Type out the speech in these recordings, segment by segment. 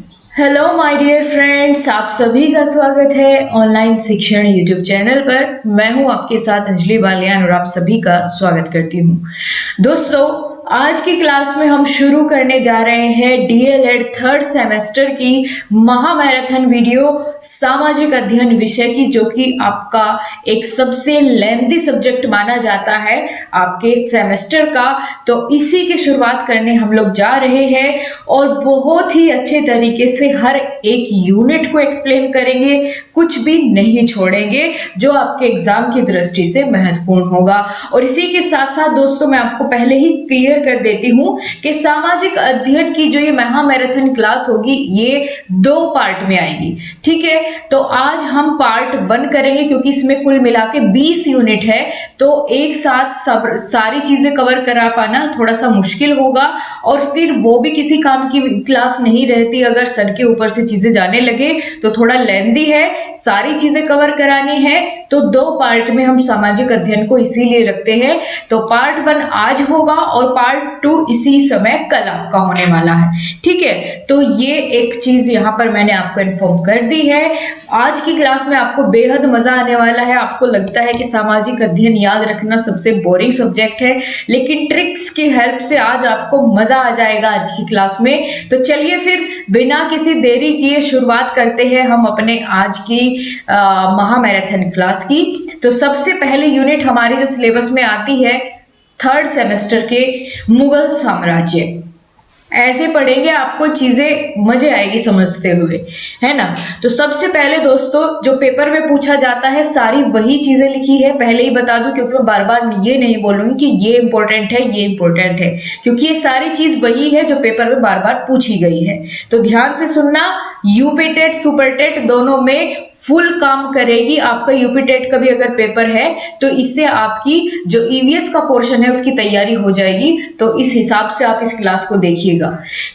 Hello my dear friends, आप सभी का स्वागत है ऑनलाइन शिक्षण यूट्यूब चैनल पर। मैं हूं आपके साथ अंजलि बालियान और आप सभी का स्वागत करती हूं। दोस्तों, आज की क्लास में हम शुरू करने जा रहे हैं डीएलएड थर्ड सेमेस्टर की महामैराथन वीडियो सामाजिक अध्ययन विषय की, जो कि आपका एक सबसे लेंथी सब्जेक्ट माना जाता है आपके सेमेस्टर का। तो इसी की शुरुआत करने हम लोग जा रहे हैं और बहुत ही अच्छे तरीके से हर एक यूनिट को एक्सप्लेन करेंगे, कुछ भी नहीं छोड़ेंगे जो आपके एग्जाम की दृष्टि से महत्वपूर्ण होगा। और इसी के साथ साथ दोस्तों, मैं आपको पहले ही क्लियर कर देती हूं कि सामाजिक अध्ययन की जो ये महामैराथन क्लास होगी ये 2 पार्ट में आएगी। ठीक है, तो आज हम पार्ट 1 करेंगे क्योंकि इसमें कुल मिला के 20 यूनिट है, तो एक साथ सारी चीजें कवर करा पाना थोड़ा सा मुश्किल होगा और फिर वो भी किसी काम की क्लास नहीं रहती अगर सर के ऊपर से चीजें जाने लगे तो थोड़ा लेंथी है, सारी चीजें कवर करानी है। तो 2 पार्ट में हम सामाजिक अध्ययन को इसीलिए रखते हैं। तो पार्ट 1 आज होगा और पार्ट 2 इसी समय कल आपका होने वाला है। ठीक है, तो ये एक चीज यहाँ पर मैंने आपको इन्फॉर्म कर दी है। आज की क्लास में आपको बेहद मजा आने वाला है। आपको लगता है कि सामाजिक अध्ययन याद रखना सबसे बोरिंग सब्जेक्ट है, लेकिन ट्रिक्स की हेल्प से आज आपको मजा आ जाएगा आज की क्लास में। तो चलिए फिर बिना किसी देरी किए शुरुआत करते हैं हम अपने आज की महामैराथन क्लास की। तो सबसे पहले यूनिट हमारी जो सिलेबस में आती है थर्ड सेमेस्टर के मुगल साम्राज्य। ऐसे पढ़ेंगे आपको चीजें मजे आएगी समझते हुए, है ना। तो सबसे पहले दोस्तों, जो पेपर में पूछा जाता है सारी वही चीजें लिखी है। पहले ही बता दूं क्योंकि मैं बार बार ये नहीं बोलूंगी कि ये इंपॉर्टेंट है ये इंपॉर्टेंट है, क्योंकि ये सारी चीज वही है जो पेपर में बार बार पूछी गई है। तो ध्यान से सुनना, यूपी टेट सुपर टेट दोनों में फुल काम करेगी। आपका यूपी टेट का भी अगर पेपर है तो इससे आपकी जो ईवीएस का पोर्शन है उसकी तैयारी हो जाएगी। तो इस हिसाब से आप इस क्लास को देखिए।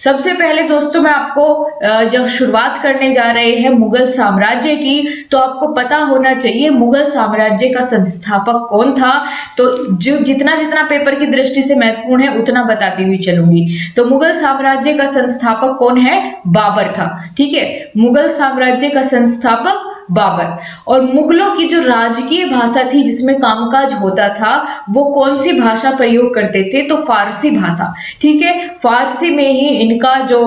सबसे पहले दोस्तों, मैं आपको जब शुरुआत करने जा रहे हैं मुगल साम्राज्य की, तो आपको पता होना चाहिए मुगल साम्राज्य का संस्थापक कौन था। तो जो जितना जितना पेपर की दृष्टि से महत्वपूर्ण है उतना बताती हुई चलूंगी। तो मुगल साम्राज्य का संस्थापक कौन है? बाबर था। ठीक है, मुगल साम्राज्य का संस्थापक बाबर। और मुगलों की जो राजकीय भाषा थी जिसमें कामकाज होता था वो कौन सी भाषा प्रयोग करते थे? तो फारसी भाषा। ठीक है, फारसी में ही इनका जो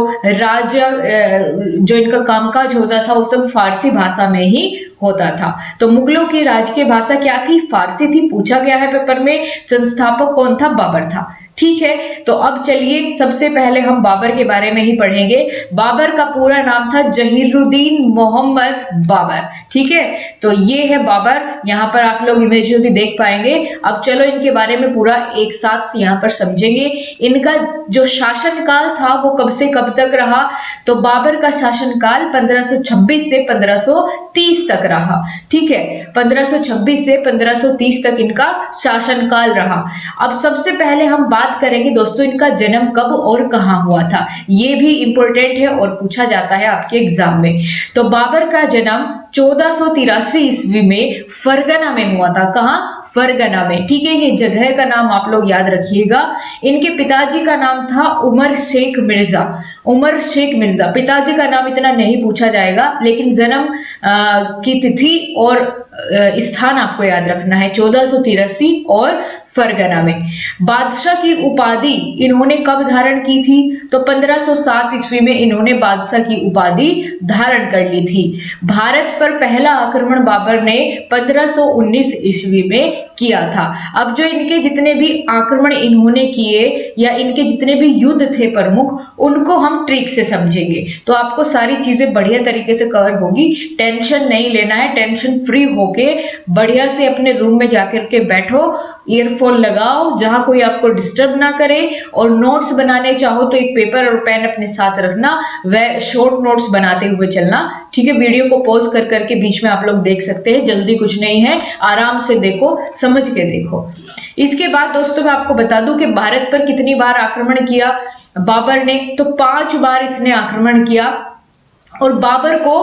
इनका कामकाज होता था वो सब फारसी भाषा में ही होता था। तो मुगलों की राजकीय भाषा क्या थी? फारसी थी। पूछा गया है पेपर में, संस्थापक कौन था? बाबर था। ठीक है, तो अब चलिए सबसे पहले हम बाबर के बारे में ही पढ़ेंगे। बाबर का पूरा नाम था जहीरुद्दीन मोहम्मद बाबर। ठीक है, तो ये है बाबर। यहाँ पर आप लोग इमेज में भी देख पाएंगे। अब चलो इनके बारे में पूरा एक साथ यहाँ पर समझेंगे। इनका जो शासनकाल था वो कब से कब तक रहा? तो बाबर का शासनकाल 1526 से 1530 तक रहा। ठीक है, 1526 से 1530 तक इनका शासनकाल रहा। अब सबसे पहले हम बात करेंगे दोस्तों इनका जन्म कब और कहां हुआ था। ये भी इंपॉर्टेंट है और पूछा जाता है आपके एग्जाम में। तो बाबर का जन्म 1483 ईस्वी में फरगना में हुआ था। कहां? फरगना में। ठीक है, ये जगह का नाम आप लोग याद रखिएगा। इनके पिताजी का नाम था उमर शेख मिर्जा। उमर शेख मिर्जा, पिताजी का नाम इतना नहीं पूछा जाएगा, लेकिन जन्म की तिथि और स्थान आपको याद रखना है। 1483 और फरगना में। बादशाह की उपाधि इन्होंने कब धारण की थी? तो 1507 ईस्वी में इन्होंने बादशाह की उपाधि धारण कर ली थी। भारत पर पहला आक्रमण बाबर ने 1519 ईस्वी में किया था। अब जो इनके जितने भी आक्रमण इन्होंने किए या इनके जितने भी युद्ध थे प्रमुख, उनको हम ट्रिक से समझेंगे तो आपको सारी चीजें बढ़िया तरीके से कवर होगी। टेंशन नहीं लेना है, टेंशन फ्री होके बढ़िया से अपने रूम में जाकर के बैठो, ईयरफोन लगाओ जहां कोई आपको डिस्टर्ब ना करे, और नोट्स बनाने चाहो तो एक पेपर और पेन अपने साथ रखना, वह शॉर्ट नोट्स बनाते हुए चलना। ठीक है, वीडियो को पॉज कर करके बीच में आप लोग देख सकते हैं, जल्दी कुछ नहीं है, आराम से देखो, समझ के देखो। इसके बाद दोस्तों मैं आपको बता दूं कि भारत पर कितनी बार आक्रमण किया बाबर ने? तो 5 बार इसने आक्रमण किया। और बाबर को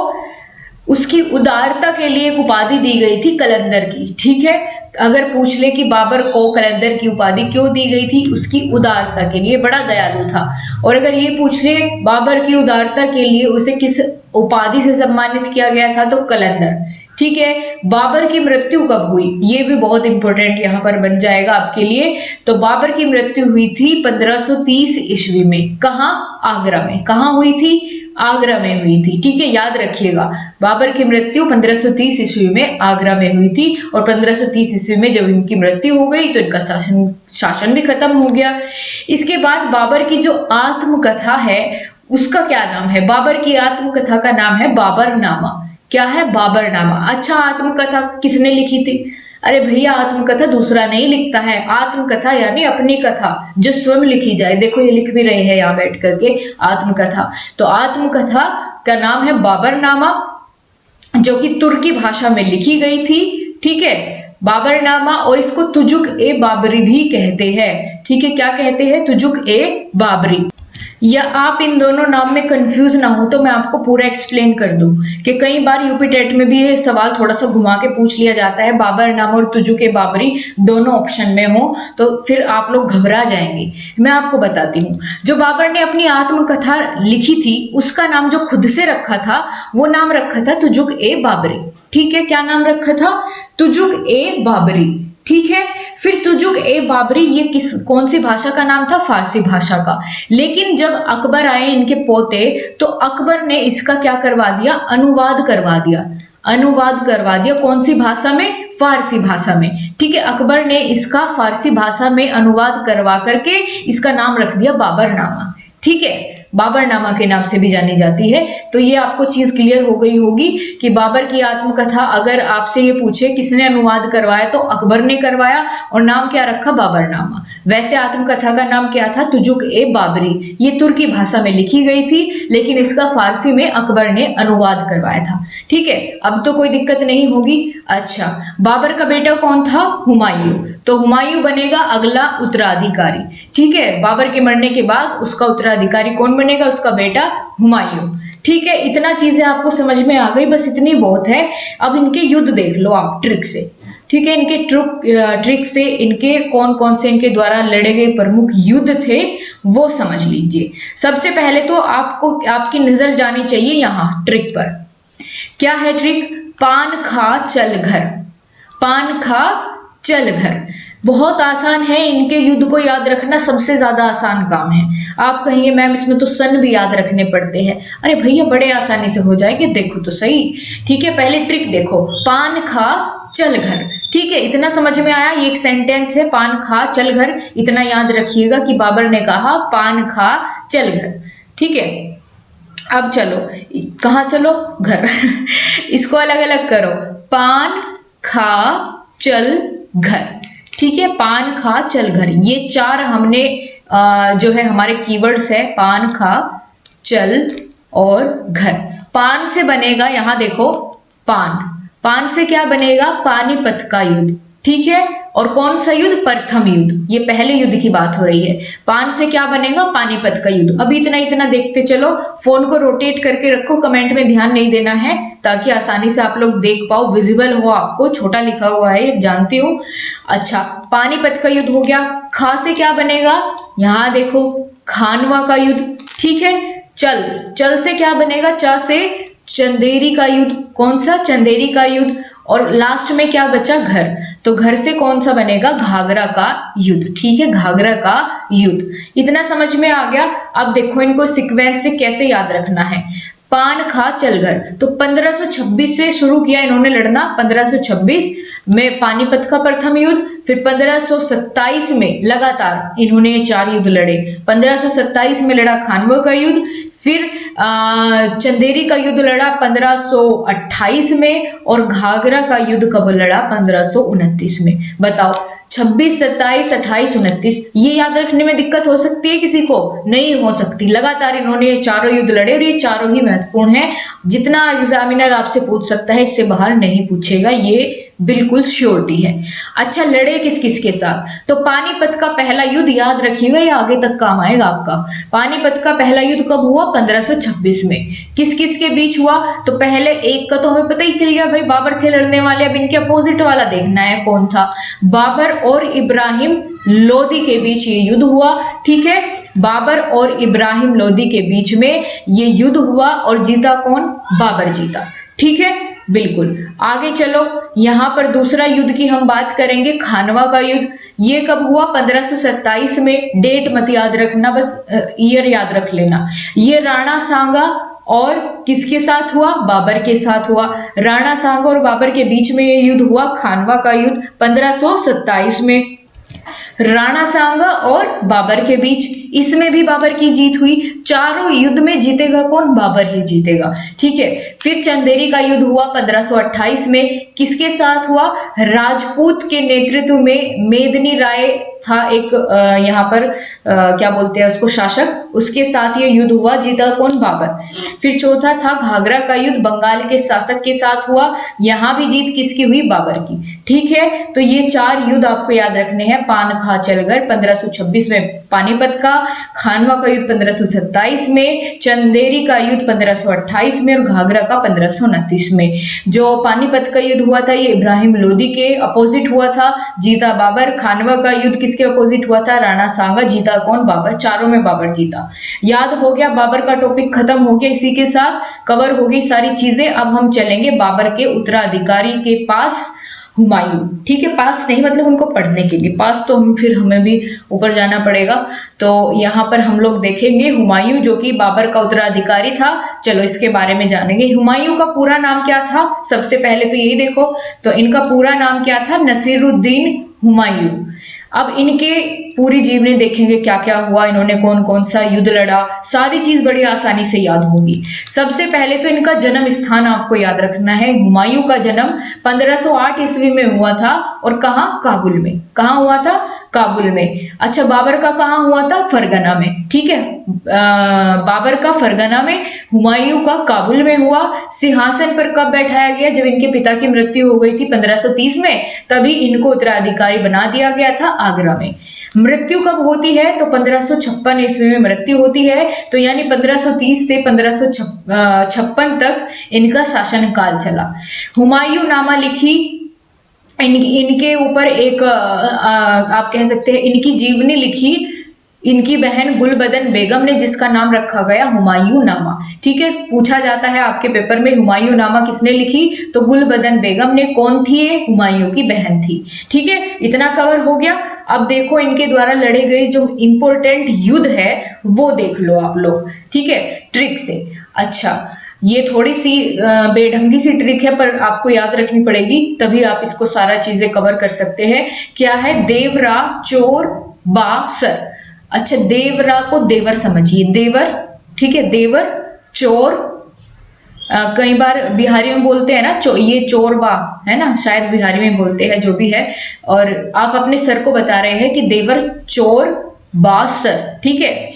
उसकी उदारता के लिए एक उपाधि दी गई थी कलंदर की। ठीक है, अगर पूछ ले कि बाबर को कलंदर की उपाधि क्यों दी गई थी, उसकी उदारता के लिए, बड़ा दयालु था। और अगर ये पूछ ले बाबर की उदारता के लिए उसे किस उपाधि से सम्मानित किया गया था, तो कलंदर। ठीक है, बाबर की मृत्यु कब हुई, ये भी बहुत इंपॉर्टेंट यहाँ पर बन जाएगा आपके लिए। तो बाबर की मृत्यु हुई थी 1530 ईस्वी में। कहाँ? आगरा में। कहाँ हुई थी? आगरा में हुई थी। ठीक है, याद रखिएगा, बाबर की मृत्यु 1530 ईस्वी में आगरा में हुई थी। और 1530 ईस्वी में जब इनकी मृत्यु हो गई तो इनका शासन भी खत्म हो गया। इसके बाद बाबर की जो आत्मकथा है उसका क्या नाम है? बाबर की आत्मकथा का नाम है बाबरनामा। क्या है? बाबरनामा। अच्छा, आत्मकथा किसने लिखी थी? अरे भैया, आत्मकथा दूसरा नहीं लिखता है। आत्मकथा यानी अपनी कथा जो स्वयं लिखी जाए। देखो ये लिख भी रहे हैं यहाँ बैठ करके, आत्मकथा। तो आत्मकथा का नाम है बाबरनामा, जो कि तुर्की भाषा में लिखी गई थी। ठीक है, बाबरनामा। और इसको तुजुक ए बाबरी भी कहते हैं। ठीक है, क्या कहते हैं? तुजुक ए बाबरी। या आप इन दोनों नाम में कंफ्यूज ना हो तो मैं आपको पूरा एक्सप्लेन कर दूं कि कई बार यूपी टेट में भी ये सवाल थोड़ा सा घुमा के पूछ लिया जाता है, बाबरनामा और तुजुक-ए बाबरी दोनों ऑप्शन में हो तो फिर आप लोग घबरा जाएंगे। मैं आपको बताती हूँ, जो बाबर ने अपनी आत्मकथा लिखी थी उसका नाम जो खुद से रखा था वो नाम रखा था तुजुक-ए बाबरी। ठीक है, क्या नाम रखा था? तुजुक-ए बाबरी। ठीक है, फिर तुजुक ए बाबरी ये कौन सी भाषा का नाम था? फारसी भाषा का। लेकिन जब अकबर आए इनके पोते, तो अकबर ने इसका क्या करवा दिया? अनुवाद करवा दिया। अनुवाद करवा दिया कौन सी भाषा में? फारसी भाषा में। ठीक है, अकबर ने इसका फारसी भाषा में अनुवाद करवा करके इसका नाम रख दिया बाबरनामा। ठीक है, बाबरनामा के नाम से भी जानी जाती है। तो ये आपको चीज क्लियर हो गई होगी कि बाबर की आत्मकथा अगर आपसे ये पूछे किसने अनुवाद करवाया तो अकबर ने करवाया और नाम क्या रखा? बाबरनामा। वैसे आत्मकथा का नाम क्या था? तुजुक-ए बाबरी। ये तुर्की भाषा में लिखी गई थी लेकिन इसका फारसी में अकबर ने अनुवाद करवाया था। ठीक है, अब तो कोई दिक्कत नहीं होगी। अच्छा, बाबर का बेटा कौन था? हुमायूं। तो हुमायूं बनेगा अगला उत्तराधिकारी। ठीक है, बाबर के मरने के बाद उसका उत्तराधिकारी कौन बनेगा? उसका बेटा हुमायूं। ठीक है, इतना चीजें आपको समझ में आ गई, बस इतनी बहुत है। अब इनके युद्ध देख लो आप ट्रिक से। ठीक है, इनके ट्रिक से इनके कौन कौन से इनके द्वारा लड़े गए प्रमुख युद्ध थे वो समझ लीजिए। सबसे पहले तो आपको आपकी नजर जानी चाहिए यहाँ ट्रिक पर। क्या है ट्रिक? पान खा चल घर। पान खा चल घर। बहुत आसान है, इनके युद्ध को याद रखना सबसे ज्यादा आसान काम है। आप कहेंगे मैम इसमें तो सन भी याद रखने पड़ते हैं। अरे भैया बड़े आसानी से हो जाएगी, देखो तो सही। ठीक है, पहले ट्रिक देखो, पान खा चल घर। ठीक है, इतना समझ में आया? ये एक सेंटेंस है, पान खा चल घर। इतना याद रखिएगा कि बाबर ने कहा पान खा चल घर। ठीक है, अब चलो, कहाँ चलो? घर। इसको अलग अलग करो, पान खा चल घर। ठीक है, पान खा चल घर। ये चार हमने जो है हमारे कीवर्ड्स है, पान खा चल और घर। पान से बनेगा, यहां देखो पान। पान से क्या बनेगा? पानीपत का युद्ध। ठीक है, और कौन सा युद्ध? प्रथम युद्ध। ये पहले युद्ध की बात हो रही है। पान से क्या बनेगा? पानीपत का युद्ध। अभी इतना इतना देखते चलो, फोन को रोटेट करके रखो, कमेंट में ध्यान नहीं देना है ताकि आसानी से आप लोग देख पाओ, विजिबल हो आपको। छोटा लिखा हुआ है ये जानती हूँ। अच्छा, पानीपत का युद्ध हो गया। खा से क्या बनेगा? यहाँ देखो, खानवा का युद्ध। ठीक है, चल, चल से क्या बनेगा? चा से चंदेरी का युद्ध। कौन सा? चंदेरी का युद्ध। और लास्ट में क्या बचा? घर। तो घर से कौन सा बनेगा? घाघरा का युद्ध। ठीक है, घाघरा का युद्ध। इतना समझ में आ गया। अब देखो इनको सीक्वेंस से कैसे याद रखना है। पान खा चल घर, तो 1526 से शुरू किया इन्होंने लड़ना। 1526 में पानीपत का प्रथम युद्ध, फिर 1527 में लगातार इन्होंने ये चार युद्ध लड़े। 1527 में लड़ा खानवा का युद्ध, फिर चंदेरी का युद्ध लड़ा 1528 में, और घाघरा का युद्ध कब लड़ा? 1529 में। बताओ, 26, 27, 28, 29, ये याद रखने में दिक्कत हो सकती है किसी को? नहीं हो सकती। लगातार इन्होंने ये चारों युद्ध लड़े और ये चारों ही महत्वपूर्ण है। जितना एग्जामिनर आपसे पूछ सकता है इससे बाहर नहीं पूछेगा, ये बिल्कुल श्योरिटी है। अच्छा, लड़े किस किस के साथ? तो पानीपत का पहला युद्ध याद रखिएगा, ये आगे तक काम आएगा आपका। पानीपत का पहला युद्ध कब हुआ? 1526 में। किस किस के बीच हुआ? तो पहले एक का तो हमें पता ही चल गया भाई, बाबर थे लड़ने वाले। अब इनके अपोजिट वाला देखना है कौन था। बाबर और इब्राहिम लोदी के बीच ये युद्ध हुआ। ठीक है, बाबर और इब्राहिम लोदी के बीच में ये युद्ध हुआ और जीता कौन? बाबर जीता। ठीक है, बिल्कुल। आगे चलो, यहां पर दूसरा युद्ध की हम बात करेंगे, खानवा का युद्ध। ये कब हुआ? 1527 में। डेट मत याद रखना, बस ईयर याद रख लेना। ये राणा सांगा और किसके साथ हुआ? बाबर के साथ हुआ। राणा सांगा और बाबर के बीच में ये युद्ध हुआ, खानवा का युद्ध, 1527 में। राणा सांगा और बाबर के बीच, इसमें भी बाबर की जीत हुई। चारों युद्ध में जीतेगा कौन? बाबर ही जीतेगा। ठीक है, फिर चंदेरी का युद्ध हुआ 1528 में। किसके साथ हुआ? राजपूत के नेतृत्व में मेदिनी राय था एक यहाँ पर क्या बोलते हैं उसको, शासक, उसके साथ ये युद्ध हुआ। जीता कौन? बाबर। फिर चौथा था घाघरा का युद्ध, बंगाल के शासक के साथ हुआ। यहां भी जीत किसकी हुई? बाबर की। ठीक है, तो ये 4 युद्ध आपको याद रखने हैं। पानखाचलगढ़ 1526 में पानीपत का, खानवा का युद्ध 1527 में, चंदेरी का युद्ध 1528 में और घाघरा का 1529 में। जो पानीपत का युद्ध हुआ था ये इब्राहिम लोदी के अपोजिट हुआ था, जीता बाबर। खानवा का युद्ध किसके अपोजिट हुआ था? राणा सांगा, जीता कौन? बाबर। चारों में बाबर जीता। याद हो गया, बाबर का टॉपिक खत्म हो गया, इसी के साथ कवर हो गई सारी चीजें। अब हम चलेंगे बाबर के उत्तराधिकारी के पास, हुमायूं। ठीक है, पास नहीं मतलब उनको पढ़ने के लिए, पास तो हम फिर हमें भी ऊपर जाना पड़ेगा। तो यहाँ पर हम लोग देखेंगे हुमायूं जो कि बाबर का उत्तराधिकारी था। चलो इसके बारे में जानेंगे। हुमायूं का पूरा नाम क्या था? सबसे पहले तो यही देखो, तो इनका पूरा नाम क्या था? नसीरुद्दीन हुमायूं। अब इनके पूरी जीवनी देखेंगे, क्या क्या हुआ, इन्होंने कौन कौन सा युद्ध लड़ा, सारी चीज बड़ी आसानी से याद होगी। सबसे पहले तो इनका जन्म स्थान आपको याद रखना है। हुमायूं का जन्म 1508 ईस्वी में हुआ था और कहाँ? काबुल में। कहाँ हुआ था? काबुल में। अच्छा, बाबर का कहाँ हुआ था? फरगना में। ठीक है, बाबर का फरगना में, हुमायूं का काबुल में हुआ। सिंहासन पर कब बैठाया गया? जब इनके पिता की मृत्यु हो गई थी 1530 में, तभी इनको उत्तराधिकारी बना दिया गया था आगरा में। मृत्यु कब होती है? तो 1556 ईस्वी में मृत्यु होती है। तो यानी 1530 से 1556 तक इनका शासनकाल चला। हुमायूं नामा लिखी, इनके ऊपर एक आप कह सकते हैं इनकी जीवनी लिखी इनकी बहन गुलबदन बेगम ने, जिसका नाम रखा गया हुमायूं नामा। ठीक है, पूछा जाता है आपके पेपर में हुमायूं नामा किसने लिखी? तो गुलबदन बेगम ने। कौन थी ये? हुमायूं की बहन थी। ठीक है, इतना कवर हो गया। अब देखो इनके द्वारा लड़े गए जो इंपॉर्टेंट युद्ध है वो देख लो आप लोग। ठीक है, ट्रिक से। अच्छा, ये थोड़ी सी बेढंगी सी ट्रिक है पर आपको याद रखनी पड़ेगी, तभी आप इसको सारा चीजें कवर कर सकते हैं। क्या है? देवरा चोर बासर। अच्छा, देवरा को देवर समझिए, देवर। ठीक है, देवर चोर, कई बार बिहारी में बोलते हैं ना ये चोर बा, है ना, शायद बिहारी में बोलते हैं, जो भी है। और आप अपने सर को बता रहे हैं कि देवर चोर बा सर। ठीक है,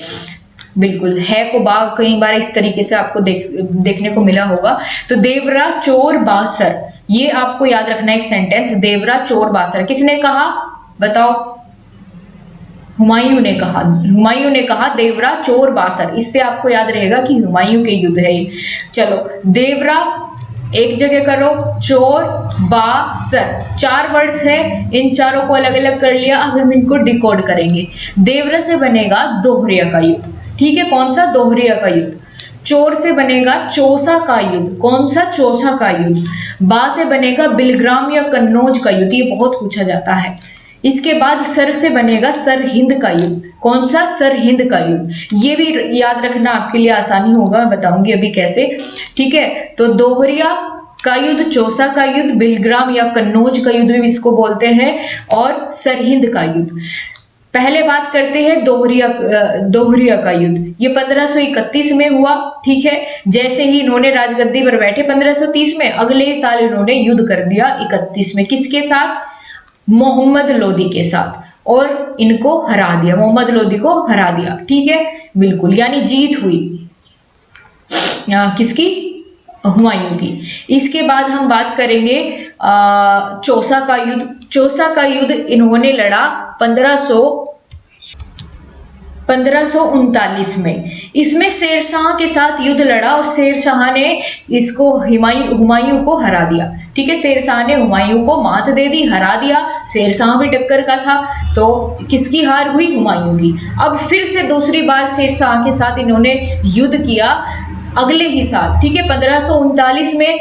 बिल्कुल, है को बा कई बार इस तरीके से आपको देखने को मिला होगा। तो देवरा चोर बासर, ये आपको याद रखना है एक सेंटेंस, देवरा चोर बासर। किसने कहा? बताओ। हुमायूं ने कहा। हुमायूं ने कहा देवरा चोर बासर। इससे आपको याद रहेगा कि हुमायूं के युद्ध है। चलो, देवरा एक जगह करो, चोर बासर, 4 वर्ड्स है, इन चारों को अलग अलग कर लिया। अब हम इनको डिकोड करेंगे। देवरा से बनेगा दोहरिया का युद्ध। ठीक है, कौन सा? दोहरिया का युद्ध। चोर से बनेगा चौसा का युद्ध। कौन सा? चौसा का युद्ध। बा से बनेगा बिलग्राम या कन्नौज का युद्ध, ये बहुत पूछा जाता है। इसके बाद सर से बनेगा सरहिंद का युद्ध। कौन सा? सरहिंद का युद्ध। ये भी याद रखना आपके लिए आसानी होगा, मैं बताऊंगी अभी कैसे। ठीक है, तो दोहरिया का युद्ध, चौसा का युद्ध, बिलग्राम या कन्नौज का युद्ध भी इसको बोलते हैं, और सरहिंद का युद्ध। पहले बात करते हैं दोहरिया का युद्ध। ये 1531 में हुआ। ठीक है, जैसे ही इन्होंने राजगद्दी पर बैठे 1530 में, अगले साल इन्होंने युद्ध कर दिया 31 में। किसके साथ? मोहम्मद लोदी के साथ, और इनको हरा दिया, मोहम्मद लोदी को हरा दिया। ठीक है, बिल्कुल, यानी जीत हुई किसकी? हुमायूं की। इसके बाद हम बात करेंगे चौसा का युद्ध। चौसा का युद्ध इन्होंने लड़ा 1539 में। इसमें शेरशाह के साथ युद्ध लड़ा और शेरशाह ने इसको हुमायूं को हरा दिया। ठीक है, शेरशाह ने हुमायूं को मात दे दी, हरा दिया। शेरशाह भी टक्कर का था, तो किसकी हार हुई? हुमायूं की। अब फिर से दूसरी बार शेरशाह के साथ इन्होंने युद्ध किया अगले ही साल। ठीक है, 1539 में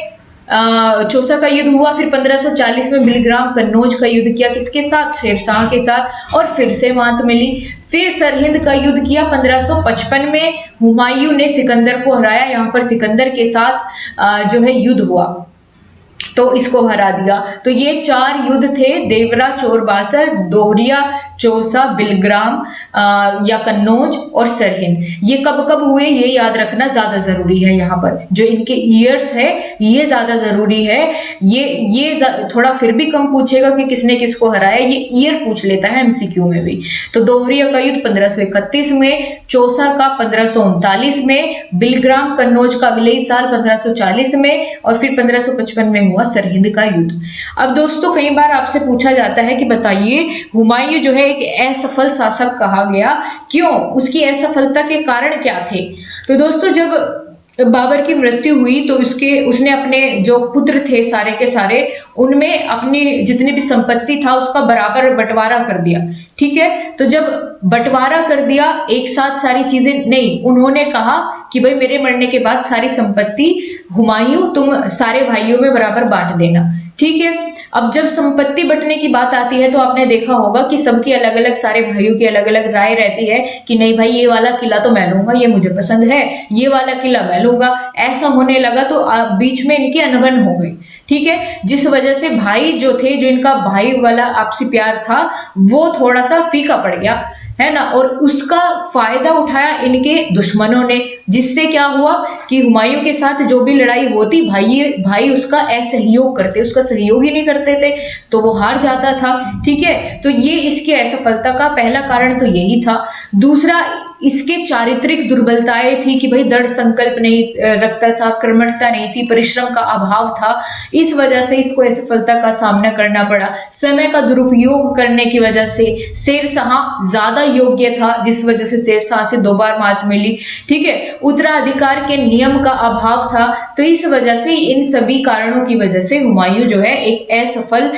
चौसा का युद्ध हुआ, फिर 1540 में बिलग्राम कन्नौज का युद्ध किया। किसके साथ? शेरशाह के साथ, और फिर से मात मिली। फिर सरहिंद का युद्ध किया 1555 में। हुमायूं ने सिकंदर को हराया। यहाँ पर सिकंदर के साथ जो है युद्ध हुआ, तो इसको हरा दिया। तो ये 4 युद्ध थे, देवरा, चोरबासर, दोहरिया, चौसा, बिलग्राम या कन्नौज और सरहिंद। ये कब कब हुए ये याद रखना ज्यादा जरूरी है। यहाँ पर जो इनके ईयर्स है ये ज्यादा जरूरी है। ये थोड़ा फिर भी कम पूछेगा कि किसने किसको हराया, ये ईयर पूछ लेता है एमसीक्यू में भी। तो दोहरिया का युद्ध 1531 में, चौसा का 1539 में, बिलग्राम कन्नौज का अगले ही साल 1540 में, और फिर 1555 में हुआ सरहिंद का युद्ध। अब दोस्तों कई बार आपसे पूछा जाता है कि बताइए हुमायूं जो है एक असफल शासक कहा गया, क्यों? उसकी असफलता के कारण क्या थे? तो दोस्तों जब बाबर की मृत्यु हुई तो उसने अपने जो पुत्र थे सारे के सारे, उनमें अपनी जितनी भी संपत्ति था उसका बराबर बंटवारा कर दिया। ठीक है, तो जब बंटवारा कर दिया एक साथ सारी चीजें नहीं, उन्होंने कहा कि भाई मेरे मरने के बाद सारी संपत्ति हुमायूं तुम सारे भाइयों में बराबर बांट देना। ठीक है, अब जब संपत्ति बंटने की बात आती है तो आपने देखा होगा कि सबकी अलग अलग, सारे भाइयों की अलग अलग राय रहती है कि नहीं भाई ये वाला किला तो मैं लूंगा, ये मुझे पसंद है, ये वाला किला मैं लूंगा। ऐसा होने लगा तो बीच में इनकी अनबन हो गई। ठीक है, जिस वजह से भाई जो थे, जो इनका भाई वाला आपसी प्यार था वो थोड़ा सा फीका पड़ गया, है ना। और उसका फायदा उठाया इनके दुश्मनों ने, जिससे क्या हुआ कि हुमायूं के साथ जो भी लड़ाई होती भाई उसका असहयोग करते, उसका सहयोग ही नहीं करते थे, तो वो हार जाता था। ठीक है, तो ये इसकी असफलता का पहला कारण तो यही था। दूसरा, इसके चारित्रिक दुर्बलताएं थी कि भाई दृढ़ संकल्प नहीं रखता था, कर्मठता नहीं थी, परिश्रम का अभाव था। इस वजह से इसको असफलता का सामना करना पड़ा। समय का दुरुपयोग करने की वजह से शेरशाह ज्यादा योग्य था, जिस वजह से शेरशाह से 2 बार मात मिली। ठीक है, उत्तराधिकार के नियम का अभाव था। तो इस वजह से, इन सभी कारणों की वजह से हुमायूं जो है एक असफल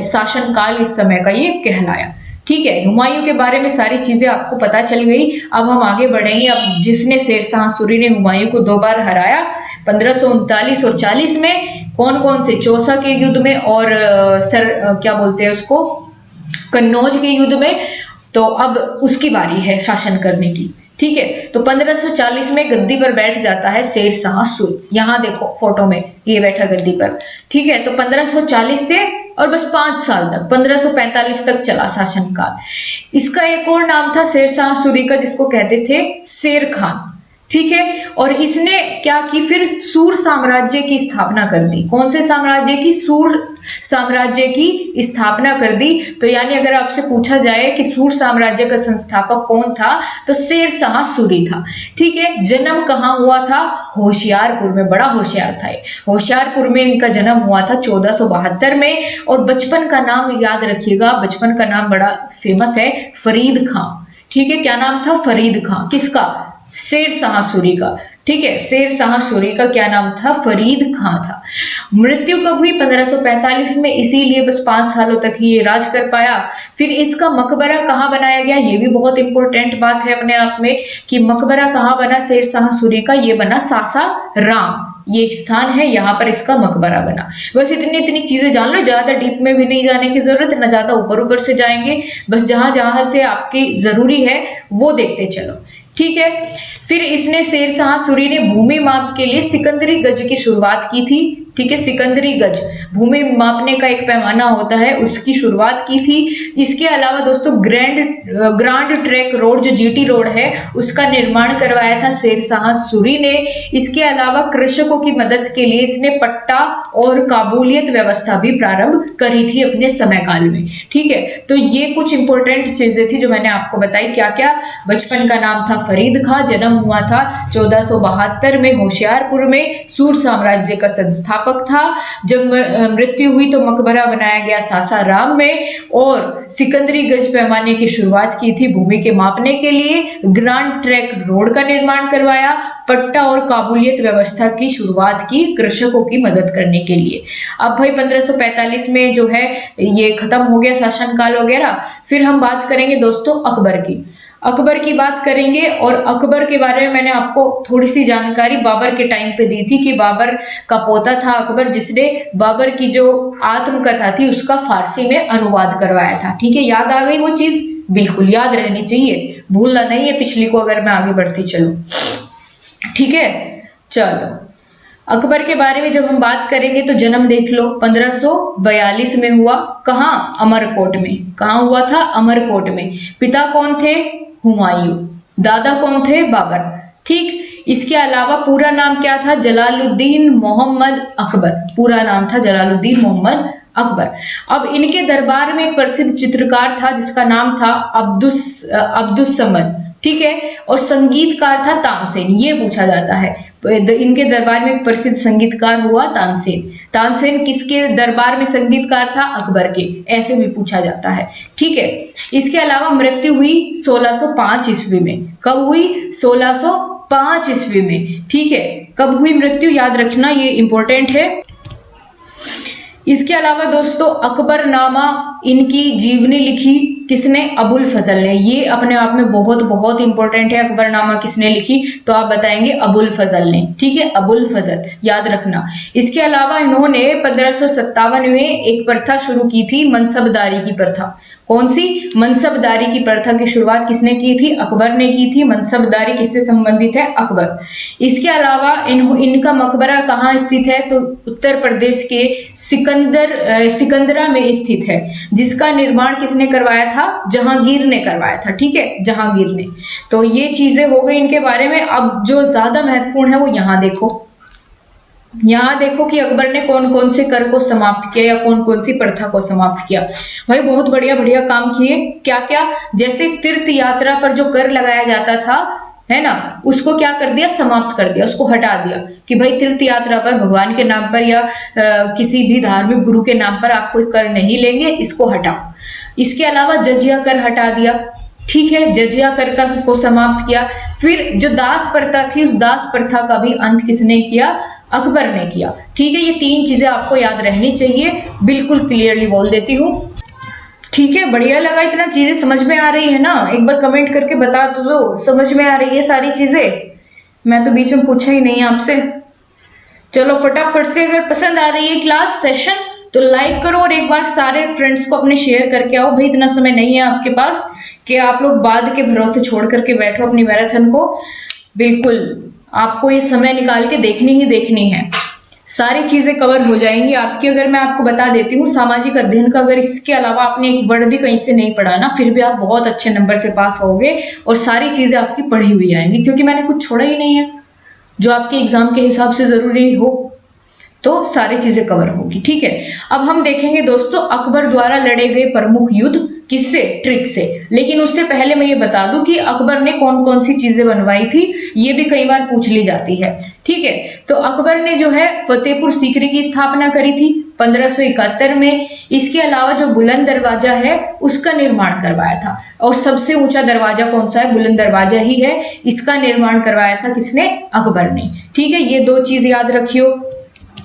शासनकाल इस समय का ये कहलाया। ठीक है, हुमायूं के बारे में सारी चीजें आपको पता चल गई। अब हम आगे बढ़ेंगे। अब जिसने शेरशाह सूरी ने हुमायूं को 2 बार हराया 1539 और 40 में, कौन कौन से? चौसा के युद्ध में और क्या बोलते हैं उसको, कन्नौज के युद्ध में। तो अब उसकी बारी है शासन करने की। ठीक है, तो 1540 में गद्दी पर बैठ जाता है शेरशाह सूरी। यहाँ देखो फोटो में ये बैठा गद्दी पर। ठीक है, तो 1540 से और बस 5 साल तक 1545 तक चला शासनकाल। इसका एक और नाम था शेरशाह सूरी का, जिसको कहते थे शेर खान। ठीक है, और इसने क्या की, फिर सूर साम्राज्य की स्थापना कर दी। कौन से साम्राज्य की? सूर साम्राज्य की स्थापना कर दी। तो यानी अगर आपसे पूछा जाए कि सूर साम्राज्य का संस्थापक कौन था, तो शेरशाह सूरी था। ठीक है, जन्म कहाँ हुआ था? होशियारपुर में। बड़ा होशियार था ये। होशियारपुर में इनका जन्म हुआ था 1472 में। और बचपन का नाम याद रखिएगा, बचपन का नाम बड़ा फेमस है, फरीद खां। ठीक है, क्या नाम था? फरीद खां। किसका? शेरशाह सूरी का। ठीक है, शेरशाह सूरी का क्या नाम था? फरीद खां था। मृत्यु कब हुई? 1545 में, इसीलिए बस 5 सालों तक ही ये राज कर पाया। फिर इसका मकबरा कहाँ बनाया गया? ये भी बहुत इंपॉर्टेंट बात है अपने आप में कि मकबरा कहाँ बना शेरशाह सूरी का? ये बना सासाराम, ये एक स्थान है, यहाँ पर इसका मकबरा बना। बस इतनी चीजें जान लो, ज्यादा डीप में भी नहीं जाने की जरूरत, ना ज्यादा ऊपर से जाएंगे, बस जहां जहां से आपकी जरूरी है वो देखते चलो। ठीक है, फिर इसने शेरशाह सूरी ने भूमि माप के लिए सिकंदरी गज की शुरुआत की थी। ठीक है, सिकंदरी गज भूमि मापने का एक पैमाना होता है, उसकी शुरुआत की थी। इसके अलावा दोस्तों ग्रांड ट्रैंक रोड जो जीटी रोड है उसका निर्माण करवाया था शेरशाह सूरी ने। इसके अलावा कृषकों की मदद के लिए इसने पट्टा और काबूलियत व्यवस्था भी प्रारंभ करी थी अपने समय काल में। ठीक है, तो ये कुछ इंपॉर्टेंट चीजें थी जो मैंने आपको बताई। क्या क्या? बचपन का नाम था फरीद खां, जन्म हुआ था 1472 में होशियारपुर में, सूर साम्राज्य का संस्थापक था। जब मृत्यु हुई तो मकबरा बनाया गया सासाराम में, और सिकंदरी गज पैमाने की शुरुआत की थी भूमि के मापने के लिए, ग्रांड ट्रैंक रोड का निर्माण करवाया, पट्टा और काबूलियत व्यवस्था की शुरुआत की कृषकों की मदद करने के लिए। अब भाई 1545 में जो है ये खत्म हो गया शासनकाल वगैरह। फिर हम बात करेंगे दोस्तों अकबर की। अकबर की बात करेंगे, और अकबर के बारे में मैंने आपको थोड़ी सी जानकारी बाबर के टाइम पे दी थी कि बाबर का पोता था अकबर, जिसने बाबर की जो आत्मकथा थी उसका फारसी में अनुवाद करवाया था। ठीक है, याद आ गई वो चीज? बिल्कुल याद रहनी चाहिए, भूलना नहीं है पिछली को अगर मैं आगे बढ़ती चलूं। ठीक है, चलो अकबर के बारे में जब हम बात करेंगे तो जन्म देख लो 1542 में हुआ। कहाँ? अमरकोट में। कहाँ हुआ था? अमरकोट में। पिता कौन थे? हुमायूं। दादा कौन थे? बाबर। ठीक, इसके अलावा पूरा नाम क्या था? जलालुद्दीन मोहम्मद अकबर। पूरा नाम था जलालुद्दीन मोहम्मद अकबर। अब इनके दरबार में एक प्रसिद्ध चित्रकार था जिसका नाम था अब्दुस समद। ठीक है, और संगीतकार था तानसेन। ये पूछा जाता है, इनके दरबार में एक प्रसिद्ध संगीतकार हुआ तानसेन। तानसेन किसके दरबार में संगीतकार था? अकबर के। ऐसे भी पूछा जाता है। ठीक है, इसके अलावा मृत्यु हुई 1605 ईस्वी में। कब हुई? 1605 ईस्वी में। ठीक है, कब हुई मृत्यु याद रखना, ये इंपॉर्टेंट है। इसके अलावा दोस्तों अकबरनामा इनकी जीवनी लिखी किसने? अबुल फजल ने। ये अपने आप में बहुत बहुत इंपॉर्टेंट है। अकबरनामा किसने लिखी? तो आप बताएंगे अबुल फजल ने। ठीक है, अबुल फजल याद रखना। इसके अलावा इन्होंने 1557 में एक प्रथा शुरू की थी, मनसबदारी की प्रथा। कौन सी? मनसबदारी की प्रथा की शुरुआत किसने की थी? अकबर ने की थी। मनसबदारी किससे संबंधित है? अकबर। इसके अलावा इनका मकबरा कहाँ स्थित है? तो उत्तर प्रदेश के सिकंदरा में स्थित है, जिसका निर्माण किसने करवाया था? जहांगीर ने करवाया था। ठीक है, जहांगीर ने। तो ये चीजें हो गई इनके बारे में। अब जो ज्यादा महत्वपूर्ण है वो यहाँ देखो। यहाँ देखो कि अकबर ने कौन कौन से कर को समाप्त किया या कौन कौन सी प्रथा को समाप्त किया। भाई बहुत बढ़िया बढ़िया काम किए। क्या क्या? जैसे तीर्थ यात्रा पर जो कर लगाया जाता था, है ना, उसको क्या कर दिया? समाप्त कर दिया, उसको हटा दिया कि भाई तीर्थ यात्रा पर भगवान के नाम पर या किसी भी धार्मिक गुरु के नाम पर आप कोई कर नहीं लेंगे, इसको हटाओ। इसके अलावा जजिया कर हटा दिया। ठीक है, जजिया कर का को समाप्त किया। फिर जो दास प्रथा थी उस दास प्रथा का भी अंत किसने किया? अकबर ने किया। ठीक है, ये तीन चीजें आपको याद रहनी चाहिए, बिल्कुल क्लियरली बोल देती हूँ। ठीक है, बढ़िया लगा? इतना चीजें समझ में आ रही है ना? एक बार कमेंट करके बता दो समझ में आ रही है सारी चीजें। मैं तो बीच में पूछा ही नहीं आपसे। चलो फटाफट से, अगर पसंद आ रही है क्लास सेशन तो लाइक करो और एक बार सारे फ्रेंड्स को अपने शेयर करके आओ। भाई इतना समय नहीं है आपके पास कि आप लोग बाद के भरोसे छोड़ करके बैठो अपनी मैराथन को। बिल्कुल आपको ये समय निकाल के देखनी ही देखनी है, सारी चीजें कवर हो जाएंगी आपकी। अगर मैं आपको बता देती हूँ सामाजिक अध्ययन का, अगर इसके अलावा आपने एक वर्ड भी कहीं से नहीं पढ़ा ना, फिर भी आप बहुत अच्छे नंबर से पास होगे और सारी चीजें आपकी पढ़ी हुई आएंगी, क्योंकि मैंने कुछ छोड़ा ही नहीं है जो आपके एग्जाम के हिसाब से जरूरी हो, तो सारी चीजें कवर होगी। ठीक है, अब हम देखेंगे दोस्तों अकबर द्वारा लड़े गए प्रमुख युद्ध किससे? ट्रिक से। लेकिन उससे पहले मैं ये बता दूं कि अकबर ने कौन कौन सी चीजें बनवाई थी, ये भी कई बार पूछ ली जाती है। ठीक है, तो अकबर ने जो है फतेहपुर सीकरी की स्थापना करी थी 1571 में। इसके अलावा जो बुलंद दरवाजा है उसका निर्माण करवाया था, और सबसे ऊंचा दरवाजा कौन सा है? बुलंद दरवाजा ही है। इसका निर्माण करवाया था किसने? अकबर ने। ठीक है, ये दो चीज याद रखियो।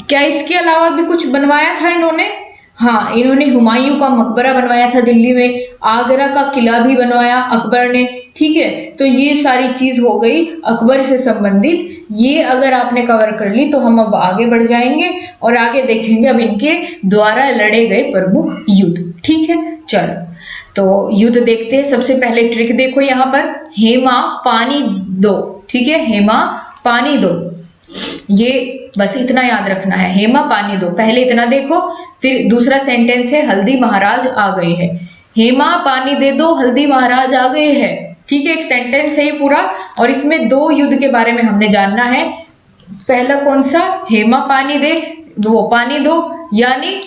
क्या इसके अलावा भी कुछ बनवाया था इन्होंने? हाँ, इन्होंने हुमायूं का मकबरा बनवाया था दिल्ली में, आगरा का किला भी बनवाया अकबर ने। ठीक है, तो ये सारी चीज हो गई अकबर से संबंधित। ये अगर आपने कवर कर ली तो हम अब आगे बढ़ जाएंगे और आगे देखेंगे अब इनके द्वारा लड़े गए प्रमुख युद्ध। ठीक है, चलो तो युद्ध देखते हैं। सबसे पहले ट्रिक देखो यहाँ पर, हेमा पानी दो। ठीक है, हेमा पानी दो, ये बस इतना याद रखना है, हेमा पानी दो। पहले इतना देखो, फिर दूसरा सेंटेंस है हल्दी महाराज आ गए हैं। हेमा पानी दे दो, हल्दी महाराज आ गए हैं। ठीक है, एक सेंटेंस है ये पूरा, और इसमें दो युद्ध के बारे में हमने जानना है। पहला कौन सा, हेमा पानी दे, वो पानी दो, यानी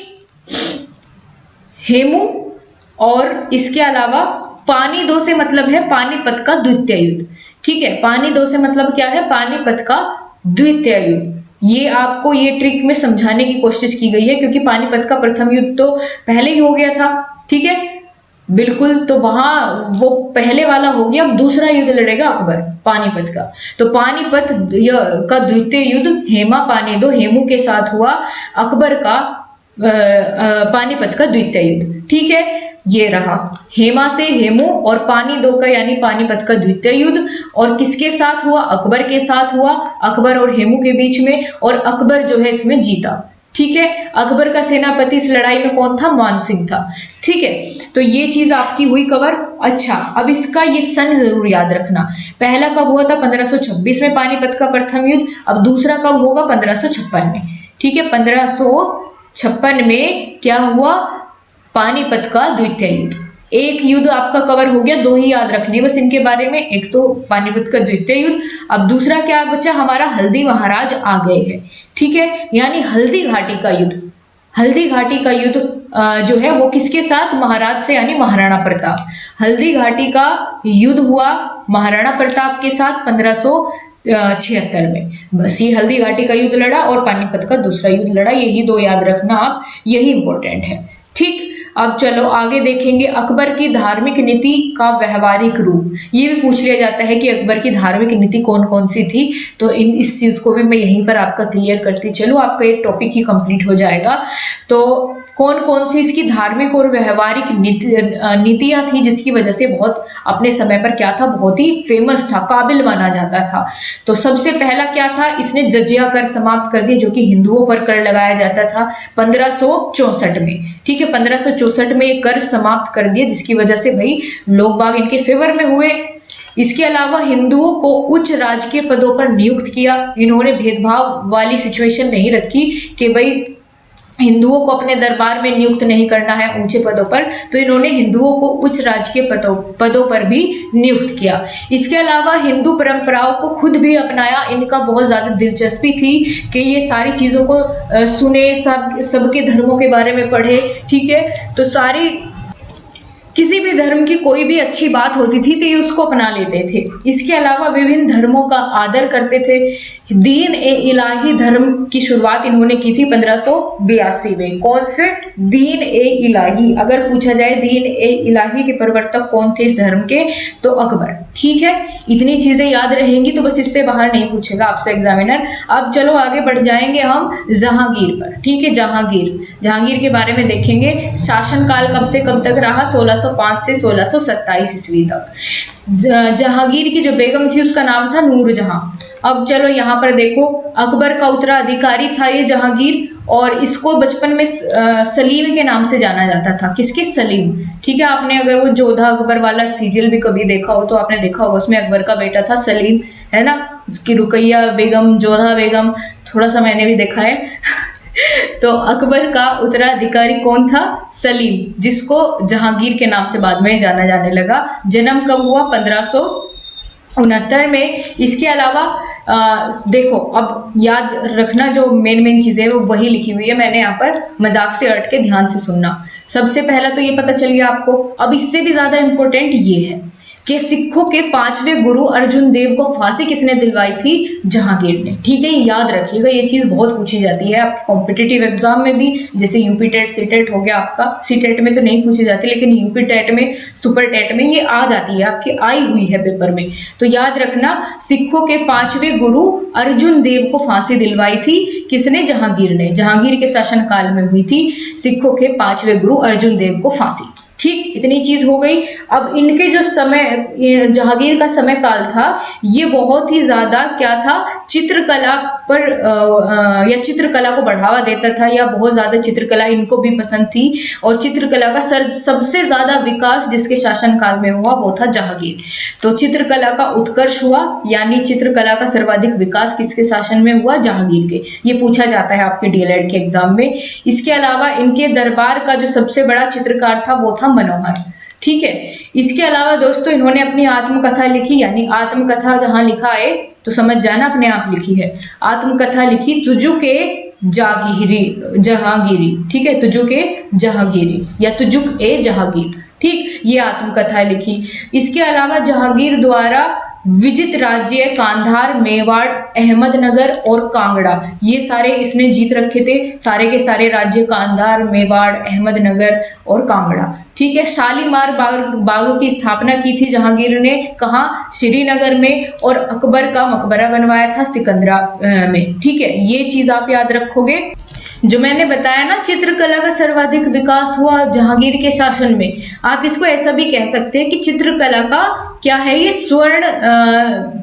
हेमू, और इसके अलावा पानी दो से मतलब है पानीपत का द्वितीय युद्ध। ठीक है, पानी दो से मतलब क्या है, पानीपत का द्वितीय युद्ध। ये आपको ये ट्रिक में समझाने की कोशिश की गई है, क्योंकि पानीपत का प्रथम युद्ध तो पहले ही हो गया था। ठीक है, बिल्कुल, तो वहां वो पहले वाला हो गया, अब दूसरा युद्ध लड़ेगा अकबर पानीपत का। तो पानीपत का द्वितीय युद्ध हेमा पानी दो हेमू के साथ हुआ, अकबर का पानीपत का द्वितीय युद्ध। ठीक है, ये रहा हेमा से हेमू, और पानी दो का यानी पानीपत का द्वितीय युद्ध, और किसके साथ हुआ, अकबर के साथ हुआ, अकबर और हेमू के बीच में, और अकबर जो है इसमें जीता। ठीक है, अकबर का सेनापति इस लड़ाई में कौन था, मान सिंह था। ठीक है, तो ये चीज आपकी हुई कवर। अच्छा, अब इसका ये सन जरूर याद रखना, पहला कब हुआ था 1526 में पानीपत का प्रथम युद्ध, अब दूसरा कब होगा 1556 में। ठीक है, 1556 में क्या हुआ, पानीपत का द्वितीय युद्ध। एक युद्ध आपका कवर हो गया, दो ही याद रखने बस इनके बारे में, एक तो पानीपत का द्वितीय युद्ध, अब दूसरा क्या बचा हमारा, हल्दी महाराज आ गए हैं। ठीक है, यानी हल्दी घाटी का युद्ध। हल्दी घाटी का युद्ध जो है वो किसके साथ, महाराज से, यानी महाराणा प्रताप। हल्दी घाटी का युद्ध हुआ महाराणा प्रताप के साथ 1576 में। बस ये हल्दी घाटी का युद्ध लड़ा और पानीपत का दूसरा युद्ध लड़ा, यही दो याद रखना आप, यही इंपॉर्टेंट है। ठीक, अब चलो आगे देखेंगे अकबर की धार्मिक नीति का व्यवहारिक रूप। ये भी पूछ लिया जाता है कि अकबर की धार्मिक नीति कौन कौन सी थी, तो इस चीज को भी मैं यहीं पर आपका क्लियर करती चलूं, आपका एक टॉपिक ही कंप्लीट हो जाएगा। तो कौन कौन सी इसकी धार्मिक और व्यवहारिक नीतियां थी, जिसकी वजह से बहुत अपने समय पर क्या था, बहुत ही फेमस था, काबिल माना जाता था। तो सबसे पहला क्या था, इसने जजिया कर समाप्त कर दिया, जो कि हिंदुओं पर कर लगाया जाता था 1564 में। ठीक है, 1564 में ये कर समाप्त कर दिए, जिसकी वजह से भाई लोग बाग इनके फेवर में हुए। इसके अलावा हिंदुओं को उच्च राजकीय पदों पर नियुक्त किया। इन्होंने भेदभाव वाली सिचुएशन नहीं रखी कि भाई हिंदुओं को अपने दरबार में नियुक्त नहीं करना है ऊंचे पदों पर, तो इन्होंने हिंदुओं को उच्च राजकीय पदों पर भी नियुक्त किया। इसके अलावा हिंदू परंपराओं को खुद भी अपनाया। इनका बहुत ज़्यादा दिलचस्पी थी कि ये सारी चीज़ों को सुने, सबके धर्मों के बारे में पढ़े। ठीक है, तो सारी किसी भी धर्म की कोई भी अच्छी बात होती थी तो ये उसको अपना लेते थे। इसके अलावा विभिन्न धर्मों का आदर करते थे। दीन ए इलाही धर्म की शुरुआत इन्होंने की थी 1582 में। कौन से, दीन ए इलाही। अगर पूछा जाए दीन ए इलाही के प्रवर्तक कौन थे इस धर्म के, तो अकबर। ठीक है, इतनी चीजें याद रहेंगी तो बस इससे बाहर नहीं पूछेगा आपसे एग्जामिनर। अब चलो आगे बढ़ जाएंगे हम जहांगीर पर। ठीक है, जहांगीर के बारे में देखेंगे। शासनकाल कब से कब तक रहा, 1605 से 1627 ईस्वी तक। जहांगीर की जो बेगम थी उसका नाम था नूरजहां। अब चलो यहाँ पर देखो, अकबर का उत्तराधिकारी था ये जहांगीर, और इसको बचपन में सलीम के नाम से जाना जाता था। किसके, सलीम। ठीक है, आपने अगर वो जोधा अकबर वाला सीरियल भी कभी देखा हो तो आपने देखा होगा, उसमें अकबर का बेटा था सलीम, है ना। उसकी रुकैया बेगम, जोधा बेगम, थोड़ा सा मैंने भी देखा है तो अकबर का उत्तराधिकारी कौन था, सलीम, जिसको जहांगीर के नाम से बाद में जाना जाने लगा। जन्म कब हुआ, 1569 में। इसके अलावा देखो, अब याद रखना जो मेन चीजें वो वही लिखी हुई है, मैंने यहाँ पर मजाक से हट के ध्यान से सुनना। सबसे पहला तो ये पता चल गया आपको। अब इससे भी ज्यादा इंपॉर्टेंट ये है कि सिखों के 5वें गुरु अर्जुन देव को फांसी किसने दिलवाई थी, जहांगीर ने। ठीक है, याद रखिएगा, ये चीज बहुत पूछी जाती है आपके कॉम्पिटिटिव एग्जाम में भी, जैसे यूपी टेट, सी टेट हो गया आपका। सी टेट में तो नहीं पूछी जाती, लेकिन यूपी टेट में, सुपर टेट में ये आ जाती है, आपकी आई हुई है पेपर में। तो याद रखना, सिखों के 5वें गुरु अर्जुन देव को फांसी दिलवाई थी किसने, जहांगीर ने। जहांगीर के शासनकाल में हुई थी सिखों के 5वें गुरु अर्जुन देव को फांसी। ठीक, इतनी चीज हो गई। अब इनके जो समय, जहांगीर का समय काल था, ये बहुत ही ज्यादा क्या था, चित्रकला पर या चित्रकला को बढ़ावा देता था, या बहुत ज्यादा चित्रकला इनको भी पसंद थी। और चित्रकला का सबसे ज्यादा विकास जिसके शासनकाल में हुआ वो था जहांगीर। तो चित्रकला का उत्कर्ष हुआ, यानी चित्रकला का सर्वाधिक विकास किसके शासन में हुआ, जहांगीर के। ये पूछा जाता है आपके डीएलएड के एग्जाम में। इसके अलावा इनके दरबार का जो सबसे बड़ा चित्रकार था वो था मनोहर। ठीक है। इसके अलावा दोस्तों इन्होंने अपनी आत्मकथा लिखी, यानी आत्मकथा जहां लिखा है तो समझ जाना अपने आप लिखी है। आत्मकथा लिखी तुजुके जहांगीरी, ठीक है, तुजुके जहांगीरी या तुजुक ए जहांगीर, ठीक, ये आत्मकथा लिखी। इसके अलावा जहांगीर द्वारा विजित राज्य कांधार, मेवाड़, अहमदनगर और कांगड़ा, ये सारे इसने जीत रखे थे, सारे के सारे राज्य कांधार, मेवाड़, अहमदनगर और कांगड़ा, ठीक है। शालीमार बाग की स्थापना की थी जहांगीर ने, कहाँ, श्रीनगर में, और अकबर का मकबरा बनवाया था सिकंदरा में, ठीक है। ये चीज आप याद रखोगे। जो मैंने बताया ना चित्रकला का सर्वाधिक विकास हुआ जहांगीर के शासन में, आप इसको ऐसा भी कह सकते हैं कि चित्रकला का क्या है, ये स्वर्ण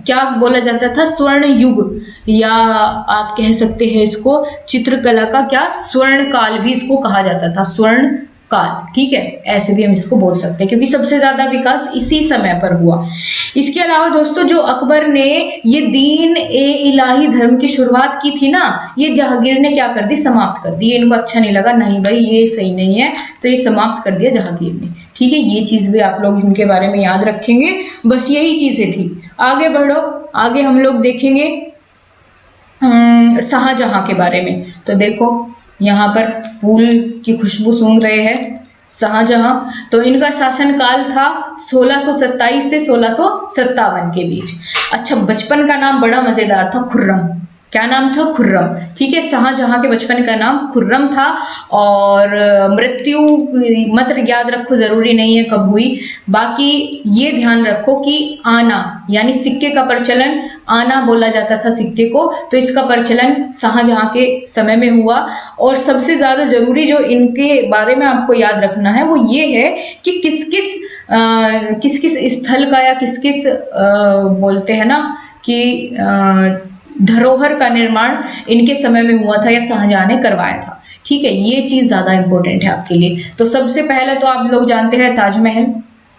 क्या बोला जाता था, स्वर्ण युग, या आप कह सकते हैं इसको चित्रकला का क्या स्वर्ण काल भी इसको कहा जाता था, स्वर्ण काल, ठीक है, ऐसे भी हम इसको बोल सकते हैं क्योंकि सबसे ज्यादा विकास इसी समय पर हुआ। इसके अलावा दोस्तों जो अकबर ने ये दीन ए इलाही धर्म की शुरुआत की थी ना, ये जहांगीर ने क्या कर दी, समाप्त कर दी। इनको अच्छा नहीं लगा, नहीं भाई ये सही नहीं है, तो ये समाप्त कर दिया जहांगीर ने, ठीक है। ये चीज भी आप लोग इनके बारे में याद रखेंगे, बस यही चीजें थी। आगे बढ़ो, आगे हम लोग देखेंगे शाहजहां के बारे में। तो देखो यहाँ पर फूल की खुशबू सूंघ रहे हैं शाहजहां। तो इनका शासनकाल था 1627 से 1657 के बीच। अच्छा, बचपन का नाम बड़ा मजेदार था, खुर्रम। क्या नाम था, खुर्रम, ठीक है। शाहजहां के बचपन का नाम खुर्रम था। और मृत्यु मत याद रखो, जरूरी नहीं है कब हुई, बाकी ये ध्यान रखो कि आना यानी सिक्के का प्रचलन, आना बोला जाता था सिक्के को, तो इसका प्रचलन शाहजहां के समय में हुआ। और सबसे ज्यादा जरूरी जो इनके बारे में आपको याद रखना है वो ये है कि किस किस स्थल का या किस किस बोलते हैं ना कि धरोहर का निर्माण इनके समय में हुआ था या शाहजहां ने करवाया था, ठीक है। ये चीज ज्यादा इंपॉर्टेंट है आपके लिए। तो सबसे पहले तो आप लोग जानते हैं ताजमहल,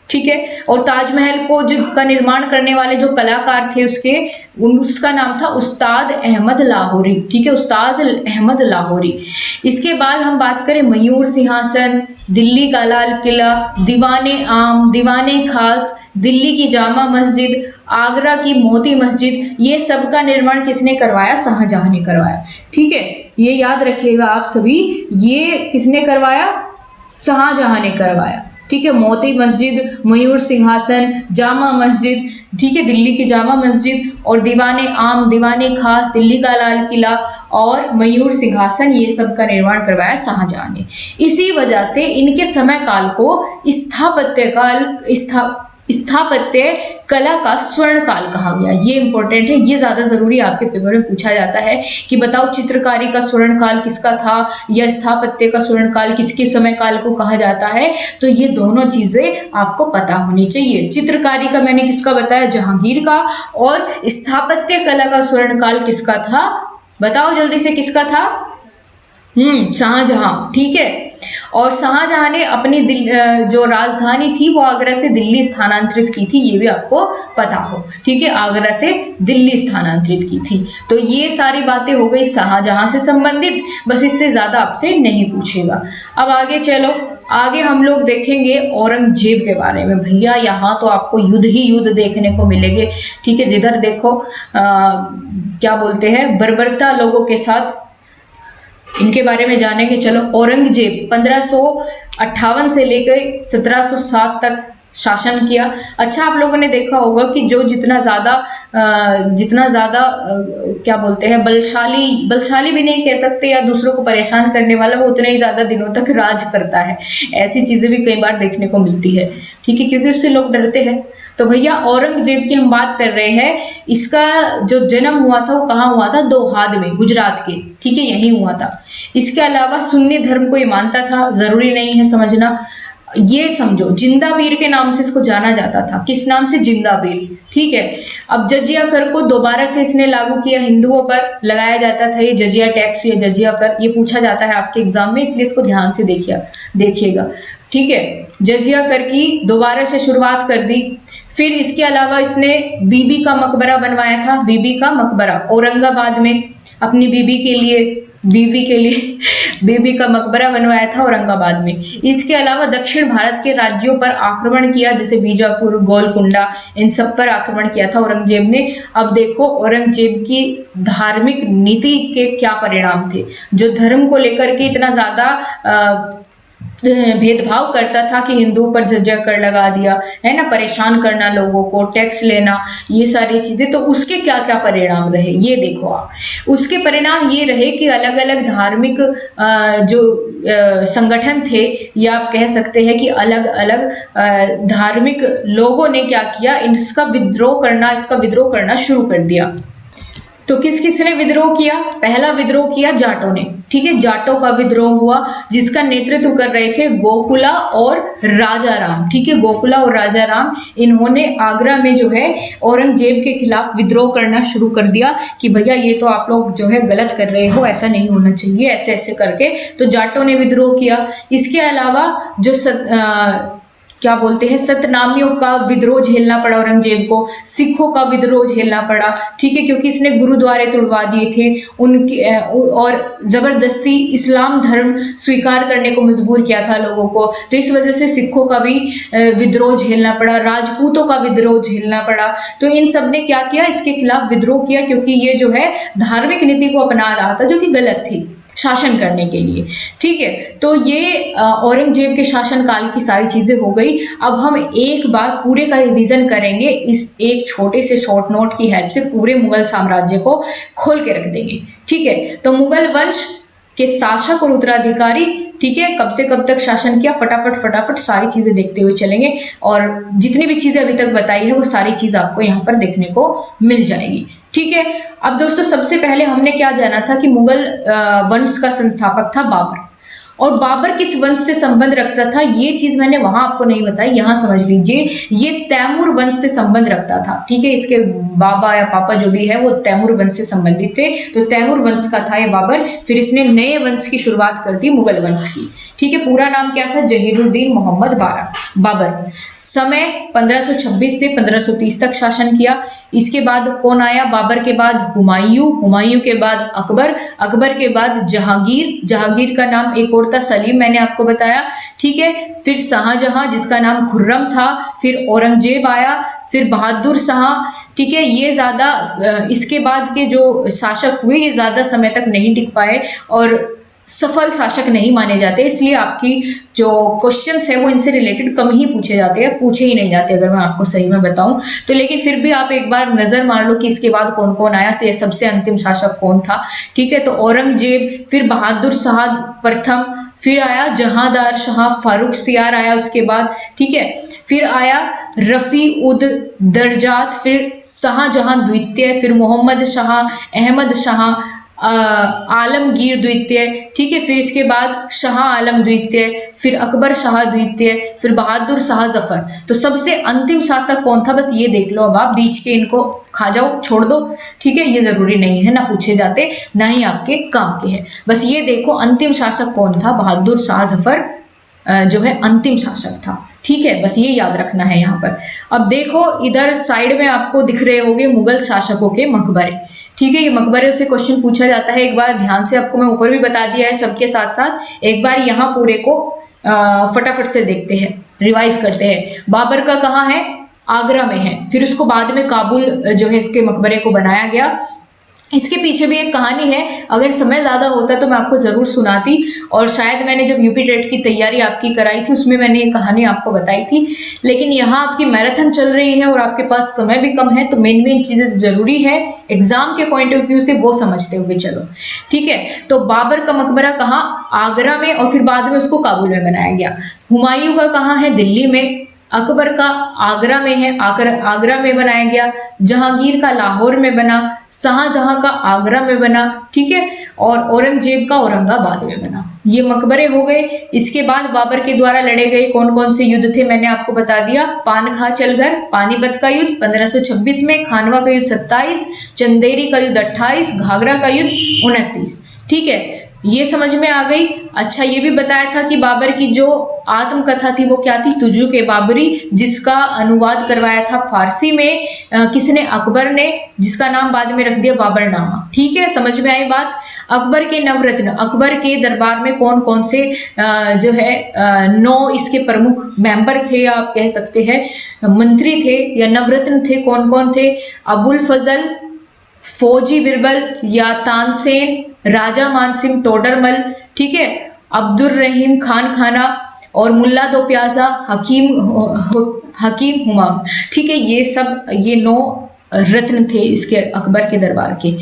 ठीक है। और ताजमहल को का निर्माण करने वाले जो कलाकार थे उसका नाम था उस्ताद अहमद लाहौरी, ठीक है, उस्ताद अहमद लाहौरी। इसके बाद हम बात करें मयूर सिंहासन, दिल्ली का लाल किला, दीवाने आम, दीवाने खास, दिल्ली की जामा मस्जिद, आगरा की मोती मस्जिद, ये सब का निर्माण किसने करवाया, शाहजहां ने करवाया, ठीक है। ये याद रखिएगा आप सभी, ये किसने करवाया, शाहजहां ने करवाया, ठीक है। मोती मस्जिद, मयूर सिंहासन, जामा मस्जिद, ठीक है, दिल्ली की जामा मस्जिद, और दीवाने आम, दीवाने खास, दिल्ली का लाल किला और मयूर सिंहासन, ये सब का निर्माण करवाया शाहजहां ने। इसी वजह से इनके समय काल को स्थापत्य कला का स्वर्ण काल कहा गया। ये इंपॉर्टेंट है, ये ज्यादा जरूरी आपके पेपर में पूछा जाता है कि बताओ चित्रकारी का स्वर्ण काल किसका था या स्थापत्य का स्वर्ण काल किसके समय काल को कहा जाता है। तो ये दोनों चीजें आपको पता होनी चाहिए। चित्रकारी का मैंने किसका बताया, जहांगीर का, और स्थापत्य कला का स्वर्ण काल किसका था, बताओ जल्दी से किसका था, शाहजहां, ठीक है। और शाहजहां ने अपनी जो राजधानी थी वो आगरा से दिल्ली स्थानांतरित की थी, ये भी आपको पता हो, ठीक है, आगरा से दिल्ली स्थानांतरित की थी। तो ये सारी बातें हो गई शाहजहां से संबंधित, बस इससे ज्यादा आपसे नहीं पूछेगा। अब आगे चलो, आगे हम लोग देखेंगे औरंगजेब के बारे में। भैया यहाँ तो आपको युद्ध ही युद्ध देखने को मिलेंगे, ठीक है। जिधर देखो क्या बोलते हैं, बर्बरता लोगों के साथ, इनके बारे में जानेंगे। चलो, औरंगजेब 1558 से लेकर 1707 तक शासन किया। अच्छा, आप लोगों ने देखा होगा कि जो जितना ज्यादा क्या बोलते हैं, बलशाली भी नहीं कह सकते या दूसरों को परेशान करने वाला, वो उतने ही ज्यादा दिनों तक राज करता है। ऐसी चीजें भी कई बार देखने को मिलती है, ठीक है, क्योंकि उससे लोग डरते हैं। तो भैया औरंगजेब की हम बात कर रहे हैं, इसका जो जन्म हुआ था वो कहाँ हुआ था, दोहाद में, गुजरात के, ठीक है, यही हुआ था। इसके अलावा सुन्नी धर्म को ये मानता था, जरूरी नहीं है समझना। ये समझो, जिंदा पीर के नाम से इसको जाना जाता था। किस नाम से, जिंदा पीर, ठीक है। अब जजिया कर को दोबारा से इसने लागू किया, हिंदुओं पर लगाया जाता था ये जजिया टैक्स या जजिया कर, ये पूछा जाता है आपके एग्जाम में, इसलिए इसको ध्यान से देखिएगा, ठीक है। जजिया कर की दोबारा से शुरुआत कर दी। फिर इसके अलावा इसने बीबी का मकबरा बनवाया था, बीबी का मकबरा औरंगाबाद में। अपनी बीबी का मकबरा बनवाया था औरंगाबाद में। इसके अलावा दक्षिण भारत के राज्यों पर आक्रमण किया, जैसे बीजापुर, गोलकुंडा, इन सब पर आक्रमण किया था औरंगजेब ने। अब देखो औरंगजेब की धार्मिक नीति के क्या परिणाम थे, जो धर्म को लेकर के इतना ज्यादा भेदभाव करता था कि हिंदुओं पर जर्जर कर लगा दिया है ना, परेशान करना लोगों को, टैक्स लेना, ये सारी चीजें। तो उसके क्या क्या परिणाम रहे ये देखो आप। उसके परिणाम ये रहे कि अलग अलग धार्मिक जो संगठन थे, या आप कह सकते हैं कि अलग अलग धार्मिक लोगों ने क्या किया, इसका विद्रोह करना शुरू कर दिया। तो किस किस ने विद्रोह किया? पहला विद्रोह किया जाटों ने, ठीक है, जाटों का विद्रोह हुआ, जिसका नेतृत्व कर रहे थे गोकुला और राजा राम, ठीक है, गोकुला और राजा राम। इन्होंने आगरा में जो है औरंगजेब के खिलाफ विद्रोह करना शुरू कर दिया कि भैया ये तो आप लोग जो है गलत कर रहे हो, ऐसा नहीं होना चाहिए, ऐसे ऐसे करके। तो जाटों ने विद्रोह किया। इसके अलावा जो क्या बोलते हैं, सतनामियों का विद्रोह झेलना पड़ा औरंगजेब को, सिखों का विद्रोह झेलना पड़ा, ठीक है, क्योंकि इसने गुरुद्वारे तोड़वा दिए थे उनके, और जबरदस्ती इस्लाम धर्म स्वीकार करने को मजबूर किया था लोगों को। तो इस वजह से सिखों का भी विद्रोह झेलना पड़ा, राजपूतों का विद्रोह झेलना पड़ा। तो इन सब ने क्या किया, इसके खिलाफ विद्रोह किया, क्योंकि ये जो है धार्मिक नीति को अपना रहा था जो कि गलत थी शासन करने के लिए, ठीक है। तो ये औरंगजेब के शासन काल की सारी चीजें हो गई। अब हम एक बार पूरे का रिवीजन करेंगे इस एक छोटे से शॉर्ट नोट की हेल्प से, पूरे मुगल साम्राज्य को खोल के रख देंगे, ठीक है। तो मुगल वंश के शासक और उत्तराधिकारी, ठीक है, कब से कब तक शासन किया, फटाफट सारी चीजें देखते हुए चलेंगे, और जितनी भी चीजें अभी तक बताई है वो सारी चीज आपको यहाँ पर देखने को मिल जाएगी, ठीक है। अब दोस्तों सबसे पहले हमने क्या जाना था कि मुगल वंश का संस्थापक था बाबर, और बाबर किस वंश से संबंध रखता था ये चीज मैंने वहां आपको नहीं बताई, यहां समझ लीजिए। ये तैमूर वंश से संबंध रखता था, ठीक है, इसके बाबा या पापा जो भी है वो तैमूर वंश से संबंधित थे। तो तैमूर वंश का था ये बाबर। फिर इसने नए वंश की शुरुआत कर दी, मुगल वंश की, ठीक है। पूरा नाम क्या था? जहीरुद्दीन मोहम्मद बाबर। समय 1526 से 1530 तक शासन किया। इसके बाद कौन आया? बाबर के बाद हुमायूं के बाद अकबर के बाद जहांगीर का नाम एक और था सलीम, मैंने आपको बताया, ठीक है। फिर शाहजहां जिसका नाम खुर्रम था, फिर औरंगजेब आया, फिर बहादुर शाह, ठीक है। ये ज्यादा इसके बाद के जो शासक हुए ये ज्यादा समय तक नहीं टिक पाए और सफल शासक नहीं माने जाते, इसलिए आपकी जो क्वेश्चंस है वो इनसे रिलेटेड कम ही पूछे जाते हैं, पूछे ही नहीं जाते अगर मैं आपको सही में बताऊं तो। लेकिन फिर भी आप एक बार नजर मार लो कि इसके बाद कौन कौन आया, से सबसे अंतिम शासक कौन था, ठीक है। तो औरंगजेब, फिर बहादुर शाह प्रथम, फिर आया जहांदार शाह, फारूक सियार आया उसके बाद, ठीक है। फिर आया रफी उद दरजात, फिर शाहजहां द्वितीय, फिर मोहम्मद शाह, अहमद शाह, आलमगीर द्वितीय, ठीक है। फिर इसके बाद शाह आलम द्वितीय, फिर अकबर शाह द्वितीय, फिर बहादुर शाह जफर। तो सबसे अंतिम शासक कौन था बस ये देख लो। अब आप बीच के इनको खा जाओ, छोड़ दो, ठीक है, ये जरूरी नहीं है, ना पूछे जाते ना ही आपके काम के हैं। बस ये देखो अंतिम शासक कौन था, बहादुर शाह जफर जो है अंतिम शासक था, ठीक है। बस ये याद रखना है यहाँ पर। अब देखो इधर साइड में आपको दिख रहे होंगे मुगल शासकों के मकबरे, ठीक है। ये मकबरे से क्वेश्चन पूछा जाता है, एक बार ध्यान से, आपको मैं ऊपर भी बता दिया है सबके साथ साथ, एक बार यहाँ पूरे को फटाफट से देखते हैं, रिवाइज करते हैं। बाबर का कहाँ है? आगरा में है। फिर उसको बाद में काबुल जो है इसके मकबरे को बनाया गया। इसके पीछे भी एक कहानी है, अगर समय ज़्यादा होता तो मैं आपको ज़रूर सुनाती, और शायद मैंने जब यूपी टेट की तैयारी आपकी कराई थी उसमें मैंने ये कहानी आपको बताई थी। लेकिन यहाँ आपकी मैराथन चल रही है और आपके पास समय भी कम है, तो मेन चीज़ें ज़रूरी है एग्जाम के पॉइंट ऑफ व्यू से वो समझते हुए चलो, ठीक है। तो बाबर का मकबरा कहाँ? आगरा में, और फिर बाद में उसको काबुल में बनाया गया। हुमायूं का कहाँ है? दिल्ली में। अकबर का आगरा में है, आगरा में बनाया गया। जहांगीर का लाहौर में बना, शाहजहां का आगरा में बना, ठीक है, और औरंगजेब का औरंगाबाद में बना। ये मकबरे हो गए। इसके बाद बाबर के द्वारा लड़े गए कौन कौन से युद्ध थे मैंने आपको बता दिया। पानखा चलगर, पानीपत का युद्ध 1526 में, खानवा का युद्ध 27, चंदेरी का युद्ध 28, घाघरा का युद्ध 29, ठीक है। ये समझ में आ गई। अच्छा, ये भी बताया था कि बाबर की जो आत्मकथा थी वो क्या थी, तुजुक ए बाबरी, जिसका अनुवाद करवाया था फारसी में किसने, अकबर ने, जिसका नाम बाद में रख दिया बाबरनामा। ठीक है, समझ में आई बात। अकबर के नवरत्न, अकबर के दरबार में कौन कौन से जो है 9 इसके प्रमुख मेंबर थे, आप कह सकते हैं मंत्री थे या नवरत्न थे, कौन कौन थे, अबुल फजल, फौजी बिरबल या तानसेन, राजा मानसिंह टोडरमल, ठीक है, अब्दुल रहीम खान खाना और मुल्ला दो प्याजा, हकीम हुमायूं। ठीक है, ये सब ये 9 रत्न थे इसके अकबर के दरबार के।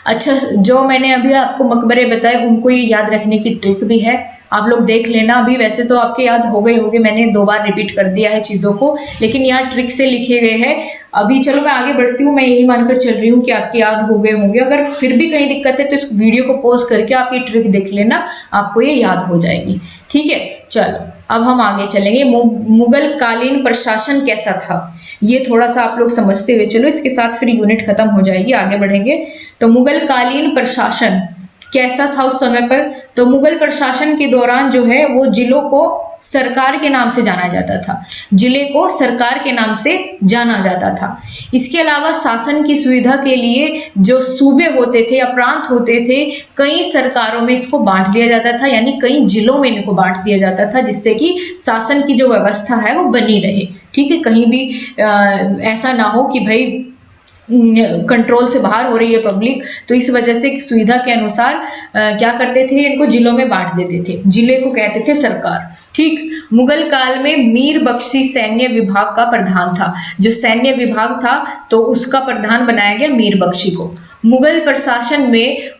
अच्छा, जो मैंने अभी आपको मकबरे बताए उनको ये याद रखने की ट्रिक भी है, आप लोग देख लेना। अभी वैसे तो आपके याद हो गए होंगे, मैंने 2 बार रिपीट कर दिया है चीज़ों को, लेकिन यहाँ ट्रिक से लिखे गए हैं। अभी चलो मैं आगे बढ़ती हूँ, मैं यही मानकर चल रही हूँ कि आपके याद हो गए होंगे। अगर फिर भी कहीं दिक्कत है तो इस वीडियो को पॉज करके आप ये ट्रिक देख लेना, आपको ये याद हो जाएगी। ठीक है, चलो अब हम आगे चलेंगे। मुगल कालीन प्रशासन कैसा था, ये थोड़ा सा आप लोग समझते हुए चलो, इसके साथ फिर यूनिट खत्म हो जाएगी, आगे बढ़ेंगे। तो मुगल कालीन प्रशासन कैसा था उस समय पर, तो मुगल प्रशासन के दौरान जो है वो जिलों को सरकार के नाम से जाना जाता था, जिले को सरकार के नाम से जाना जाता था। इसके अलावा शासन की सुविधा के लिए जो सूबे होते थे या प्रांत होते थे, कई सरकारों में इसको बांट दिया जाता था, यानी कई जिलों में इनको बांट दिया जाता था, जिससे कि शासन की जो व्यवस्था है वो बनी रहे। ठीक है, कहीं भी ऐसा ना हो कि भाई कंट्रोल से बाहर हो रही है पब्लिक, तो इस वजह से सुविधा के अनुसार क्या करते थे, इनको जिलों में बांट देते थे, जिले को कहते थे सरकार। ठीक, मुगल काल में मीर बख्शी सैन्य विभाग का प्रधान था, जो सैन्य विभाग था तो उसका प्रधान बनाया गया मीर बख्शी को। मुगल प्रशासन में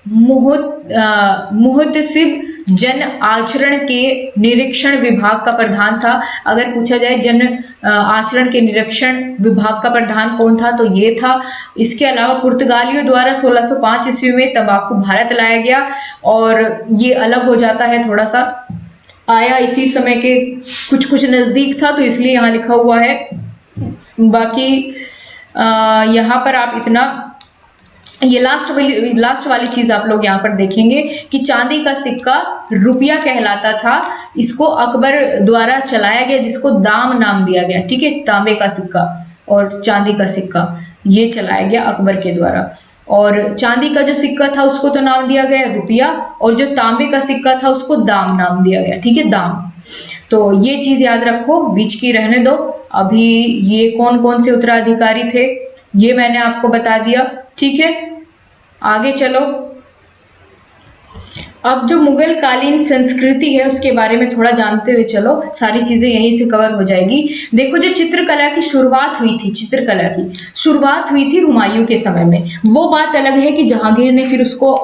मुहतसिब जन आचरण के निरीक्षण विभाग का प्रधान था। अगर पूछा जाए जन आचरण के निरीक्षण विभाग का प्रधान कौन था, तो ये था। इसके अलावा पुर्तगालियों द्वारा 1605 ईस्वी में तंबाकू भारत लाया गया, और ये अलग हो जाता है, थोड़ा सा आया इसी समय के कुछ नज़दीक था, तो इसलिए यहाँ लिखा हुआ है। बाकी यहाँ पर आप इतना, ये लास्ट वाली चीज आप लोग यहाँ पर देखेंगे कि चांदी का सिक्का रुपया कहलाता था, इसको अकबर द्वारा चलाया गया, जिसको दाम नाम दिया गया। ठीक है, तांबे का सिक्का और चांदी का सिक्का ये चलाया गया अकबर के द्वारा, और चांदी का जो सिक्का था उसको तो नाम दिया गया रुपया, और जो तांबे का सिक्का था उसको दाम नाम दिया गया। ठीक है, दाम। तो ये चीज याद रखो, बीच की रहने दो। अभी ये कौन कौन से उत्तराधिकारी थे ये मैंने आपको बता दिया। ठीक है, आगे चलो। अब जो मुगल कालीन संस्कृति है उसके बारे में थोड़ा जानते हुए चलो, सारी चीजें यहीं से कवर हो जाएगी। देखो, जो चित्रकला की शुरुआत हुई थी, चित्रकला की शुरुआत हुई थी हुमायूं के समय में। वो बात अलग है कि जहांगीर ने फिर उसको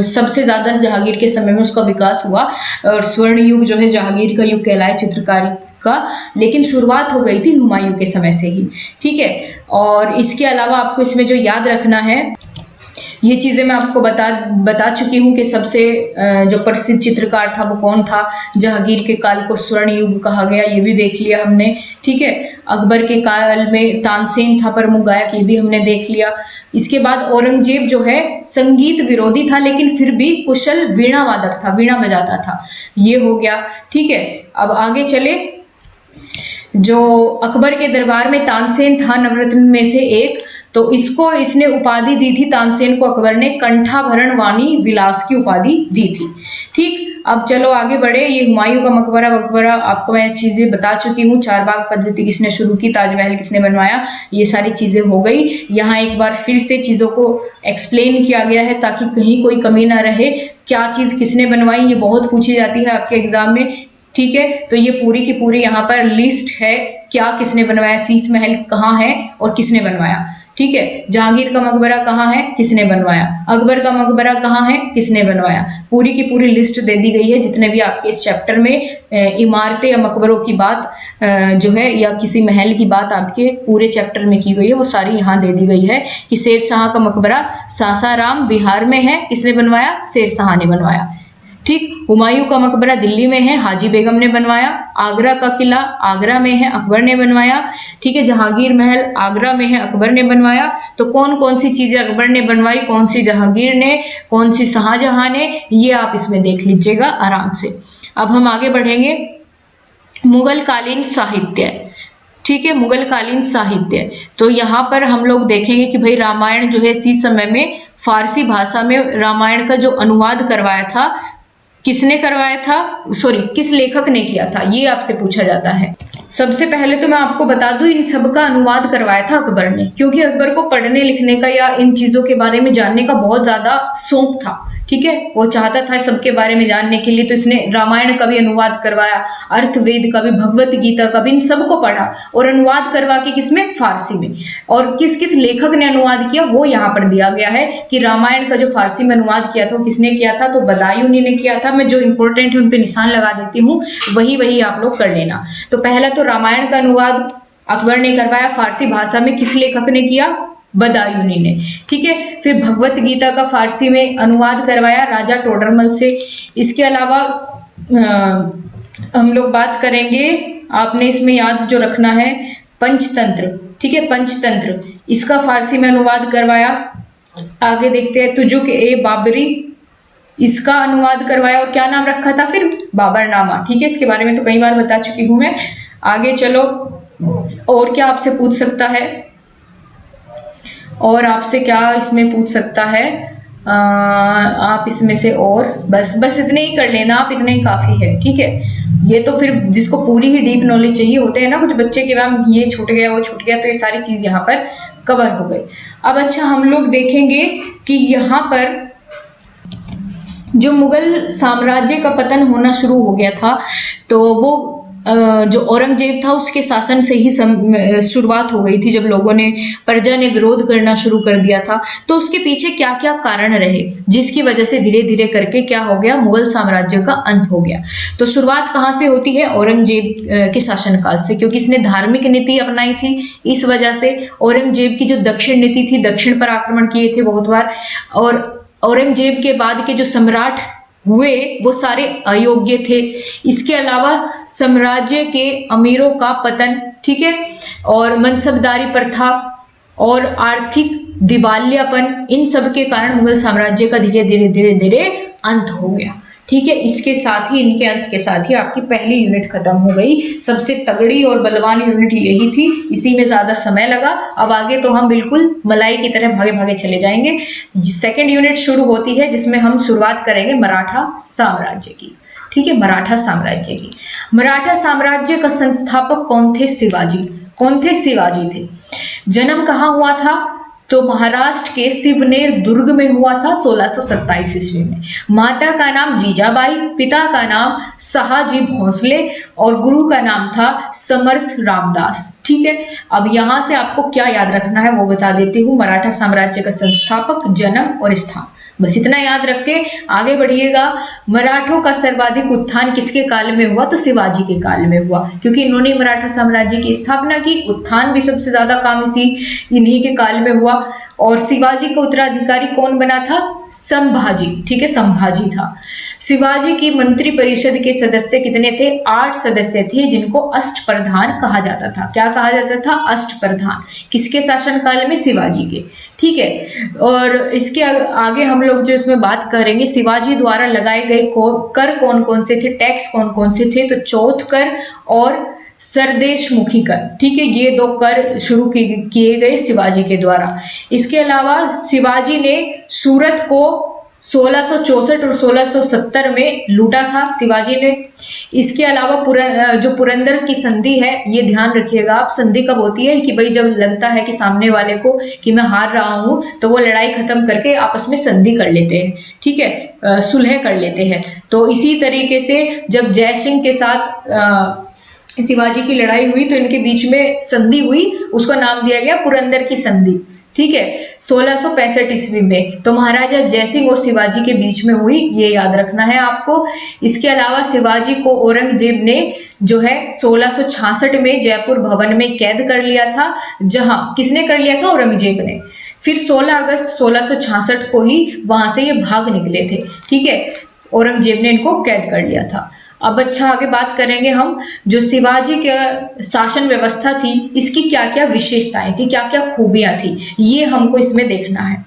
सबसे ज्यादा जहांगीर के समय में उसका विकास हुआ, और स्वर्ण युग जो है जहांगीर का युग कहलाया चित्रकारी का, लेकिन शुरुआत हो गई थी हुमायूं के समय से ही। ठीक है, और इसके अलावा आपको इसमें जो याद रखना है, ये चीज़ें मैं आपको बता चुकी हूँ कि सबसे जो प्रसिद्ध चित्रकार था वो कौन था। जहांगीर के काल को स्वर्ण युग कहा गया, ये भी देख लिया हमने। ठीक है, अकबर के काल में तानसेन था प्रमुख गायक, ये भी हमने देख लिया। इसके बाद औरंगजेब जो है संगीत विरोधी था, लेकिन फिर भी कुशल वीणा वादक था, वीणा बजाता था, ये हो गया। ठीक है, अब आगे चले। जो अकबर के दरबार में तानसेन था नवरत्न में से एक, तो इसने उपाधि दी थी तानसेन को अकबर ने, कंठाभरण वाणी विलास की उपाधि दी थी। ठीक, अब चलो आगे बढ़े। ये हुमायूं का मकबरा आपको मैं चीजें बता चुकी हूँ। 4 बाग पद्धति किसने शुरू की, ताजमहल किसने बनवाया, ये सारी चीजें हो गई। यहाँ एक बार फिर से चीजों को एक्सप्लेन किया गया है ताकि कहीं कोई कमी ना रहे। क्या चीज किसने बनवाई, ये बहुत पूछी जाती है आपके एग्जाम में। ठीक है, तो ये पूरी की पूरी यहाँ पर लिस्ट है, क्या किसने बनवाया, शीश महल कहाँ है और किसने बनवाया। ठीक है, जहांगीर का मकबरा कहाँ है, किसने बनवाया, अकबर का मकबरा कहाँ है, किसने बनवाया। पूरी की पूरी लिस्ट दे दी गई है। जितने भी आपके इस चैप्टर में इमारतें या मकबरों की बात जो है, या किसी महल की बात आपके पूरे चैप्टर में की गई है, वो सारी यहाँ दे दी गई है कि शेर शाह का मकबरा सासाराम बिहार में है, किसने बनवाया, शेर शाह ने बनवाया। ठीक। हुमायूं का मकबरा दिल्ली में है, हाजी बेगम ने बनवाया। आगरा का किला आगरा में है, अकबर ने बनवाया। ठीक है। जहांगीर महल आगरा में है, अकबर ने बनवाया। तो कौन कौन सी चीजें अकबर ने बनवाई, कौन सी जहांगीर ने, कौन सी शाहजहां ने, ये आप इसमें देख लीजिएगा आराम से। अब हम आगे बढ़ेंगे। मुगल कालीन साहित्य, ठीक है, मुगल कालीन साहित्य। तो यहाँ पर हम लोग देखेंगे कि भाई रामायण जो है इसी समय में फारसी भाषा में रामायण का जो अनुवाद करवाया था, किसने करवाया था, सॉरी किस लेखक ने किया था, ये आपसे पूछा जाता है। सबसे पहले तो मैं आपको बता दूं, इन सब का अनुवाद करवाया था अकबर ने, क्योंकि अकबर को पढ़ने लिखने का या इन चीजों के बारे में जानने का बहुत ज्यादा शौक था। ठीक है, वो चाहता था सबके बारे में जानने के लिए, तो इसने रामायण का भी अनुवाद करवाया, अर्थवेद का भी, भगवत गीता का भी, इन सबको पढ़ा और अनुवाद करवा के किसमें, फारसी में। और किस किस लेखक ने अनुवाद किया वो यहाँ पर दिया गया है कि रामायण का जो फारसी में अनुवाद किया था वो किसने किया था, तो बदायूनी ने किया था। मैं जो इंपॉर्टेंट है उन पे निशान लगा देती हूँ, वही वही आप लोग कर लेना। तो पहला तो रामायण का अनुवाद अकबर ने करवाया फारसी भाषा में, किस लेखक ने किया, बदायूनी ने। ठीक है। फिर भगवत गीता का फारसी में अनुवाद करवाया राजा टोडरमल से। इसके अलावा हम लोग बात करेंगे, आपने इसमें याद जो रखना है, पंचतंत्र। ठीक है, पंचतंत्र, इसका फारसी में अनुवाद करवाया। आगे देखते हैं, तुजुक ए बाबरी, इसका अनुवाद करवाया और क्या नाम रखा था फिर, बाबरनामा। ठीक है, इसके बारे में तो कई बार बता चुकी हूं मैं। आगे चलो, और क्या आपसे पूछ सकता है, और आपसे क्या इसमें पूछ सकता है, आप इसमें से और बस इतने ही कर लेना आप, इतने ही काफ़ी है। ठीक है, ये तो फिर जिसको पूरी ही डीप नॉलेज चाहिए होते हैं ना, कुछ बच्चे के मैम ये छूट गया वो छूट गया, तो ये सारी चीज़ यहाँ पर कवर हो गई। अब अच्छा, हम लोग देखेंगे कि यहाँ पर जो मुगल साम्राज्य का पतन होना शुरू हो गया था, तो वो जो औरंगजेब था उसके शासन से ही शुरुआत हो गई थी, जब लोगों ने, प्रजा ने विरोध करना शुरू कर दिया था। तो उसके पीछे क्या क्या कारण रहे जिसकी वजह से धीरे धीरे करके क्या हो गया, मुगल साम्राज्य का अंत हो गया। तो शुरुआत कहाँ से होती है, औरंगजेब के शासनकाल से, क्योंकि इसने धार्मिक नीति अपनाई थी। इस वजह से औरंगजेब की जो दक्षिण नीति थी, दक्षिण पर आक्रमण किए थे बहुत बार, और औरंगजेब के बाद के जो सम्राट हुए वो सारे अयोग्य थे। इसके अलावा साम्राज्य के अमीरों का पतन, ठीक है, और मनसबदारी प्रथा और आर्थिक दिवालियापन, इन सब के कारण मुगल साम्राज्य का धीरे धीरे धीरे धीरे अंत हो गया। ठीक है, इसके साथ ही, इनके अंत के साथ ही आपकी पहली यूनिट खत्म हो गई। सबसे तगड़ी और बलवान यूनिट यही थी, इसी में ज्यादा समय लगा। अब आगे तो हम बिल्कुल मलाई की तरह भागे भागे चले जाएंगे। सेकंड यूनिट शुरू होती है जिसमें हम शुरुआत करेंगे मराठा साम्राज्य की। ठीक है, मराठा साम्राज्य की। मराठा साम्राज्य का संस्थापक कौन थे, शिवाजी। कौन थे, शिवाजी थे। जन्म कहाँ हुआ था, तो महाराष्ट्र के शिवनेर दुर्ग में हुआ था 1627 ईस्वी में। माता का नाम जीजाबाई, पिता का नाम शहाजी भोसले और गुरु का नाम था समर्थ रामदास। ठीक है, अब यहाँ से आपको क्या याद रखना है वो बता देती हूँ। मराठा साम्राज्य का संस्थापक, जन्म और स्थान, बस इतना याद रख के आगे बढ़िएगा। मराठों का सर्वाधिक उत्थान किसके काल में हुआ, तो शिवाजी के काल में हुआ, क्योंकि इन्होंने मराठा साम्राज्य की स्थापना की। उत्थान भी सबसे ज्यादा काम इन्हीं के काल में हुआ। और शिवाजी का उत्तराधिकारी कौन बना था, संभाजी। ठीक है, संभाजी था। शिवाजी की मंत्री परिषद के सदस्य कितने थे, 8 सदस्य थे, जिनको अष्टप्रधान कहा जाता था। क्या कहा जाता था, अष्टप्रधान। किसके शासनकाल में, शिवाजी के। ठीक है, और इसके आगे हम लोग जो इसमें बात करेंगे, शिवाजी द्वारा लगाए गए कर कौन कौन से थे, टैक्स कौन कौन से थे, तो चौथ कर और सरदेशमुखी कर। ठीक है, ये 2 कर शुरू किए गए शिवाजी के द्वारा। इसके अलावा शिवाजी ने सूरत को 1664 और 1670 में लूटा था शिवाजी ने। इसके अलावा जो पुरंदर की संधि है, ये ध्यान रखिएगा आप, संधि कब होती है कि भाई जब लगता है कि सामने वाले को कि मैं हार रहा हूँ, तो वो लड़ाई खत्म करके आपस में संधि कर लेते हैं। ठीक है, सुलह कर लेते हैं। तो इसी तरीके से जब जय सिंह के साथ शिवाजी की लड़ाई हुई तो इनके बीच में संधि हुई, उसका नाम दिया गया पुरंदर की संधि। ठीक है, 1665 ईस्वी में। तो महाराजा जयसिंह और शिवाजी के बीच में हुई, ये याद रखना है आपको। इसके अलावा शिवाजी को औरंगजेब ने जो है 1666 में जयपुर भवन में कैद कर लिया था। जहां किसने कर लिया था, औरंगजेब ने। फिर 16 अगस्त 1666 को ही वहां से ये भाग निकले थे। ठीक है, औरंगजेब ने इनको कैद कर लिया था। अब अच्छा आगे बात करेंगे हम, जो शिवाजी के शासन व्यवस्था थी इसकी क्या क्या विशेषताएं थी, क्या क्या खूबियां थी, ये हमको इसमें देखना है।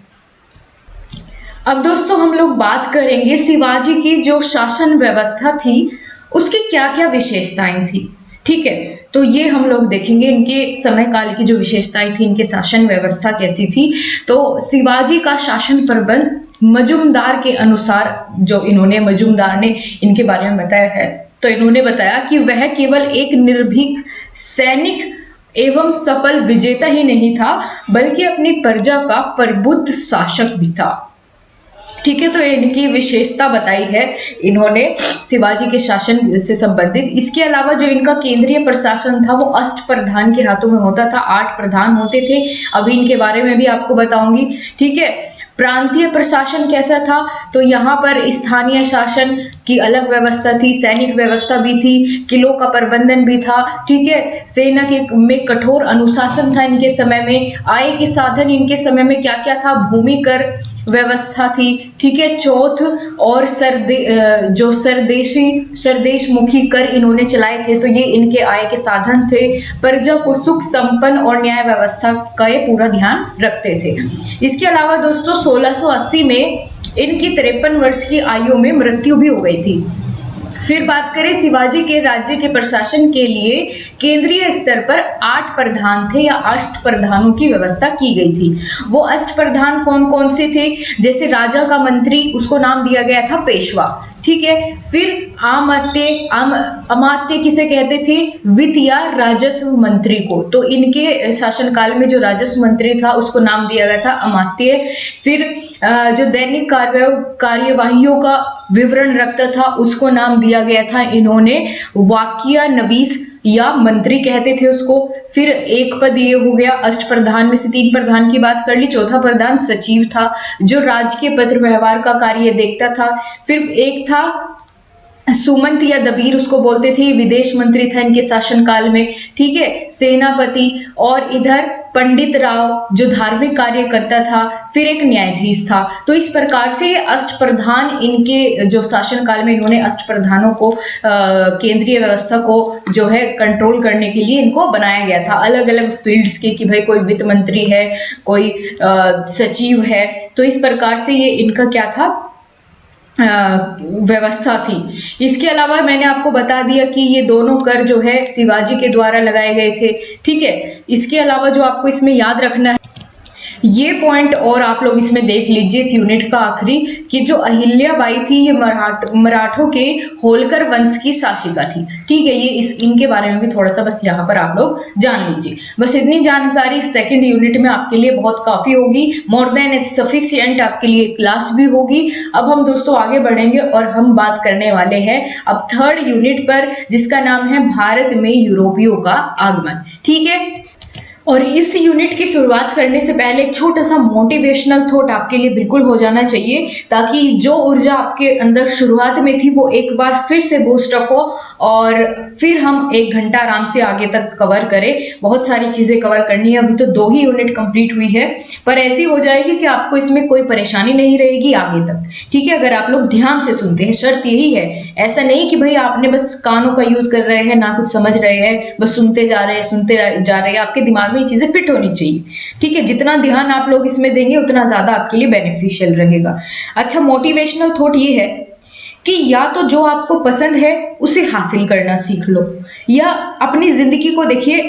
अब दोस्तों हम लोग बात करेंगे शिवाजी की जो शासन व्यवस्था थी उसकी क्या क्या विशेषताएं थी। ठीक है, तो ये हम लोग देखेंगे इनके समय काल की जो विशेषताएं थी, इनके शासन व्यवस्था कैसी थी। तो शिवाजी का शासन प्रबंध मजूमदार के अनुसार, जो इन्होंने मजूमदार ने इनके बारे में बताया है, तो इन्होंने बताया कि वह केवल एक निर्भीक सैनिक एवं सफल विजेता ही नहीं था बल्कि अपनी प्रजा का प्रबुद्ध शासक भी था। ठीक है, तो इनकी विशेषता बताई है इन्होंने शिवाजी के शासन से संबंधित। इसके अलावा जो इनका केंद्रीय प्रशासन था वो अष्ट प्रधान के हाथों में होता था, 8 प्रधान होते थे। अभी इनके बारे में भी आपको बताऊंगी। ठीक है, प्रांतीय प्रशासन कैसा था, तो यहाँ पर स्थानीय शासन की अलग व्यवस्था थी, सैनिक व्यवस्था भी थी, किलों का प्रबंधन भी था। ठीक है, सेना के में कठोर अनुशासन था इनके समय में। आय के साधन इनके समय में क्या क्या था, भूमि कर व्यवस्था थी। ठीक है, चौथ और जो सरदेश मुखी कर इन्होंने चलाए थे, तो ये इनके आय के साधन थे। प्रजा को सुख संपन्न और न्याय व्यवस्था का ये पूरा ध्यान रखते थे। इसके अलावा दोस्तों 1680 में इनकी 53 वर्ष की आयु में मृत्यु भी हो गई थी। फिर बात करें शिवाजी के राज्य के प्रशासन के लिए केंद्रीय स्तर पर 8 प्रधान थे या अष्ट प्रधानों की व्यवस्था की गई थी। वो अष्ट प्रधान कौन कौन से थे, जैसे राजा का मंत्री, उसको नाम दिया गया था पेशवा। ठीक है, फिर अमात्य किसे कहते थे, वित्त या राजस्व मंत्री को, तो इनके शासनकाल में जो राजस्व मंत्री था उसको नाम दिया गया था अमात्य। फिर जो दैनिक कार्यवाहियों का विवरण रखता था उसको नाम दिया गया था इन्होंने वाक्या नवीस या मंत्री कहते थे उसको। फिर एक पद ये हो गया, अष्ट प्रधान में से 3 प्रधान की बात कर ली। चौथा प्रधान सचिव था जो राजकीय पत्र व्यवहार का कार्य देखता था। फिर एक था सुमंत या दबीर उसको बोलते थे, विदेश मंत्री था इनके शासनकाल में। ठीक है, सेनापति, और इधर पंडित राव जो धार्मिक कार्य करता था। फिर एक न्यायाधीश था। तो इस प्रकार से अष्ट प्रधान इनके जो शासनकाल में इन्होंने अष्ट प्रधानों को केंद्रीय व्यवस्था को जो है कंट्रोल करने के लिए इनको बनाया गया था, अलग अलग फील्ड्स के, कि भाई कोई वित्त मंत्री है, कोई सचिव है। तो इस प्रकार से ये इनका क्या था, व्यवस्था थी। इसके अलावा मैंने आपको बता दिया कि ये दोनों कर जो है शिवाजी के द्वारा लगाए गए थे। ठीक है, इसके अलावा जो आपको इसमें याद रखना है, ये पॉइंट और आप लोग इसमें देख लीजिए इस यूनिट का आखिरी, कि जो अहिल्याबाई थी ये मराठों के होलकर वंश की शासिका थी। ठीक है, ये इनके बारे में भी थोड़ा सा बस यहाँ पर आप लोग जान लीजिए। बस इतनी जानकारी सेकंड यूनिट में आपके लिए बहुत काफी होगी, मोर देन सफिशिएंट आपके लिए क्लास भी होगी। अब हम दोस्तों आगे बढ़ेंगे और हम बात करने वाले हैं अब थर्ड यूनिट पर, जिसका नाम है भारत में यूरोपियों का आगमन। ठीक है, और इस यूनिट की शुरुआत करने से पहले एक छोटा सा मोटिवेशनल थॉट आपके लिए बिल्कुल हो जाना चाहिए, ताकि जो ऊर्जा आपके अंदर शुरुआत में थी वो एक बार फिर से बूस्ट अप हो और फिर हम 1 घंटा आराम से आगे तक कवर करें। बहुत सारी चीज़ें कवर करनी है, अभी तो 2 ही यूनिट कंप्लीट हुई है, पर ऐसी हो जाएगी कि आपको इसमें कोई परेशानी नहीं रहेगी आगे तक। ठीक है, अगर आप लोग ध्यान से सुनते हैं, शर्त यही है। ऐसा नहीं कि भाई आपने बस कानों का यूज कर रहे हैं, ना कुछ समझ रहे हैं, बस सुनते जा रहे हैं, आपके दिमाग में चीजें फिट होनी चाहिए। ठीक है, जितना ध्यान आप लोग इसमें देंगे उतना ज्यादा आपके लिए बेनिफिशियल रहेगा। अच्छा, मोटिवेशनल थॉट ये है कि या तो जो आपको पसंद है उसे हासिल करना सीख लो, या अपनी जिंदगी को देखिए,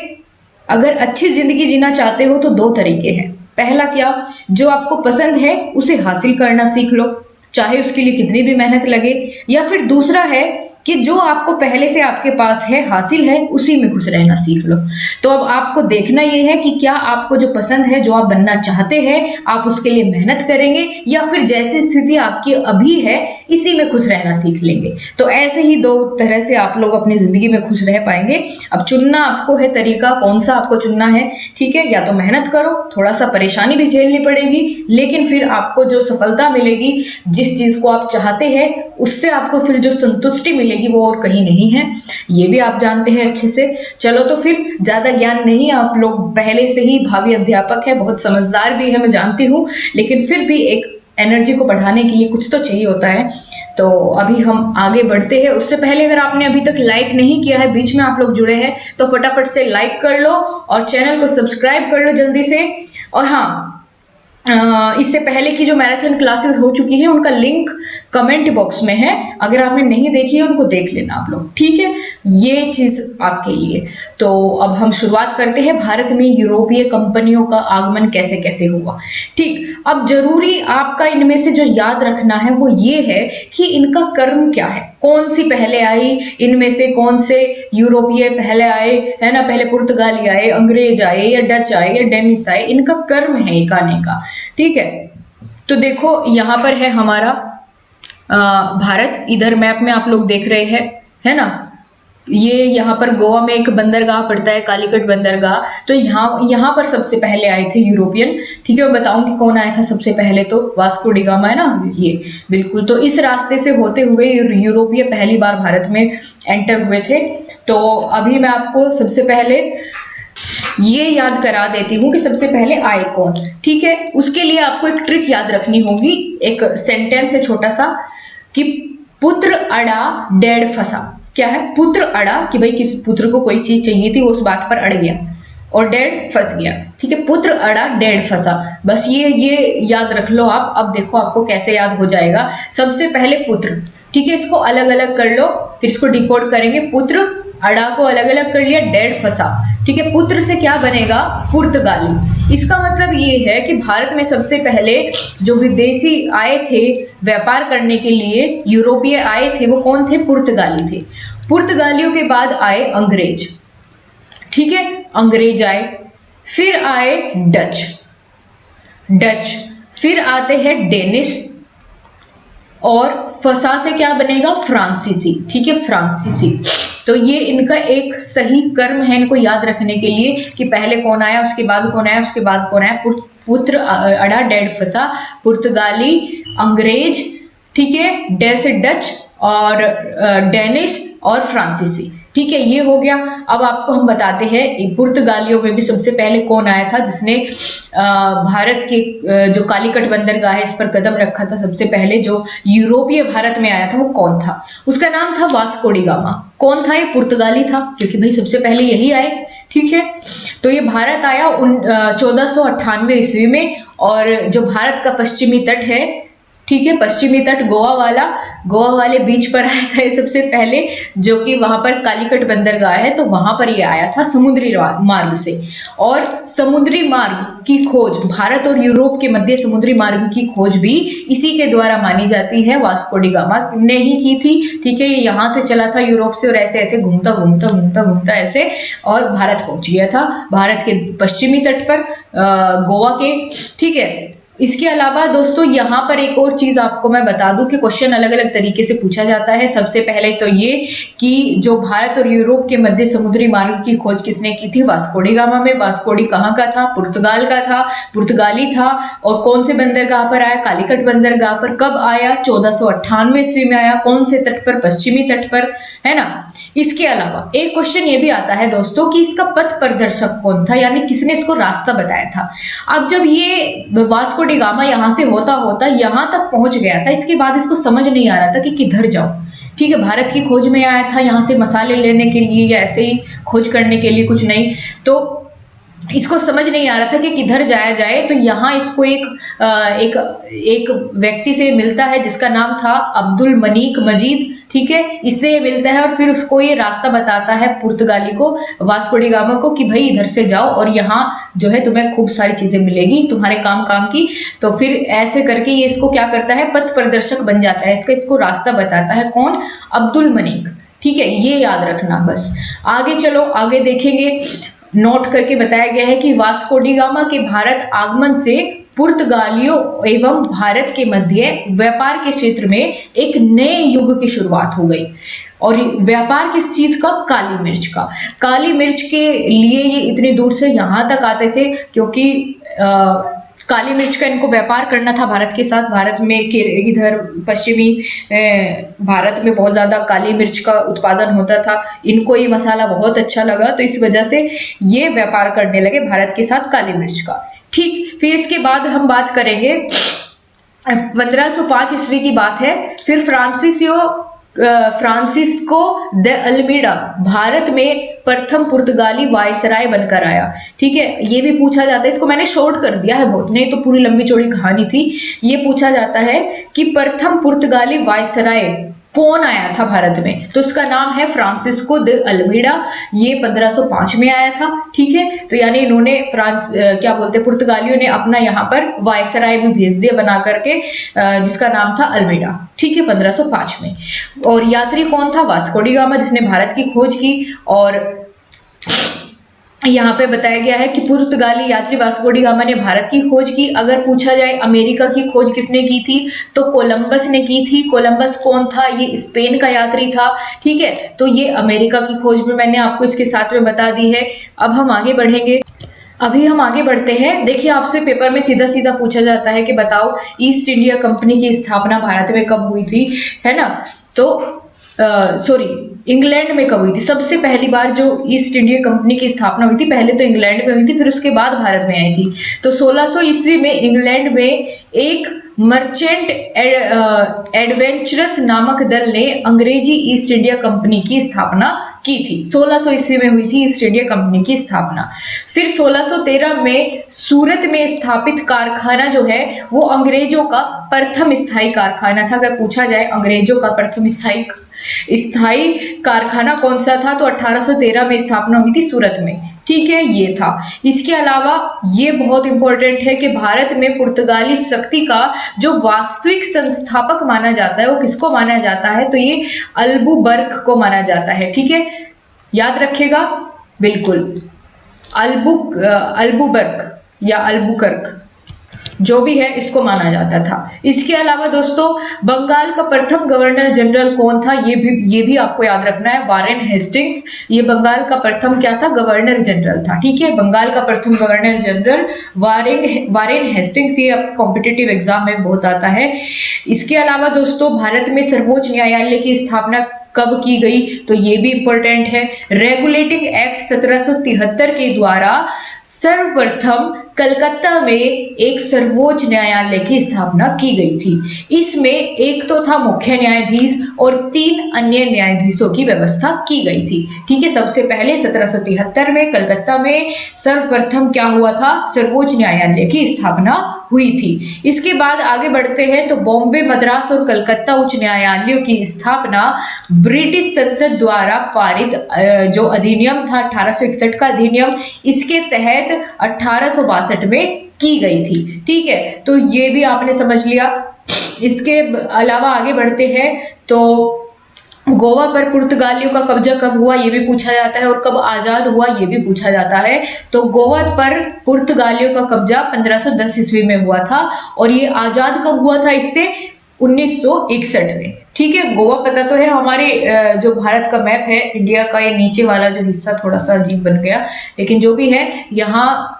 अगर अच्छी जिंदगी जीना चाहते हो तो 2 तरीके हैं। पहला क्या, जो आपको पसंद है उसे हासिल करना सीख लो, चाहे उसके लिए कितनी भी मेहनत लगे। या फिर दूसरा है कि जो आपको पहले से आपके पास है, हासिल है, उसी में खुश रहना सीख लो। तो अब आपको देखना ये है कि क्या आपको जो पसंद है, जो आप बनना चाहते हैं, आप उसके लिए मेहनत करेंगे, या फिर जैसी स्थिति आपकी अभी है इसी में खुश रहना सीख लेंगे। तो ऐसे ही 2 तरह से आप लोग अपनी जिंदगी में खुश रह पाएंगे। अब चुनना आपको है तरीका, कौन सा आपको चुनना है। ठीक है, या तो मेहनत करो, थोड़ा सा परेशानी भी झेलनी पड़ेगी, लेकिन फिर आपको जो सफलता मिलेगी, जिस चीज को आप चाहते हैं उससे आपको फिर जो संतुष्टि मिलेगी वो और कहीं नहीं है, ये भी आप जानते हैं अच्छे से। चलो, तो फिर ज्यादा ज्ञान नहीं, आप लोग पहले से ही भावी अध्यापक है, बहुत समझदार भी है, मैं जानती हूँ, लेकिन फिर भी एक एनर्जी को बढ़ाने के लिए कुछ तो चाहिए होता है। तो अभी हम आगे बढ़ते हैं। उससे पहले अगर आपने अभी तक लाइक नहीं किया है, बीच में आप लोग जुड़े हैं, तो फटाफट से लाइक कर लो और चैनल को सब्सक्राइब कर लो जल्दी से। और हाँ, इससे पहले की जो मैराथन क्लासेस हो चुकी है उनका लिंक कमेंट बॉक्स में है, अगर आपने नहीं देखी है उनको देख लेना आप लोग, ठीक है। ये चीज आपके लिए। तो अब हम शुरुआत करते हैं, भारत में यूरोपीय कंपनियों का आगमन कैसे कैसे हुआ। ठीक, अब जरूरी आपका इनमें से जो याद रखना है वो ये है कि इनका कर्म क्या है, कौन सी पहले आई, इनमें से कौन से यूरोपीय पहले आए, है ना, पहले पुर्तगाली आए, अंग्रेज आए, या डच आए, या डेनिस आए, इनका कर्म है एक आने का, ठीक है। तो देखो यहाँ पर है हमारा भारत, इधर मैप में आप लोग देख रहे हैं, है ना। ये यहाँ पर गोवा में एक बंदरगाह पड़ता है, कालीकट बंदरगाह। तो यहाँ पर सबसे पहले आए थे यूरोपियन, ठीक है। मैं बताऊंगी कौन आया था सबसे पहले, तो वास्को डी गामा है ना, ये बिल्कुल। तो इस रास्ते से होते हुए यूरोपीय पहली बार भारत में एंटर हुए थे। तो अभी मैं आपको सबसे पहले ये याद करा देती हूँ कि सबसे पहले आए कौन, ठीक है। उसके लिए आपको एक ट्रिक याद रखनी होगी, एक सेंटेंस है छोटा सा, कि पुत्र अड़ा डेढ़ फंसा। क्या है? पुत्र अड़ा, कि भाई किसी पुत्र को कोई चीज चाहिए थी, वो उस बात पर अड़ गया, और डेढ़ फंस गया, ठीक है। पुत्र अड़ा डेढ़ फंसा, बस ये याद रख लो आप। अब देखो आपको कैसे याद हो जाएगा। सबसे पहले पुत्र, ठीक है, इसको अलग अलग कर लो, फिर इसको डिकोड करेंगे। पुत्र अड़ा को अलग अलग कर लिया, डेढ़ फंसा, ठीक है। पुत्र से क्या बनेगा? पुर्तगाली। इसका मतलब ये है कि भारत में सबसे पहले जो विदेशी आए थे व्यापार करने के लिए, यूरोपीय आए थे, वो कौन थे? पुर्तगाली थे। पुर्तगालियों के बाद आए अंग्रेज, ठीक है, अंग्रेज आए। फिर आए डच, फिर आते हैं डेनिश, और फसा से क्या बनेगा? फ्रांसीसी, ठीक है, फ्रांसीसी। तो ये इनका एक सही कर्म है, इनको याद रखने के लिए कि पहले कौन आया, उसके बाद कौन आया, उसके बाद कौन आया। पुत्र अड़ा डेढ़ फसा, पुर्तगाली, अंग्रेज, ठीक है, डच, और डेनिश, और फ्रांसीसी, ठीक है, ये हो गया। अब आपको हम बताते हैं पुर्तगालियों में भी सबसे पहले कौन आया था जिसने भारत के जो कालीकट बंदरगाह है इस पर कदम रखा था। सबसे पहले जो यूरोपीय भारत में आया था वो कौन था? उसका नाम था वास्को डी गामा। कौन था ये? पुर्तगाली था, क्योंकि भाई सबसे पहले यही आए, ठीक है। तो ये भारत आया 1498 ईस्वी में, और जो भारत का पश्चिमी तट है, ठीक है, पश्चिमी तट गोवा वाले बीच पर आया था ये सबसे पहले, जो कि वहां पर कालीकट बंदरगाह है, तो वहां पर ये आया था समुद्री मार्ग से। और समुद्री मार्ग की खोज, भारत और यूरोप के मध्य समुद्री मार्ग की खोज भी इसी के द्वारा मानी जाती है, वास्को डी गामा ने ही की थी, ठीक है। ये यहाँ से चला था यूरोप से, और ऐसे ऐसे घूमता ऐसे और भारत पहुंच गया था, भारत के पश्चिमी तट पर, गोवा के, ठीक है। इसके अलावा दोस्तों यहाँ पर एक और चीज आपको मैं बता दूं कि क्वेश्चन अलग अलग तरीके से पूछा जाता है। सबसे पहले तो ये कि जो भारत और यूरोप के मध्य समुद्री मार्ग की खोज किसने की थी? वास्को डी गामा में। वास्को डी कहाँ का था? पुर्तगाल का था, पुर्तगाली था। और कौन से बंदरगाह पर आया? कालीकट बंदरगाह पर। कब आया? 1498 ईस्वी में आया। कौन से तट पर? पश्चिमी तट पर, है ना। इसके अलावा एक क्वेश्चन ये भी आता है दोस्तों कि इसका पथ प्रदर्शक कौन था, यानी किसने इसको रास्ता बताया था। अब जब ये वास्को डी गामा यहाँ से होता होता यहाँ तक पहुंच गया था, इसके बाद इसको समझ नहीं आ रहा था कि किधर जाऊं, ठीक है। भारत की खोज में आया था यहाँ से मसाले लेने के लिए या ऐसे ही खोज करने के लिए, कुछ नहीं, तो इसको समझ नहीं आ रहा था कि किधर जाया जाए। तो यहाँ इसको एक व्यक्ति से मिलता है जिसका नाम था अब्दुल मनीक मजीद, ठीक है, इससे ये मिलता है और फिर उसको ये रास्ता बताता है पुर्तगाली को, वास्को डी गामा को, कि भाई इधर से जाओ और यहाँ जो है तुम्हें खूब सारी चीजें मिलेगी तुम्हारे काम की। तो फिर ऐसे करके ये इसको क्या करता है? पथ प्रदर्शक बन जाता है, इसको रास्ता बताता है। कौन? अब्दुल मनीक, ठीक है, ये याद रखना बस। आगे चलो, आगे देखेंगे। नोट करके बताया गया है कि वास्को डी गामा के भारत आगमन से पुर्तगालियों एवं भारत के मध्य व्यापार के क्षेत्र में एक नए युग की शुरुआत हो गई। और व्यापार किस चीज का? काली मिर्च का। काली मिर्च के लिए ये इतनी दूर से यहाँ तक आते थे क्योंकि काली मिर्च का इनको व्यापार करना था भारत के साथ। भारत में इधर पश्चिमी भारत में बहुत ज़्यादा काली मिर्च का उत्पादन होता था, इनको ये मसाला बहुत अच्छा लगा, तो इस वजह से ये व्यापार करने लगे भारत के साथ काली मिर्च का। ठीक, फिर इसके बाद हम बात करेंगे 1505 ईस्वी की बात है। फिर फ्रांसिस्को दे अल्मीडा भारत में प्रथम पुर्तगाली वायसराय बनकर आया। ठीक है, ये भी पूछा जाता है, इसको मैंने शॉर्ट कर दिया है बहुत, नहीं तो पूरी लंबी चौड़ी कहानी थी। ये पूछा जाता है कि प्रथम पुर्तगाली वायसराय कौन आया था भारत में, तो उसका नाम है फ्रांसिस्को दे अल्मीडा। ये 1505 में आया था। ठीक है, तो यानी इन्होंने क्या बोलते हैं, पुर्तगालियों ने अपना यहाँ पर वायसराय भी भेज दिया बना करके, जिसका नाम था अल्मीडा। ठीक है, 1505 में। और यात्री कौन था, वास्को डी गामा, जिसने भारत की खोज की। और यहाँ पे बताया गया है कि पुर्तगाली यात्री वास्को डी गामा ने भारत की खोज की। अगर पूछा जाए अमेरिका की खोज किसने की थी, तो कोलंबस ने की थी। कोलंबस कौन था, ये स्पेन का यात्री था। ठीक है, तो ये अमेरिका की खोज भी मैंने आपको इसके साथ में बता दी है। अब हम आगे बढ़ेंगे। अभी हम आगे बढ़ते हैं। देखिए, आपसे पेपर में सीधा सीधा पूछा जाता है कि बताओ ईस्ट इंडिया कंपनी की स्थापना भारत में कब हुई थी, है ना। तो सॉरी, इंग्लैंड में कब हुई थी। सबसे पहली बार जो ईस्ट इंडिया कंपनी की स्थापना हुई थी, पहले तो इंग्लैंड में हुई थी, फिर उसके बाद भारत में आई थी। तो 1600 ईस्वी में इंग्लैंड में एक मर्चेंट एडवेंचरस नामक दल ने अंग्रेजी ईस्ट इंडिया कंपनी की स्थापना की थी। 1600 ईस्वी में हुई थी ईस्ट इंडिया कंपनी की स्थापना। फिर 1613 में सूरत में स्थापित कारखाना जो है वो अंग्रेजों का प्रथम स्थायी कारखाना था। अगर पूछा जाए अंग्रेजों का प्रथम स्थायी कारखाना कौन सा था, तो 1813 में स्थापना हुई थी सूरत में। ठीक है, ये था। इसके अलावा ये बहुत इंपॉर्टेंट है कि भारत में पुर्तगाली शक्ति का जो वास्तविक संस्थापक माना जाता है वो किसको माना जाता है, तो ये अल्बुबर्क को माना जाता है। ठीक है, याद रखेगा बिल्कुल, अल्बुबर्क या अल्बुकर्क जो भी है इसको माना जाता था। इसके अलावा दोस्तों, बंगाल का प्रथम गवर्नर जनरल कौन था, ये भी आपको याद रखना है, वारेन हेस्टिंग्स। ये बंगाल का प्रथम क्या था, गवर्नर जनरल था। ठीक है, बंगाल का प्रथम गवर्नर जनरल वारेन हेस्टिंग्स। ये आपके कॉम्पिटिटिव एग्जाम में बहुत आता है। इसके अलावा दोस्तों, भारत में सर्वोच्च न्यायालय की स्थापना कब की गई, तो ये भी इंपॉर्टेंट है। रेगुलेटिंग एक्ट 1773 के द्वारा सर्वप्रथम कलकत्ता में एक सर्वोच्च न्यायालय की स्थापना की गई थी। इसमें एक तो था मुख्य न्यायाधीश और 3 अन्य न्यायाधीशों की व्यवस्था की गई थी। ठीक है, सबसे पहले 1773 में कलकत्ता में सर्वप्रथम क्या हुआ था, सर्वोच्च न्यायालय की स्थापना हुई थी। इसके बाद आगे बढ़ते हैं तो बॉम्बे, मद्रास और कलकत्ता उच्च न्यायालयों की स्थापना ब्रिटिश संसद द्वारा पारित जो अधिनियम था 1861 का अधिनियम, इसके तहत 1862 में की गई थी। ठीक है, तो ये भी आपने समझ लिया। इसके अलावा आगे बढ़ते हैं तो गोवा पर पुर्तगालियों का कब्जा कब हुआ, ये भी पूछा जाता है, और कब आजाद हुआ ये भी पूछा जाता है। तो गोवा पर पुर्तगालियों का कब्जा 1510 ईस्वी में हुआ था, और ये आजाद कब हुआ था इससे, 1961 में। ठीक है, गोवा पता तो है, हमारे जो भारत का मैप है इंडिया का, ये नीचे वाला जो हिस्सा थोड़ा सा अजीब बन गया, लेकिन जो भी है यहाँ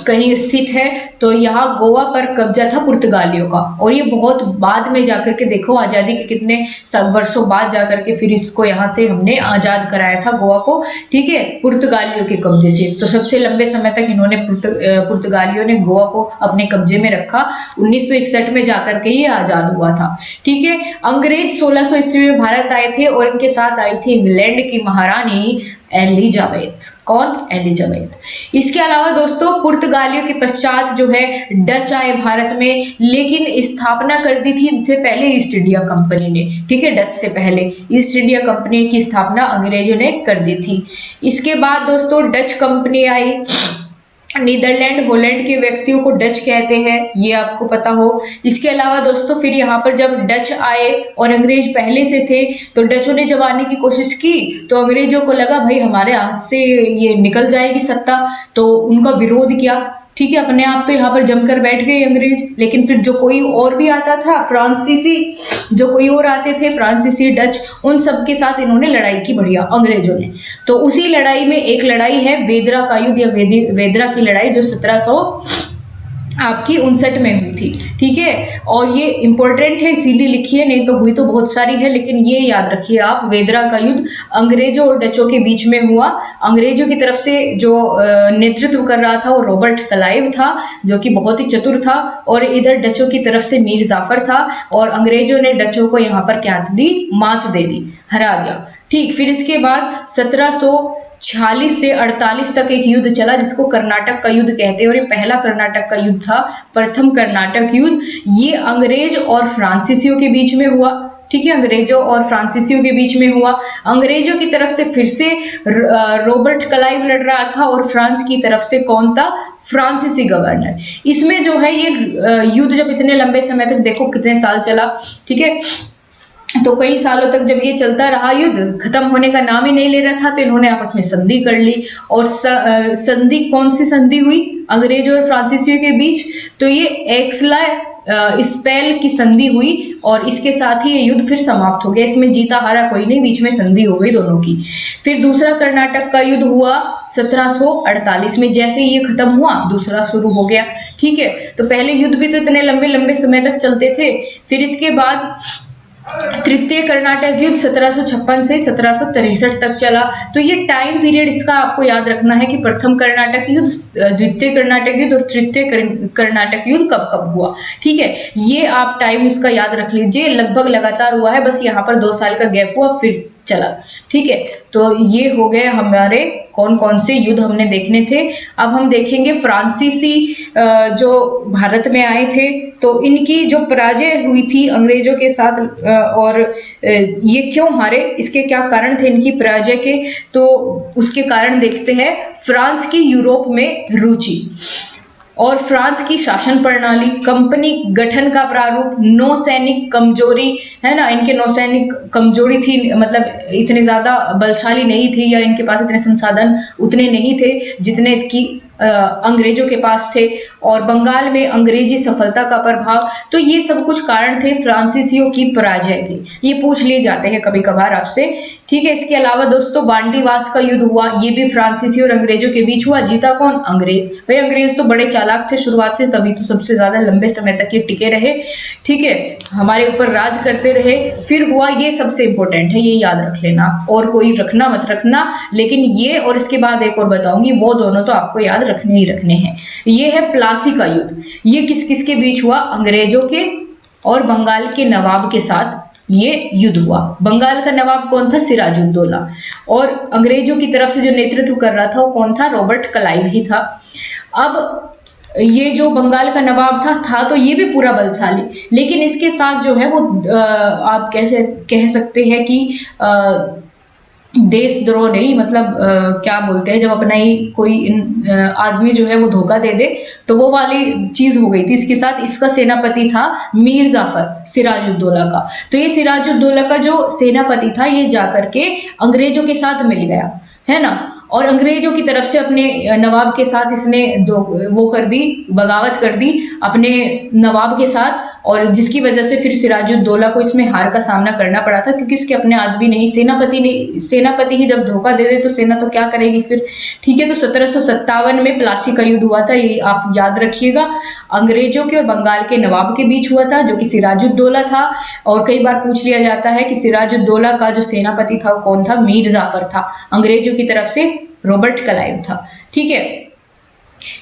कहीं स्थित है। तो यहाँ गोवा पर कब्जा था पुर्तगालियों का, और ये बहुत बाद में जाकर के, देखो आज़ादी के कितने सब वर्षों बाद जाकर के फिर इसको यहाँ से हमने आज़ाद कराया था गोवा को। ठीक है, पुर्तगालियों के कब्जे से। तो सबसे लंबे समय तक इन्होंने पुर्तगालियों ने गोवा को अपने कब्जे में रखा। 1961 में जाकर के ये आज़ाद हुआ था। ठीक है, अंग्रेज 1600 ईस्वी में भारत आए थे और इनके साथ आई थी इंग्लैंड की महारानी एलिजाबेथ। कौन, एलिजाबेथ। इसके अलावा दोस्तों, पुर्तगालियों के पश्चात जो है डच आए भारत में, लेकिन स्थापना कर दी थी इनसे पहले ईस्ट इंडिया कंपनी ने। ठीक है, डच से पहले ईस्ट इंडिया कंपनी की स्थापना अंग्रेजों ने कर दी थी। इसके बाद दोस्तों डच कंपनी आई। नीदरलैंड, हॉलैंड के व्यक्तियों को डच कहते हैं, ये आपको पता हो। इसके अलावा दोस्तों फिर यहाँ पर जब डच आए और अंग्रेज पहले से थे, तो डचों ने जब आने की कोशिश की तो अंग्रेजों को लगा भाई हमारे हाथ से ये निकल जाएगी सत्ता, तो उनका विरोध किया। ठीक है, अपने आप तो यहाँ पर जमकर बैठ गए अंग्रेज, लेकिन फिर जो कोई और भी आता था, फ्रांसीसी जो कोई और आते थे, फ्रांसीसी, डच, उन सब के साथ इन्होंने लड़ाई की बढ़िया अंग्रेजों ने। तो उसी लड़ाई में एक लड़ाई है वेदरा का युद्ध या वेदरा की लड़ाई, जो आपकी 59 में हुई थी। ठीक है, और ये इंपॉर्टेंट है इसीलिए लिखी है, नहीं तो हुई तो बहुत सारी है, लेकिन ये याद रखिए आप, वेदरा का युद्ध अंग्रेजों और डचों के बीच में हुआ। अंग्रेजों की तरफ से जो नेतृत्व कर रहा था वो रॉबर्ट क्लाइव था, जो कि बहुत ही चतुर था, और इधर डचों की तरफ से मीर जाफर था, और अंग्रेजों ने डचों को यहाँ पर क्या दी, मात दे दी, हरा दिया। ठीक, फिर इसके बाद 1746 से 48 तक एक युद्ध चला जिसको कर्नाटक का युद्ध कहते हैं, और ये पहला कर्नाटक का युद्ध था, प्रथम कर्नाटक युद्ध। ये अंग्रेज और फ्रांसीसियों के बीच में हुआ। ठीक है, अंग्रेजों और फ्रांसीसियों के बीच में हुआ। अंग्रेजों की तरफ से फिर से रॉबर्ट क्लाइव लड़ रहा था, और फ्रांस की तरफ से कौन था, फ्रांसीसी गवर्नर। इसमें जो है ये युद्ध जब इतने लंबे समय तक, देखो कितने साल चला, ठीक है, तो कई सालों तक जब ये चलता रहा, युद्ध खत्म होने का नाम ही नहीं ले रहा था, तो इन्होंने आपस में संधि कर ली। और संधि, कौन सी संधि हुई अंग्रेजों और फ्रांसीसियों के बीच, तो ये एक्सला स्पेल की संधि हुई, और इसके साथ ही ये युद्ध फिर समाप्त हो गया। इसमें जीता हारा कोई नहीं, बीच में संधि हो गई दोनों की। फिर दूसरा कर्नाटक का युद्ध हुआ 1748 में। जैसे ये खत्म हुआ, दूसरा शुरू हो गया। ठीक है, तो पहले युद्ध भी तो इतने लंबे लंबे समय तक चलते थे। फिर इसके बाद तृतीय कर्नाटक युद्ध 1756 से 1763 तक चला। तो ये टाइम पीरियड इसका आपको याद रखना है कि प्रथम कर्नाटक युद्ध, द्वितीय कर्नाटक युद्ध और तृतीय कर्नाटक युद्ध कब कब हुआ। ठीक है, ये आप टाइम इसका याद रख लीजिए, लगभग लगातार हुआ है, बस यहाँ पर 2 साल का गैप हुआ फिर चला। ठीक है, तो ये हो गए हमारे कौन कौन से युद्ध हमने देखने थे। अब हम देखेंगे फ्रांसीसी जो भारत में आए थे, तो इनकी जो पराजय हुई थी अंग्रेजों के साथ, और ये क्यों हारे, इसके क्या कारण थे इनकी पराजय के, तो उसके कारण देखते हैं। फ्रांस की यूरोप में रुचि, और फ्रांस की शासन प्रणाली, कंपनी गठन का प्रारूप, नौसैनिक कमजोरी, है ना, इनके नौसैनिक कमजोरी थी, मतलब इतने ज्यादा बलशाली नहीं थी, या इनके पास इतने संसाधन उतने नहीं थे जितने कि अंग्रेजों के पास थे। और बंगाल में अंग्रेजी सफलता का प्रभाव, तो ये सब कुछ कारण थे फ्रांसीसियों की पराजय के, ये पूछ लिए जाते हैं कभी कभार आपसे। ठीक है, इसके अलावा दोस्तों बांडीवास का युद्ध हुआ, ये भी फ्रांसीसी और अंग्रेजों के बीच हुआ। जीता कौन, अंग्रेज। भाई अंग्रेज तो बड़े चालाक थे शुरुआत से, तभी तो सबसे ज्यादा लंबे समय तक ये टिके रहे। ठीक है, हमारे ऊपर राज करते रहे। फिर हुआ, ये सबसे इंपॉर्टेंट है, ये याद रख लेना, और कोई रखना मत रखना, लेकिन ये और इसके बाद एक और बताऊंगी, वो दोनों तो आपको याद रखने ही रखने हैं। ये है प्लासी का युद्ध। ये किस किस के बीच हुआ, अंग्रेजों के और बंगाल के नवाब के साथ ये युद्ध हुआ। बंगाल का नवाब कौन था, सिराजुद्दौला, और अंग्रेजों की तरफ से जो नेतृत्व कर रहा था वो कौन था, रॉबर्ट क्लाइव ही था। अब ये जो बंगाल का नवाब था तो ये भी पूरा बलशाली, लेकिन इसके साथ जो है वो आप कैसे कह सकते हैं कि देशद्रोह नहीं, मतलब क्या बोलते हैं, जब अपना ही कोई आदमी जो है वो धोखा दे दे, तो वो वाली चीज हो गई थी इसके साथ। इसका सेनापति था मीर जाफर, सिराजुद्दौला का। तो ये सिराजुद्दौला का जो सेनापति था, ये जाकर के अंग्रेजों के साथ मिल गया, है ना, और अंग्रेजों की तरफ से अपने नवाब के साथ इसने वो कर दी, बगावत कर दी अपने नवाब के साथ, और जिसकी वजह से फिर सिराजुद्दौला को इसमें हार का सामना करना पड़ा था, क्योंकि इसके अपने आदमी नहीं, सेनापति ही जब धोखा दे दे तो सेना तो क्या करेगी फिर। ठीक है, तो 1757 में प्लासी का युद्ध हुआ था, ये आप याद रखिएगा। अंग्रेजों के और बंगाल के नवाब के बीच हुआ था, जो कि सिराजुद्दौला था। और कई बार पूछ लिया जाता है कि सिराजुद्दौला का जो सेनापति था वो कौन था, मीर जाफर था। अंग्रेजों की तरफ से रॉबर्ट क्लाइव था। ठीक है,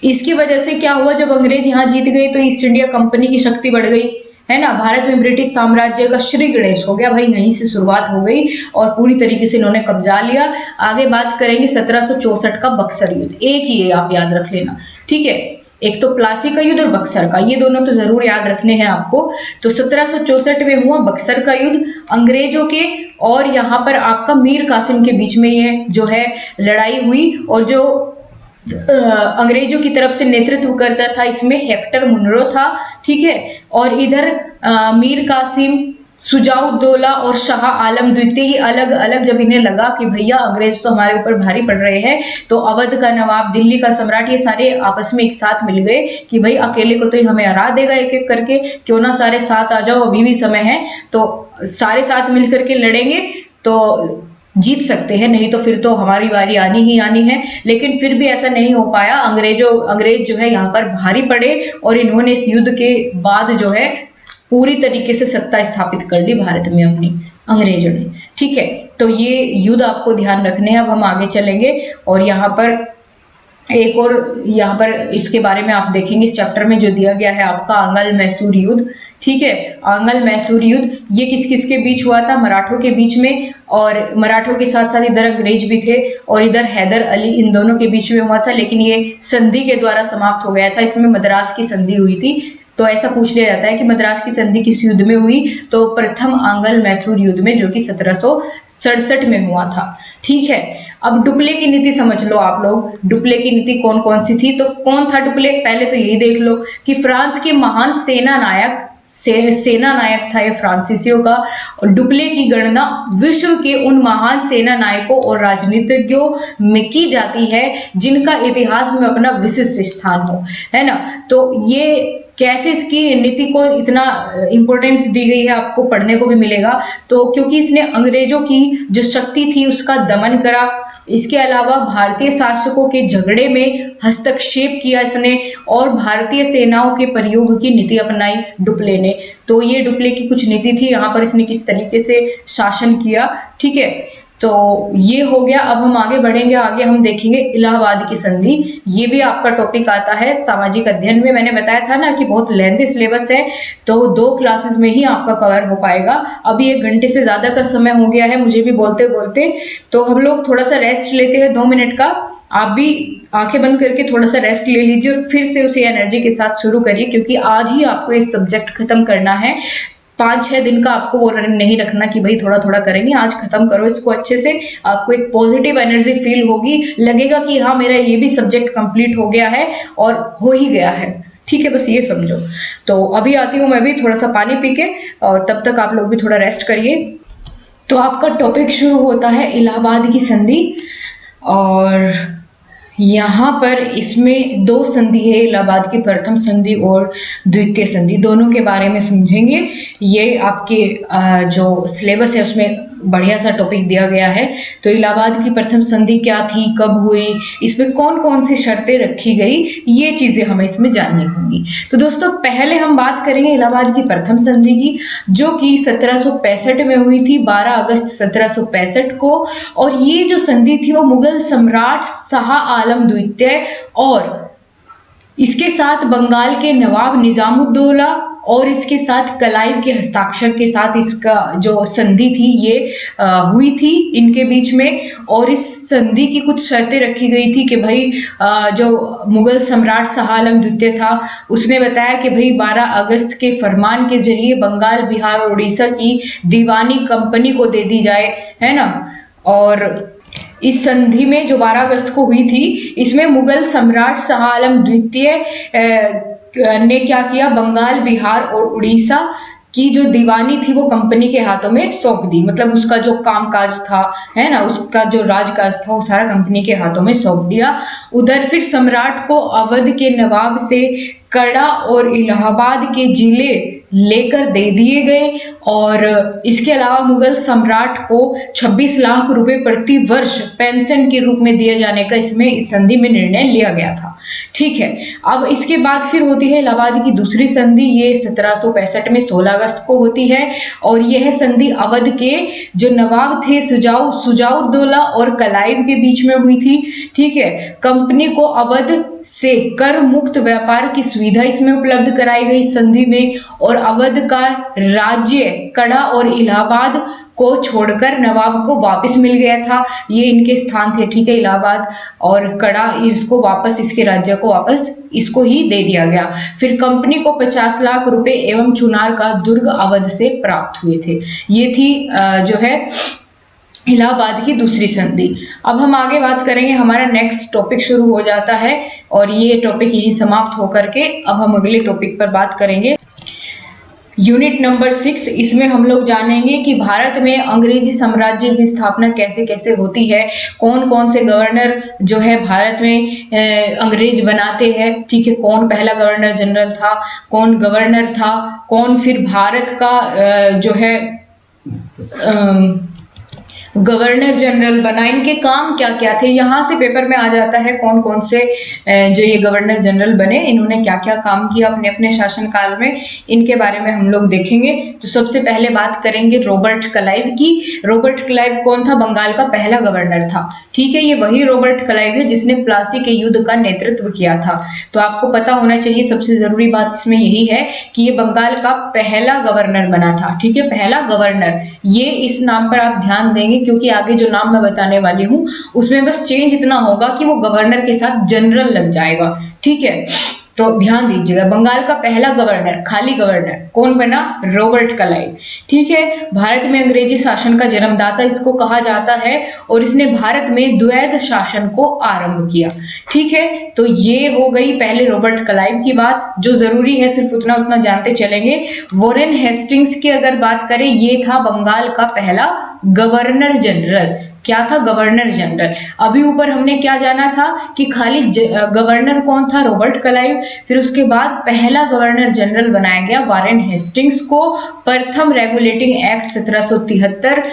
इसकी वजह से क्या हुआ, जब अंग्रेज यहाँ जीत गए तो ईस्ट इंडिया कंपनी की शक्ति बढ़ गई, है ना, भारत में ब्रिटिश साम्राज्य का श्री गणेश हो गया। भाई यहीं से शुरुआत हो गई और पूरी तरीके से इन्होंने कब्जा लिया। आगे बात करेंगे 1764 का बक्सर युद्ध, एक ही है, आप याद रख लेना। ठीक है, एक तो प्लासी का युद्ध और बक्सर का, ये दोनों तो जरूर याद रखने हैं आपको। तो 1764 में हुआ बक्सर का युद्ध, अंग्रेजों के और यहाँ पर आपका मीर कासिम के बीच में ये जो है लड़ाई हुई। और जो अंग्रेजों की तरफ से नेतृत्व करता था इसमें हेक्टर मुनरो था। ठीक है, और इधर मीर कासिम, सुजाउद्दौला और शाह आलम द्वितीय, ये अलग अलग जब इन्हें लगा कि भैया अंग्रेज तो हमारे ऊपर भारी पड़ रहे हैं, तो अवध का नवाब, दिल्ली का सम्राट, ये सारे आपस में एक साथ मिल गए कि भाई अकेले को तो ही हमें हरा देगा एक एक करके, क्यों ना सारे साथ आ जाओ, अभी भी समय है, तो सारे साथ मिल करके लड़ेंगे। तो जीत सकते हैं, नहीं तो फिर तो हमारी बारी आनी ही आनी है। लेकिन फिर भी ऐसा नहीं हो पाया, अंग्रेज जो है यहाँ पर भारी पड़े और इन्होंने इस युद्ध के बाद जो है पूरी तरीके से सत्ता स्थापित कर ली भारत में अपनी, अंग्रेजों ने। ठीक है, तो ये युद्ध आपको ध्यान रखने हैं। अब हम आगे चलेंगे और यहाँ पर एक और यहाँ पर इसके बारे में आप देखेंगे इस चैप्टर में जो दिया गया है आपका आंग्ल मैसूर युद्ध। ठीक है, आंग्ल मैसूर युद्ध ये किस किस के बीच हुआ था? मराठों के बीच में, और मराठों के साथ साथ इधर अंग्रेज भी थे और इधर हैदर अली, इन दोनों के बीच में हुआ था। लेकिन ये संधि के द्वारा समाप्त हो गया था, इसमें मद्रास की संधि हुई थी। तो ऐसा पूछ लिया जाता है कि मद्रास की संधि किस युद्ध में हुई? तो प्रथम आंग्ल मैसूर युद्ध में, जो कि 1767 में हुआ था। ठीक है, अब डुप्ले की नीति समझ लो आप लोग। डुप्ले की नीति कौन कौन सी थी? तो कौन था डुप्ले? पहले तो यही देख लो कि फ्रांस के महान सेना नायक था ये फ्रांसीसियों का। और डुप्ले की गणना विश्व के उन महान सेना नायकों और राजनीतिज्ञों में की जाती है जिनका इतिहास में अपना विशिष्ट स्थान हो, है ना। तो ये कैसे इसकी नीति को इतना इम्पोर्टेंस दी गई है आपको पढ़ने को भी मिलेगा। तो क्योंकि इसने अंग्रेजों की जो शक्ति थी उसका दमन करा, इसके अलावा भारतीय शासकों के झगड़े में हस्तक्षेप किया इसने, और भारतीय सेनाओं के प्रयोग की नीति अपनाई डुप्ले ने। तो ये डुप्ले की कुछ नीति थी, यहाँ पर इसने किस तरीके से शासन किया। ठीक है, तो ये हो गया। अब हम आगे बढ़ेंगे, आगे हम देखेंगे इलाहाबाद की संधि। ये भी आपका टॉपिक आता है सामाजिक अध्ययन में। मैंने बताया था ना कि बहुत लेंथी सिलेबस है, तो 2 क्लासेस में ही आपका कवर हो पाएगा। अभी 1 घंटे से ज़्यादा का समय हो गया है मुझे भी बोलते बोलते, तो हम लोग थोड़ा सा रेस्ट लेते हैं 2 मिनट का। आप भी आंखें बंद करके थोड़ा सा रेस्ट ले लीजिए और फिर से उसी एनर्जी के साथ शुरू करिए, क्योंकि आज ही आपको ये सब्जेक्ट खत्म करना है। 5-6 दिन का आपको वो नहीं रखना कि भाई थोड़ा थोड़ा करेंगे, आज खत्म करो इसको अच्छे से। आपको एक पॉजिटिव एनर्जी फील होगी, लगेगा कि हाँ मेरा ये भी सब्जेक्ट कंप्लीट हो गया है और हो ही गया है। ठीक है, बस ये समझो। तो अभी आती हूँ मैं भी थोड़ा सा पानी पी के, और तब तक आप लोग भी थोड़ा रेस्ट करिए। तो आपका टॉपिक शुरू होता है इलाहाबाद की संधि, और यहाँ पर इसमें 2 संधि है, इलाहाबाद की प्रथम संधि और द्वितीय संधि, दोनों के बारे में समझेंगे। ये आपके जो सिलेबस है उसमें बढ़िया सा टॉपिक दिया गया है। तो इलाहाबाद की प्रथम संधि क्या थी, कब हुई, इसमें कौन कौन सी शर्तें रखी गई, ये चीज़ें हमें इसमें जाननी होंगी। तो दोस्तों पहले हम बात करेंगे इलाहाबाद की प्रथम संधि की, जो कि 1765 में हुई थी, 12 अगस्त 1765 को। और ये जो संधि थी वो मुगल सम्राट शाह आलम द्वितीय और इसके साथ बंगाल के नवाब निजामुद्दौला और इसके साथ कलाइव के हस्ताक्षर के साथ इसका जो संधि थी ये हुई थी इनके बीच में। और इस संधि की कुछ शर्तें रखी गई थी कि भाई जो मुगल सम्राट शाह आलम द्वितीय था उसने बताया कि भाई 12 अगस्त के फरमान के जरिए बंगाल, बिहार और उड़ीसा की दीवानी कंपनी को दे दी जाए, है ना। और इस संधि में जो 12 अगस्त को हुई थी, इसमें मुगल सम्राट शाह आलम द्वितीय ने क्या किया, बंगाल, बिहार और उड़ीसा की जो दीवानी थी वो कंपनी के हाथों में सौंप दी। मतलब उसका जो कामकाज था, है ना, उसका जो राजकाज था वो सारा कंपनी के हाथों में सौंप दिया। उधर फिर सम्राट को अवध के नवाब से कड़ा और इलाहाबाद के जिले लेकर दे दिए गए। और इसके अलावा मुगल सम्राट को 26 लाख रुपए प्रति वर्ष पेंशन के रूप में दिए जाने का इसमें इस संधि में निर्णय लिया गया था। ठीक है, अब इसके बाद फिर होती है इलाहाबाद की दूसरी संधि, ये 1765 में 16 अगस्त को होती है। और यह संधि अवध के जो नवाब थे शुजाउद्दौला और कलाइव के बीच में हुई थी। ठीक है, कंपनी को अवध से कर मुक्त व्यापार की सुविधा इसमें उपलब्ध कराई गई संधि में। और अवध का राज्य कड़ा और इलाहाबाद को छोड़कर नवाब को वापस मिल गया था, ये इनके स्थान थे। ठीक है, इलाहाबाद और कड़ा इसको वापस, इसके राज्य को वापस इसको ही दे दिया गया। फिर कंपनी को 50 लाख रुपए एवं चुनार का दुर्ग अवध से प्राप्त हुए थे। ये थी जो है इलाहाबाद की दूसरी संधि। अब हम आगे बात करेंगे, हमारा नेक्स्ट टॉपिक शुरू हो जाता है और ये टॉपिक यही समाप्त होकर के अब हम अगले टॉपिक पर बात करेंगे। यूनिट नंबर 6, इसमें हम लोग जानेंगे कि भारत में अंग्रेजी साम्राज्य की स्थापना कैसे कैसे होती है, कौन कौन से गवर्नर जो है भारत में अंग्रेज बनाते हैं। ठीक है, कौन पहला गवर्नर जनरल था, कौन गवर्नर था, कौन फिर भारत का जो है गवर्नर जनरल बना, इनके काम क्या क्या थे, यहाँ से पेपर में आ जाता है कौन कौन से जो ये गवर्नर जनरल बने, इन्होंने क्या क्या काम किया अपने अपने शासनकाल में, इनके बारे में हम लोग देखेंगे। तो सबसे पहले बात करेंगे रॉबर्ट क्लाइव की। रॉबर्ट क्लाइव कौन था? बंगाल का पहला गवर्नर था। ठीक है, ये वही रॉबर्ट क्लाइव है जिसने प्लासी के युद्ध का नेतृत्व किया था। तो आपको पता होना चाहिए, सबसे जरूरी बात इसमें यही है कि ये बंगाल का पहला गवर्नर बना था। ठीक है, पहला गवर्नर, ये इस नाम पर आप ध्यान देंगे क्योंकि आगे जो नाम मैं बताने वाली हूँ उसमें बस चेंज इतना होगा कि वो गवर्नर के साथ जनरल लग जाएगा। ठीक है, तो ध्यान दीजिएगा, बंगाल का पहला गवर्नर, खाली गवर्नर कौन बना? Robert Clive. ठीक है, भारत में अंग्रेजी शासन का जन्मदाता इसको कहा जाता है और इसने भारत में द्वैध शासन को आरंभ किया। ठीक है, तो ये हो गई पहले रॉबर्ट क्लाइव की बात। जो जरूरी है सिर्फ उतना उतना जानते चलेंगे। वॉरेन हेस्टिंग्स की अगर बात करें, ये था बंगाल का पहला गवर्नर जनरल। क्या था? Governor general. अभी ऊपर हमने क्या जाना था कि खाली गवर्नर कौन था? Robert Clive. फिर उसके बाद पहला गवर्नर जनरल बनाया गया वॉरेन हेस्टिंग्स को। प्रथम रेगुलेटिंग एक्ट 1773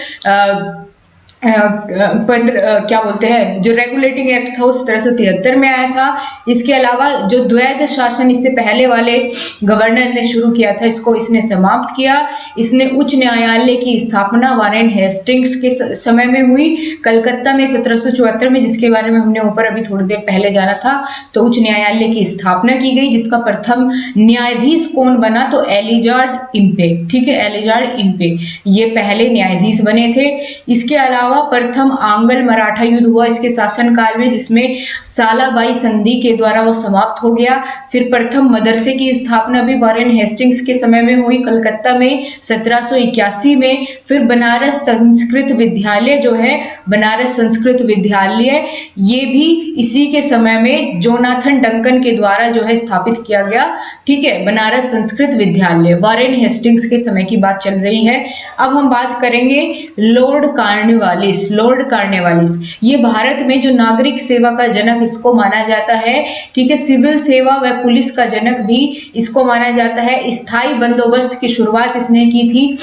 क्या बोलते हैं, जो रेगुलेटिंग एक्ट था वो 1773 में आया था। इसके अलावा जो द्वैध शासन इससे पहले वाले गवर्नर ने शुरू किया था, इसको इसने समाप्त किया। इसने उच्च न्यायालय की स्थापना वॉरेन हेस्टिंग्स के समय में हुई, कलकत्ता में 1774 में, जिसके बारे में हमने ऊपर अभी थोड़ी देर पहले जाना था। तो उच्च न्यायालय की स्थापना की गई, जिसका प्रथम न्यायाधीश कौन बना? तो एलिजार्ड इम्पे। ठीक है, एलिजार्ड इम्पे ये पहले न्यायाधीश बने थे। इसके अलावा प्रथम आंग्ल मराठा युद्ध हुआ इसके शासनकाल में, जिसमें सालाबाई संधि के द्वारा वो समाप्त हो गया। फिर प्रथम मदरसे की स्थापना भी वॉरेन हेस्टिंग्स के समय में हुई, कलकत्ता में 1781 में। फिर बनारस संस्कृत विद्यालय जो है, बनारस संस्कृत विद्यालय, ये भी इसी के समय में जोनाथन डंकन के द्वारा जो है स्थापित किया गया। ठीक है, बनारस संस्कृत विद्यालय वॉरेन हेस्टिंग्स के समय की बात चल रही है। अब हम बात करेंगे लॉर्ड कॉर्नवालिस। लॉर्ड कॉर्नवालिस ये भारत में जो नागरिक सेवा का जनक इसको माना जाता है। ठीक है, सिविल सेवा व पुलिस का जनक भी इसको माना जाता है। स्थायी बंदोबस्त की शुरुआत इसने की थी।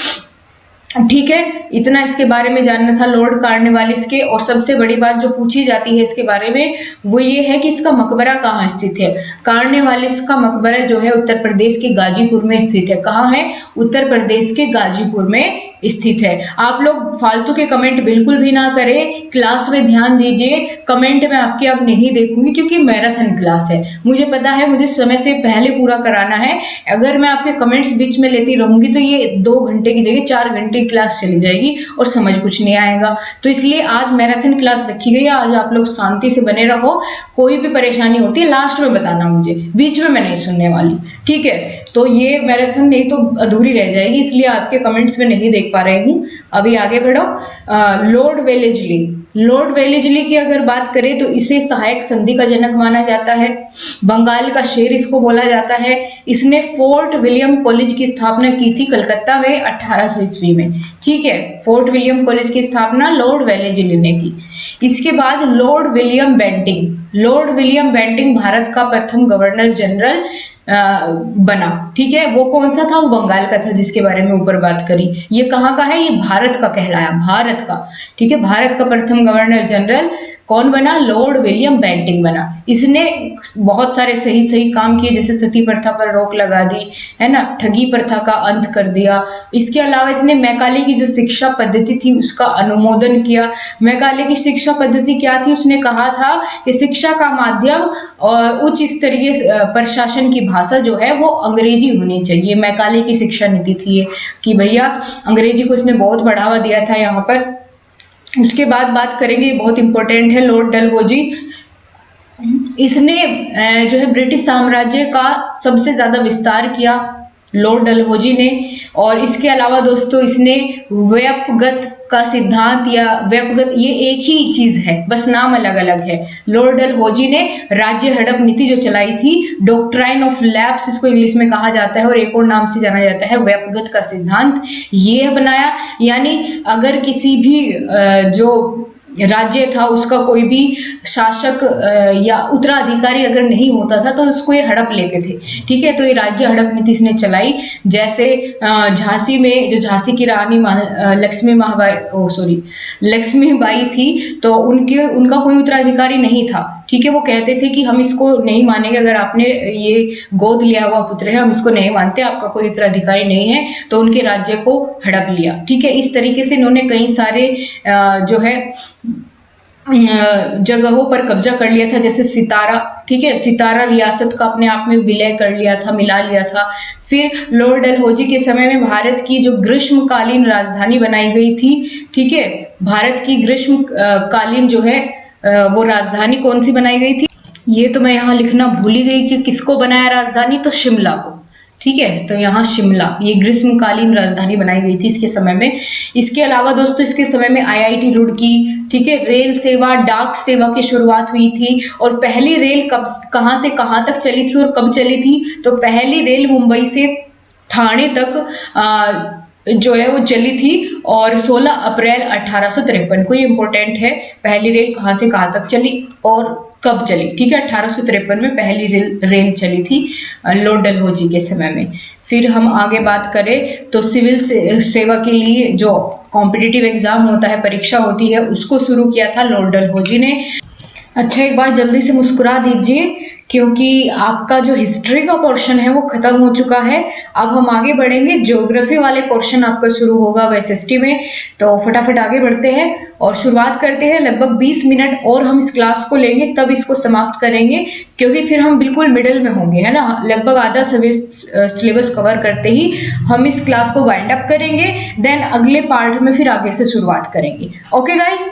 ठीक है, इतना इसके बारे में जानना था लॉर्ड कॉर्नवालिस के। और सबसे बड़ी बात जो पूछी जाती है इसके बारे में वो ये है कि इसका मकबरा कहाँ स्थित है। कॉर्नवालिस का मकबरा जो है उत्तर प्रदेश के गाजीपुर में स्थित है। कहाँ है? उत्तर प्रदेश के गाजीपुर में स्थित है। आप लोग फालतू के कमेंट बिल्कुल भी ना करें, क्लास में ध्यान दीजिए। कमेंट में आपके अब नहीं देखूंगी क्योंकि मैराथन क्लास है, मुझे पता है, मुझे समय से पहले पूरा कराना है। अगर मैं आपके कमेंट्स बीच में लेती रहूंगी तो ये 2 घंटे की जगह 4 घंटे की क्लास चली जाएगी और समझ कुछ नहीं आएगा। तो इसलिए आज मैराथन क्लास रखी गई है। आज आप लोग शांति से बने रहो, कोई भी परेशानी होती है लास्ट में बताना मुझे, बीच में मैं नहीं सुनने वाली। ठीक है, तो ये मैराथन नहीं तो अधूरी रह जाएगी, इसलिए आपके कमेंट्स में नहीं देख पा रही हूँ। अभी आगे बढ़ो। Lord Wellesley. लॉर्ड वेलेस्ली की अगर बात करें तो इसे सहायक संधि का जनक माना जाता है। बंगाल का शेर इसको बोला जाता है। इसने फोर्ट विलियम कॉलेज की स्थापना की थी कलकत्ता में 1800 ईस्वी में। ठीक है, फोर्ट विलियम कॉलेज की स्थापना लॉर्ड वेलेस्ली ने की। इसके बाद Lord William Bentinck. Lord William Bentinck Bharat का प्रथम गवर्नर जनरल बना। ठीक है, वो कौन सा था? वो बंगाल का था जिसके बारे में ऊपर बात करी। ये कहाँ का है? ये भारत का कहलाया, भारत का। ठीक है, भारत का प्रथम गवर्नर जनरल कौन बना? लॉर्ड विलियम बेंटिंग बना। इसने बहुत सारे सही सही काम किए, जैसे सती प्रथा पर रोक लगा दी, है ना, ठगी प्रथा का अंत कर दिया। इसके अलावा इसने मैकाले की जो शिक्षा पद्धति थी उसका अनुमोदन किया। मैकाले की शिक्षा पद्धति क्या थी? उसने कहा था कि शिक्षा का माध्यम और उच्च स्तरीय प्रशासन की भाषा जो है वो अंग्रेजी होनी चाहिए। मैकाले की शिक्षा नीति थी ये कि भैया अंग्रेजी को इसने बहुत बढ़ावा दिया था यहाँ पर। उसके बाद बात करेंगे, बहुत इंपॉर्टेंट है, लॉर्ड डलहौजी। इसने जो है ब्रिटिश साम्राज्य का सबसे ज्यादा विस्तार किया लॉर्ड डलहौजी ने। और इसके अलावा दोस्तों इसने व्यापगत का सिद्धांत या व्यापगत, ये एक ही चीज है, बस नाम अलग अलग है। लॉर्ड डलहौजी ने राज्य हड़प नीति जो चलाई थी, डॉक्ट्राइन ऑफ लैप्स इसको इंग्लिश में कहा जाता है और एक और नाम से जाना जाता है व्यापगत का सिद्धांत, ये बनाया। यानी अगर किसी भी जो राज्य था उसका कोई भी शासक या उत्तराधिकारी अगर नहीं होता था तो उसको ये हड़प लेते थे। ठीक है, तो ये राज्य हड़प नीति इसने चलाई। जैसे झांसी में जो झांसी की रानी लक्ष्मीबाई थी, तो उनका कोई उत्तराधिकारी नहीं था। ठीक है, वो कहते थे कि हम इसको नहीं मानेंगे, अगर आपने ये गोद लिया हुआ पुत्र है हम इसको नहीं मानते, आपका कोई उत्तराधिकारी नहीं है, तो उनके राज्य को हड़प लिया। ठीक है, इस तरीके से इन्होंने कई सारे जो है जगहों पर कब्जा कर लिया था, जैसे सितारा। ठीक है, सितारा रियासत का अपने आप में विलय कर लिया था, मिला लिया था। फिर लॉर्ड डलहौजी के समय में भारत की जो ग्रीष्मकालीन राजधानी बनाई गई थी, ठीक है, भारत की ग्रीष्मकालीन जो है वो राजधानी कौन सी बनाई गई थी, ये तो मैं यहाँ लिखना भूल ही गई कि किसको बनाया राजधानी, तो शिमला को। ठीक है, तो यहाँ शिमला ये ग्रीष्मकालीन राजधानी बनाई गई थी इसके समय में। इसके अलावा दोस्तों इसके समय में आईआईटी रुड़की, ठीक है, रेल सेवा, डाक सेवा की शुरुआत हुई थी। और पहली रेल कहाँ से कहाँ तक चली थी और कब चली थी, तो पहली रेल मुंबई से ठाणे तक जो है वो चली थी, और 16 अप्रैल 1853 को, ये इंपॉर्टेंट है, पहली रेल कहाँ से कहाँ तक चली और कब चली। ठीक है, 1853 में पहली रेल चली थी लॉर्ड डलहौजी के समय में। फिर हम आगे बात करें तो सिविल सेवा के लिए जो कॉम्पिटिटिव एग्जाम होता है, परीक्षा होती है, उसको शुरू किया था लॉर्ड डलहौजी ने। अच्छा, एक बार जल्दी से मुस्कुरा दीजिए क्योंकि आपका जो हिस्ट्री का पोर्शन है वो खत्म हो चुका है। अब हम आगे बढ़ेंगे, ज्योग्राफी वाले पोर्शन आपका शुरू होगा एसएसटी में, तो फटाफट आगे बढ़ते हैं और शुरुआत करते हैं। लगभग 20 मिनट और हम इस क्लास को लेंगे, तब इसको समाप्त करेंगे, क्योंकि फिर हम बिल्कुल मिडिल में होंगे, है ना। लगभग आधा सिलेबस कवर करते ही हम इस क्लास को वाइंड अप करेंगे, देन अगले पार्ट में फिर आगे से शुरुआत करेंगे। ओके गाइस,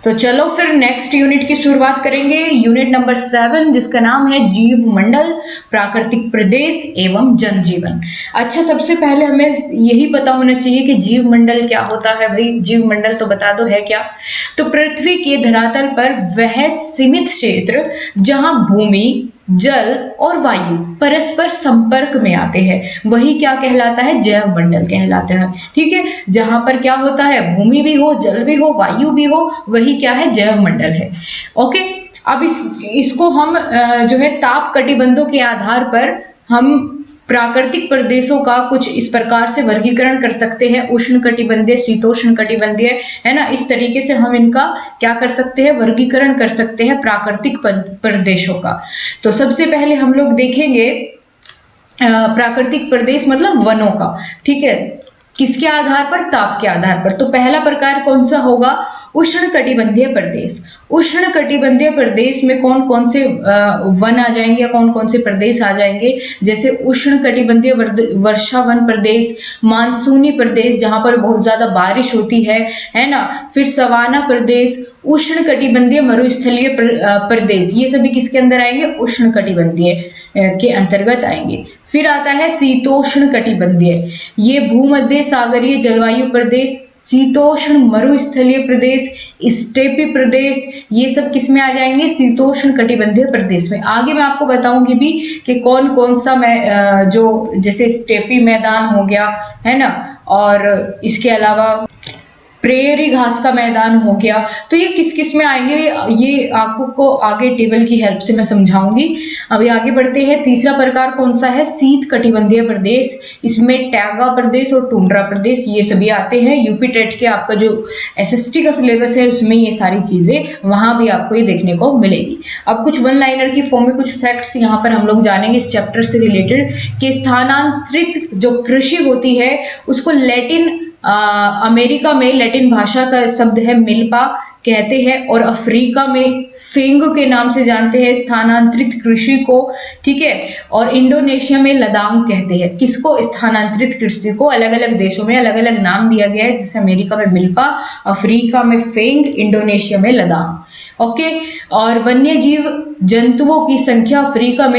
तो चलो फिर नेक्स्ट यूनिट की शुरुआत करेंगे, यूनिट नंबर 7, जिसका नाम है जीव मंडल, प्राकृतिक प्रदेश एवं जनजीवन। अच्छा, सबसे पहले हमें यही पता होना चाहिए कि जीव मंडल क्या होता है। भाई जीव मंडल तो बता दो है क्या। तो पृथ्वी के धरातल पर वह सीमित क्षेत्र जहां भूमि, जल और वायु परस्पर संपर्क में आते हैं, वही क्या कहलाता है, जैव मंडल कहलाता है। ठीक है, जहां पर क्या होता है, भूमि भी हो, जल भी हो, वायु भी हो, वही क्या है, जैव मंडल है। ओके, अब इसको हम जो है ताप कटिबंधों के आधार पर हम प्राकृतिक प्रदेशों का कुछ इस प्रकार से वर्गीकरण कर सकते हैं, उष्ण कटिबंधीय, शीतोष्ण कटिबंधीय, है ना। इस तरीके से हम इनका क्या कर सकते हैं, वर्गीकरण कर सकते हैं प्राकृतिक प्रदेशों का। तो सबसे पहले हम लोग देखेंगे प्राकृतिक प्रदेश मतलब वनों का। ठीक है, किसके आधार पर, ताप के आधार पर। तो पहला प्रकार कौन सा होगा, उष्ण कटिबंधीय प्रदेश। उष्ण कटिबंधीय प्रदेश में कौन कौन से वन आ जाएंगे या कौन कौन से प्रदेश आ जाएंगे, जैसे उष्ण कटिबंधीय वर्षा वन प्रदेश, मानसूनी प्रदेश जहां पर बहुत ज्यादा बारिश होती है ना। फिर सवाना प्रदेश, उष्ण कटिबंधीय मरुस्थलीय प्रदेश, ये सभी किसके अंदर आएंगे, उष्ण कटिबंधीय के अंतर्गत आएंगे। फिर आता है शीतोष्ण कटिबंधीय, ये भूमध्य सागरीय जलवायु प्रदेश, शीतोष्ण मरुस्थलीय प्रदेश, स्टेपी प्रदेश, ये सब किस में आ जाएंगे, शीतोष्ण कटिबंधीय प्रदेश में। आगे मैं आपको बताऊंगी भी कि कौन कौन सा जो जैसे स्टेपी मैदान हो गया, है ना, और इसके अलावा प्रेयरी घास का मैदान हो गया, तो ये किस किस में आएंगे, ये आपको आगे टेबल की हेल्प से मैं समझाऊंगी। अभी आगे बढ़ते हैं। तीसरा प्रकार कौन सा है, शीत कटिबंधीय प्रदेश, इसमें टैगा प्रदेश और टुंड्रा प्रदेश ये सभी आते हैं। यूपी टेट के आपका जो एसएसटी का सिलेबस है उसमें ये सारी चीजें वहां भी आपको ये देखने को मिलेगी। अब कुछ वन लाइनर की फॉर्म में कुछ फैक्ट्स यहाँ पर हम लोग जानेंगे इस चैप्टर से रिलेटेड, कि स्थानांतरित जो कृषि होती है उसको लैटिन अमेरिका में लैटिन भाषा का शब्द है मिल्पा कहते हैं, और अफ्रीका में फेंग के नाम से जानते हैं स्थानांतरित कृषि को। ठीक है, और इंडोनेशिया में लदांग कहते हैं किसको, स्थानांतरित कृषि को। अलग अलग देशों में अलग अलग नाम दिया गया है, जैसे अमेरिका में मिल्पा, अफ्रीका में फेंग, इंडोनेशिया में लदांग। ओके, और वन्य जीव जंतुओं की संख्या अफ्रीका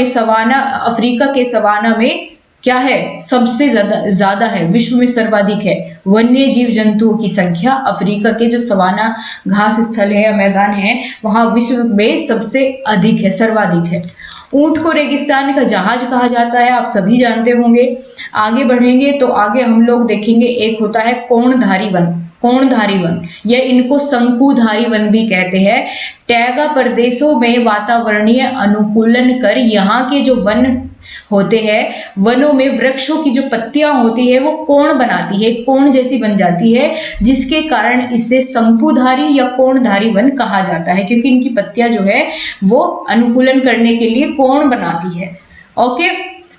के सवाना में क्या है, सबसे ज्यादा है, विश्व में सर्वाधिक है। वन्य जीव जंतुओं की संख्या अफ्रीका के जो सवाना घास स्थल है या मैदान है वहां विश्व में सबसे अधिक है, सर्वाधिक है। ऊंट को रेगिस्तान का जहाज कहा जाता है, आप सभी जानते होंगे। आगे बढ़ेंगे तो आगे हम लोग देखेंगे, एक होता है कोणधारी वन। कोणधारी वन, या इनको शंकुधारी वन भी कहते हैं। टैगा प्रदेशों में वातावरणीय अनुकूलन कर यहाँ के जो वन होते हैं, वनों में वृक्षों की जो पत्तियां होती है वो कोण बनाती है, कोण जैसी बन जाती है, जिसके कारण इसे शंकुधारी या कोणधारी वन कहा जाता है, क्योंकि इनकी पत्तियां जो है वो अनुकूलन करने के लिए कोण बनाती है। ओके,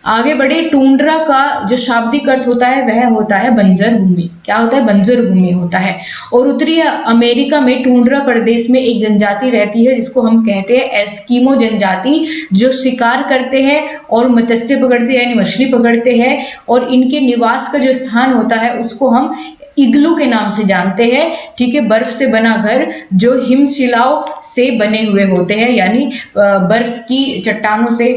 आगे बढ़े। टुंड्रा का जो शाब्दिक अर्थ होता है वह होता है बंजर भूमि। क्या होता है? बंजर भूमि होता है। और उत्तरी अमेरिका में टुंड्रा प्रदेश में एक जनजाति रहती है जिसको हम कहते हैं एस्किमो जनजाति, जो शिकार करते हैं और मत्स्य पकड़ते हैं, यानी मछली पकड़ते हैं, और इनके निवास का जो स्थान होता है उसको हम इग्लू के नाम से जानते हैं। ठीक है, बर्फ से बना घर जो हिमशिलाओं से बने हुए होते हैं, यानी बर्फ की चट्टानों से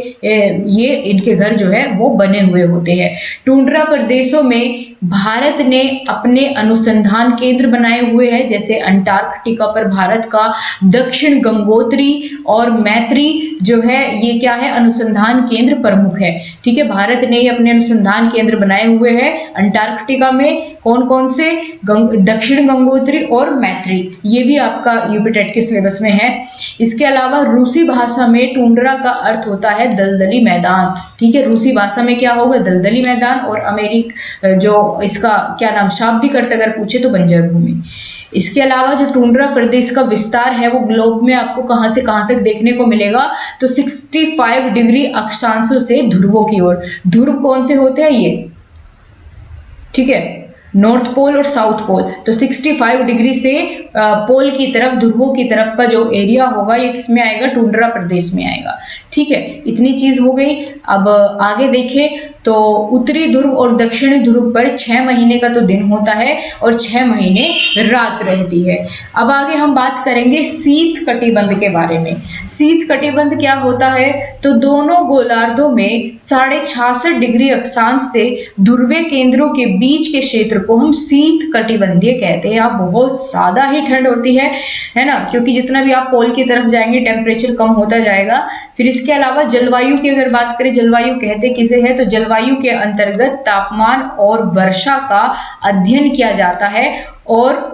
ये इनके घर जो है वो बने हुए होते हैं। टुंड्रा प्रदेशों में भारत ने अपने अनुसंधान केंद्र बनाए हुए हैं, जैसे अंटार्कटिका पर भारत का दक्षिण गंगोत्री और मैत्री जो है ये क्या है? अनुसंधान केंद्र प्रमुख है। ठीक है, भारत ने अपने अनुसंधान केंद्र बनाए हुए हैं अंटार्कटिका में। कौन कौन से? दक्षिण गंगोत्री और मैत्री, ये भी आपका यूपी टेट के सिलेबस में है। इसके अलावा रूसी भाषा में टुंड्रा का अर्थ होता है दलदली मैदान। ठीक है, रूसी भाषा में क्या होगा? दलदली मैदान। और अमेरिक जो इसका क्या नाम शाब्दिक अर्थ अगर पूछे तो बंजर भूमि। इसके अलावा जो टुंड्रा प्रदेश का विस्तार है वो ग्लोब में आपको कहां से कहां तक देखने को मिलेगा? तो 65 डिग्री अक्षांशों से ध्रुवों की ओर। ध्रुव कौन से होते हैं? ये, ठीक है, नॉर्थ पोल और साउथ पोल। तो 65 डिग्री से पोल की तरफ, ध्रुवों की तरफ का जो एरिया होगा ये किस में आएगा? टुंड्रा प्रदेश में आएगा। ठीक है, इतनी चीज हो गई। अब आगे देखें तो उत्तरी ध्रुव और दक्षिणी ध्रुव पर 6 महीने का तो दिन होता है और 6 महीने रात रहती है। अब आगे हम बात करेंगे शीत कटिबंध के बारे में। शीत कटिबंध क्या होता है? तो दोनों गोलार्धों में 66.5 डिग्री अक्षांश से ध्रुवीय केंद्रों के बीच के क्षेत्र को हम शीत कटिबंधीय कहते हैं। यहाँ बहुत ज्यादा ही ठंड होती है ना, क्योंकि जितना भी आप पोल की तरफ जाएंगे टेम्परेचर कम होता जाएगा। फिर इसके अलावा जलवायु की अगर बात करें, जलवायु कहते किसे है? तो जलवायु के अंतर्गत तापमान और वर्षा का अध्ययन किया जाता है और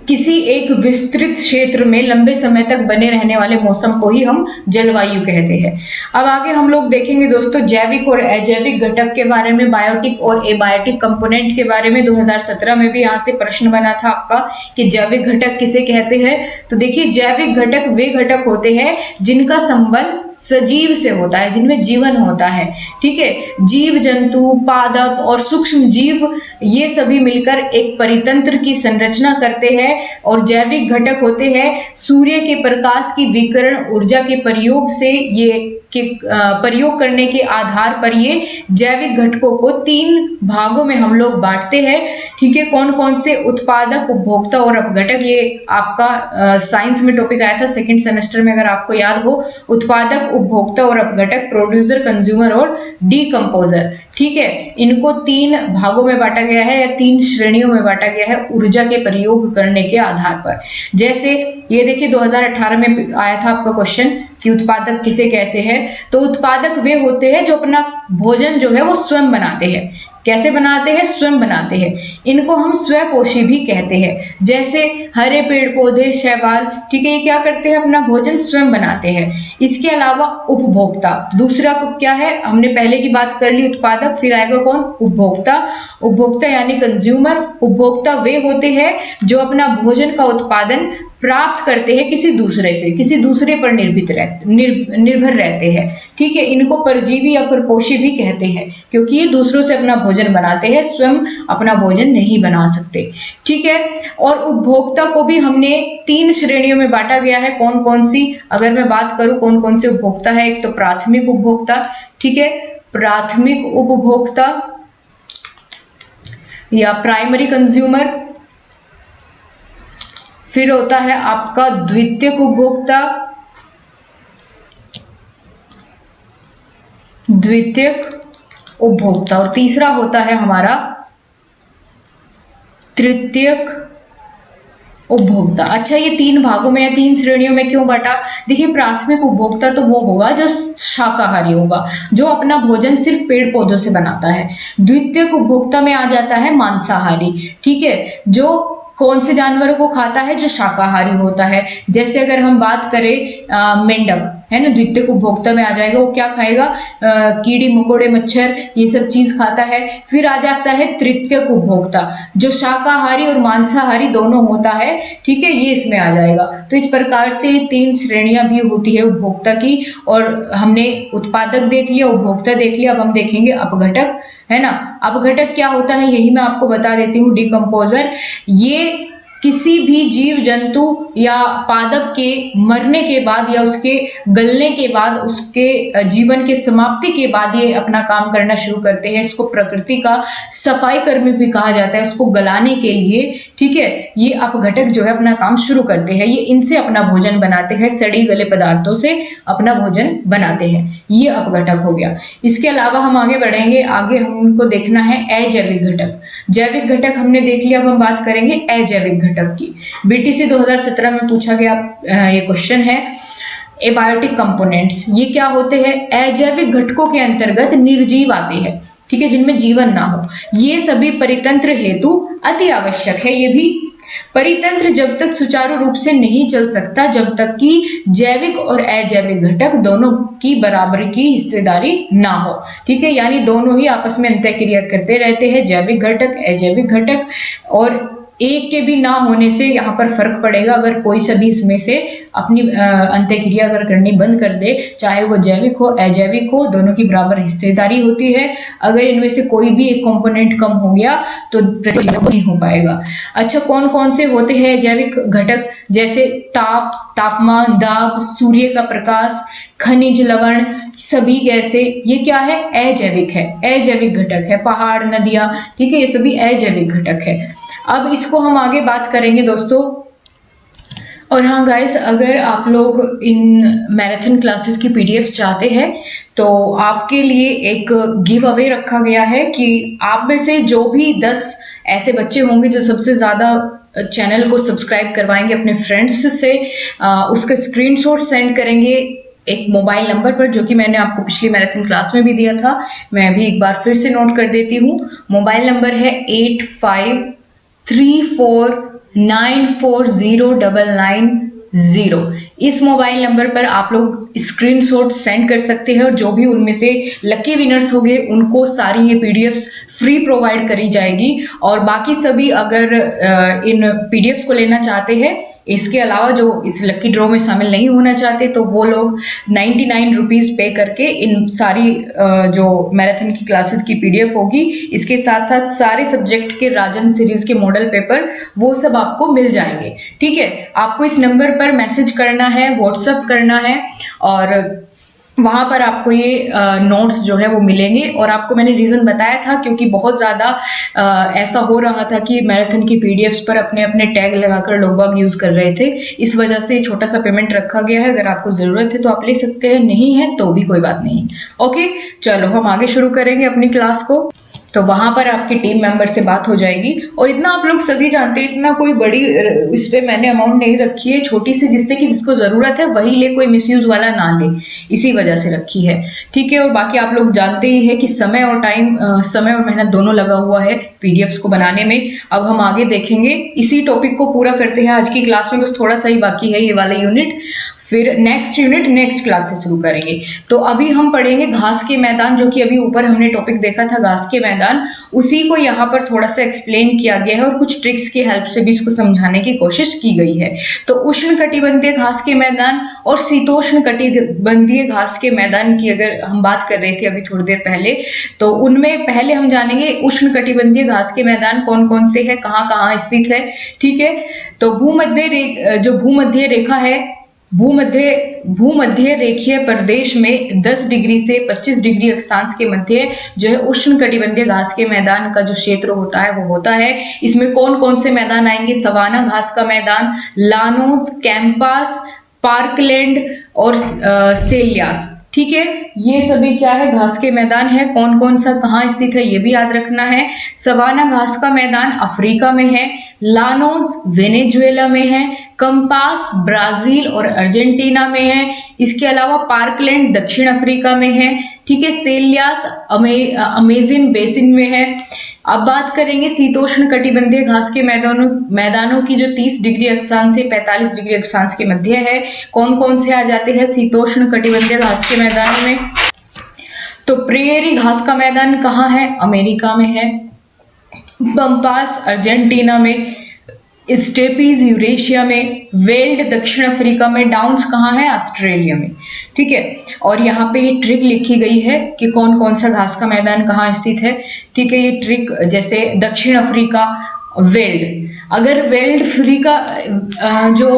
किसी एक विस्तृत क्षेत्र में लंबे समय तक बने रहने वाले मौसम को ही हम जलवायु कहते हैं। अब आगे हम लोग देखेंगे दोस्तों जैविक और अजैविक घटक के बारे में, बायोटिक और एबायोटिक कंपोनेंट के बारे में। 2017 में भी यहाँ से प्रश्न बना था आपका कि जैविक घटक किसे कहते हैं। तो देखिए, जैविक घटक वे घटक होते हैं जिनका संबंध सजीव से होता है, जिनमें जीवन होता है। ठीक है, जीव जंतु, पादप और सूक्ष्म जीव ये सभी मिलकर एक परितंत्र की संरचना करते हैं। और जैविक घटक होते हैं सूर्य के प्रकाश की विकिरण ऊर्जा के प्रयोग से प्रयोग करने के आधार पर ये जैविक घटकों को 3 भागों में हम लोग बांटते हैं। ठीक है, कौन कौन से? उत्पादक, उपभोक्ता और अपघटक। ये आपका साइंस में टॉपिक आया था सेकंड सेमेस्टर में, अगर आपको याद हो। उत्पादक, उपभोक्ता और अपघटक, प्रोड्यूसर, कंज्यूमर और डीकंपोजर। ठीक है, इनको 3 भागों में बांटा गया है या 3 श्रेणियों में बांटा गया है ऊर्जा के प्रयोग करने के आधार पर। जैसे ये देखिए 2018 में आया था आपका क्वेश्चन कि उत्पादक किसे कहते हैं। तो उत्पादक वे होते हैं जो अपना भोजन जो है वो स्वयं बनाते हैं। कैसे बनाते हैं? स्वयं बनाते हैं। इनको हम स्वपोषी भी कहते हैं। जैसे हरे पेड़ पौधे, शैवाल, ठीक है, ये क्या करते हैं? अपना भोजन स्वयं बनाते हैं। इसके अलावा उपभोक्ता, दूसरा को क्या है? हमने पहले की बात कर ली उत्पादक, फिर आएगा कौन? उपभोक्ता। उपभोक्ता यानी कंज्यूमर। उपभोक्ता वे होते हैं जो अपना भोजन का उत्पादन प्राप्त करते हैं किसी दूसरे से, किसी दूसरे पर निर्भर रहते हैं। ठीक है, इनको परजीवी या परपोषी भी कहते हैं क्योंकि ये दूसरों से अपना भोजन बनाते हैं, स्वयं अपना भोजन नहीं बना सकते। ठीक है, और उपभोक्ता को भी हमने 3 श्रेणियों में बांटा गया है। कौन कौन सी? अगर मैं बात करूं कौन कौन से उपभोक्ता है, एक तो प्राथमिक उपभोक्ता, ठीक है, प्राथमिक उपभोक्ता या प्राइमरी कंज्यूमर। फिर होता है आपका द्वितीयक उपभोक्ता, द्वितीयक उपभोक्ता, और तीसरा होता है हमारा तृतीयक उपभोक्ता। अच्छा, ये 3 भागों में या 3 श्रेणियों में क्यों बांटा? देखिए, प्राथमिक उपभोक्ता तो वो होगा जो शाकाहारी होगा, जो अपना भोजन सिर्फ पेड़ पौधों से बनाता है। द्वितीयक उपभोक्ता में आ जाता है मांसाहारी, ठीक है, जो कौन से जानवरों को खाता है? जो शाकाहारी होता है। जैसे अगर हम बात करें मेंढक, है ना, द्वितीयक उपभोक्ता में आ जाएगा। वो क्या खाएगा? कीड़ी मकोड़े मच्छर ये सब चीज खाता है। फिर आ जाता है तृतीयक उपभोक्ता, जो शाकाहारी और मांसाहारी दोनों होता है, ठीक है, ये इसमें आ जाएगा। तो इस प्रकार से 3 श्रेणियां भी होती है उपभोक्ता की। और हमने उत्पादक देख लिया, उपभोक्ता देख लिया, अब हम देखेंगे अपघटक, है ना। अपघटक क्या होता है यही मैं आपको बता देती हूँ। डिकम्पोजर, ये किसी भी जीव जंतु या पादप के मरने के बाद या उसके गलने के बाद, उसके जीवन के समाप्ति के बाद ये अपना काम करना शुरू करते हैं। इसको प्रकृति का सफाई कर्मी भी कहा जाता है, उसको गलाने के लिए, ठीक है। ये अपघटक जो है अपना काम शुरू करते हैं। ये इनसे अपना भोजन बनाते हैं, सड़ी गले पदार्थों से अपना भोजन बनाते हैं। ये अपघटक हो गया। इसके अलावा हम आगे बढ़ेंगे, आगे हमको देखना है अजैविक घटक। जैविक घटक हमने देख लिया, अब हम बात करेंगे अजैविक घटक की। बीटीसी 2017 में पूछा गया ये क्वेश्चन है। एबायोटिक कंपोनेंट्स, ये क्या होते हैं? अजैविक घटकों के अंतर्गत निर्जीव आते हैं, ठीक है, जिनमें जीवन ना हो। ये सभी परितंत्र हेतु अति आवश्यक है। ये भी परितंत्र जब तक सुचारू रूप से नहीं चल सकता जब तक कि जैविक और अजैविक घटक दोनों की बराबरी की हिस्सेदारी ना हो, ठीक है, यानी दोनों ही आपस में अंतःक्रिया करते रहते हैं, जैविक घटक अजैविक घटक। और एक के भी ना होने से यहाँ पर फर्क पड़ेगा। अगर कोई सभी इसमें से अपनी अंतःक्रिया अगर करनी बंद कर दे, चाहे वो जैविक हो अजैविक हो, दोनों की बराबर हिस्सेदारी होती है। अगर इनमें से कोई भी एक कंपोनेंट कम हो गया तो नहीं हो पाएगा। अच्छा, कौन कौन से होते हैं जैविक घटक? जैसे ताप, तापमान, दाब, सूर्य का प्रकाश, खनिज लवण, सभी गैसें, ये क्या है? अजैविक है, अजैविक घटक है। पहाड़, नदियां, ठीक है, ये सभी अजैविक घटक है। अब इसको हम आगे बात करेंगे दोस्तों। और हाँ गाइस, अगर आप लोग इन मैराथन क्लासेस की पीडीएफ चाहते हैं तो आपके लिए एक गिव अवे रखा गया है कि आप में से जो भी 10 ऐसे बच्चे होंगे जो सबसे ज़्यादा चैनल को सब्सक्राइब करवाएंगे अपने फ्रेंड्स से, उसका स्क्रीनशॉट सेंड करेंगे एक मोबाइल नंबर पर, जो कि मैंने आपको पिछली मैराथन क्लास में भी दिया था। मैं भी एक बार फिर से नोट कर देती हूँ। मोबाइल नंबर है 8534940990। इस मोबाइल नंबर पर आप लोग स्क्रीनशॉट सेंड कर सकते हैं और जो भी उनमें से लकी विनर्स होंगे उनको सारी ये पीडीएफ्स फ्री प्रोवाइड करी जाएगी। और बाकी सभी अगर इन पीडीएफ्स को लेना चाहते हैं, इसके अलावा जो इस लकी ड्रॉ में शामिल नहीं होना चाहते, तो वो लोग 99 रुपीज़ पे करके इन सारी जो मैराथन की क्लासेस की पीडीएफ होगी, इसके साथ साथ सारे सब्जेक्ट के राजन सीरीज के मॉडल पेपर, वो सब आपको मिल जाएंगे, ठीक है। आपको इस नंबर पर मैसेज करना है, व्हाट्सएप करना है और वहाँ पर आपको ये नोट्स जो है वो मिलेंगे। और आपको मैंने रीज़न बताया था क्योंकि बहुत ज़्यादा ऐसा हो रहा था कि मैराथन की पीडीएफ्स पर अपने अपने टैग लगाकर लोग बाग यूज़ कर रहे थे। इस वजह से छोटा सा पेमेंट रखा गया है। अगर आपको ज़रूरत है तो आप ले सकते हैं, नहीं है तो भी कोई बात नहीं। ओके, चलो हम आगे शुरू करेंगे अपनी क्लास को। तो वहाँ पर आपकी टीम मेंबर से बात हो जाएगी। और इतना आप लोग सभी जानते हैं, इतना कोई बड़ी इस पे मैंने अमाउंट नहीं रखी है, छोटी सी, जिससे कि जिसको ज़रूरत है वही ले, कोई मिसयूज़ वाला ना ले, इसी वजह से रखी है, ठीक है। और बाकी आप लोग जानते ही है कि समय और टाइम, समय और मेहनत दोनों लगा हुआ है पीडीएफ्स को बनाने में। अब हम आगे देखेंगे, इसी टॉपिक को पूरा करते हैं आज की क्लास में, बस थोड़ा सा ही बाकी है ये वाला यूनिट। फिर नेक्स्ट यूनिट नेक्स्ट क्लास से शुरू करेंगे। तो अभी हम पढ़ेंगे घास के मैदान, जो कि अभी ऊपर हमने टॉपिक देखा था घास के मैदान, उसी को यहाँ पर थोड़ा सा एक्सप्लेन किया गया है और कुछ ट्रिक्स की हेल्प से भी इसको समझाने की कोशिश की गई है। तो उष्ण कटिबंधीय घास के मैदान और शीतोष्ण कटिबंधीय घास के मैदान की अगर हम बात कर रहे थे अभी थोड़ी देर पहले, तो उनमें पहले हम जानेंगे उष्ण कटिबंधीय घास के मैदान कौन कौन से है, कहाँ कहाँ स्थित है, ठीक है। तो जो भूमध्य रेखा है, भूमध्य रेखीय प्रदेश में 10 डिग्री से 25 डिग्री अक्षांश के मध्य जो है उष्ण कटिबंधीय घास के मैदान का जो क्षेत्र होता है वो होता है। इसमें कौन कौन से मैदान आएंगे? सवाना घास का मैदान, लानोस, कैंपास, पार्कलैंड और सेलियास, ठीक है, ये सभी क्या है, घास के मैदान है। कौन कौन सा कहाँ स्थित है ये भी याद रखना है। सवाना घास का मैदान अफ्रीका में है, लानोस वेनेजुएला में है, कंपास ब्राजील और अर्जेंटीना में है, इसके अलावा पार्कलैंड दक्षिण अफ्रीका में है, ठीक है, सेलियास अमेजन बेसिन में है। अब बात करेंगे शीतोष्ण कटिबंधीय घास के मैदानों की जो 30 डिग्री अक्षांश से 45 डिग्री अक्षांश के मध्य है। कौन कौन से आ जाते हैं शीतोष्ण कटिबंधीय घास के मैदानों में? तो प्रेयरी घास का मैदान कहाँ है? अमेरिका में है, पम्पास अर्जेंटीना में, स्टेपीज यूरेशिया में, वेल्ड दक्षिण अफ्रीका में, डाउन्स कहाँ है? ऑस्ट्रेलिया में, ठीक है। और यहाँ पे ये ट्रिक लिखी गई है कि कौन कौन सा घास का मैदान कहाँ स्थित है, ठीक है। ये ट्रिक जैसे दक्षिण अफ्रीका वेल्ड, अगर वेल्ड अफ्रीका जो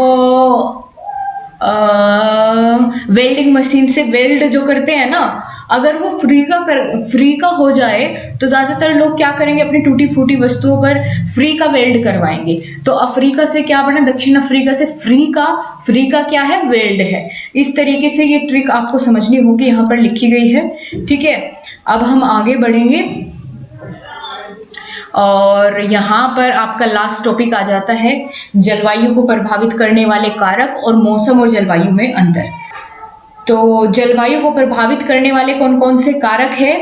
वेल्डिंग मशीन से वेल्ड जो करते हैं ना, अगर वो फ्री का हो जाए तो ज्यादातर लोग क्या करेंगे, अपनी टूटी फूटी वस्तुओं पर फ्री का वेल्ड करवाएंगे। तो अफ्रीका से क्या बना? दक्षिण अफ्रीका से फ्री का क्या है? वेल्ड है। इस तरीके से ये ट्रिक आपको समझनी होगी, यहाँ पर लिखी गई है, ठीक है। अब हम आगे बढ़ेंगे और यहाँ पर आपका लास्ट टॉपिक आ जाता है जलवायु को प्रभावित करने वाले कारक और मौसम और जलवायु में अंतर। तो जलवायु को प्रभावित करने वाले कौन कौन से कारक है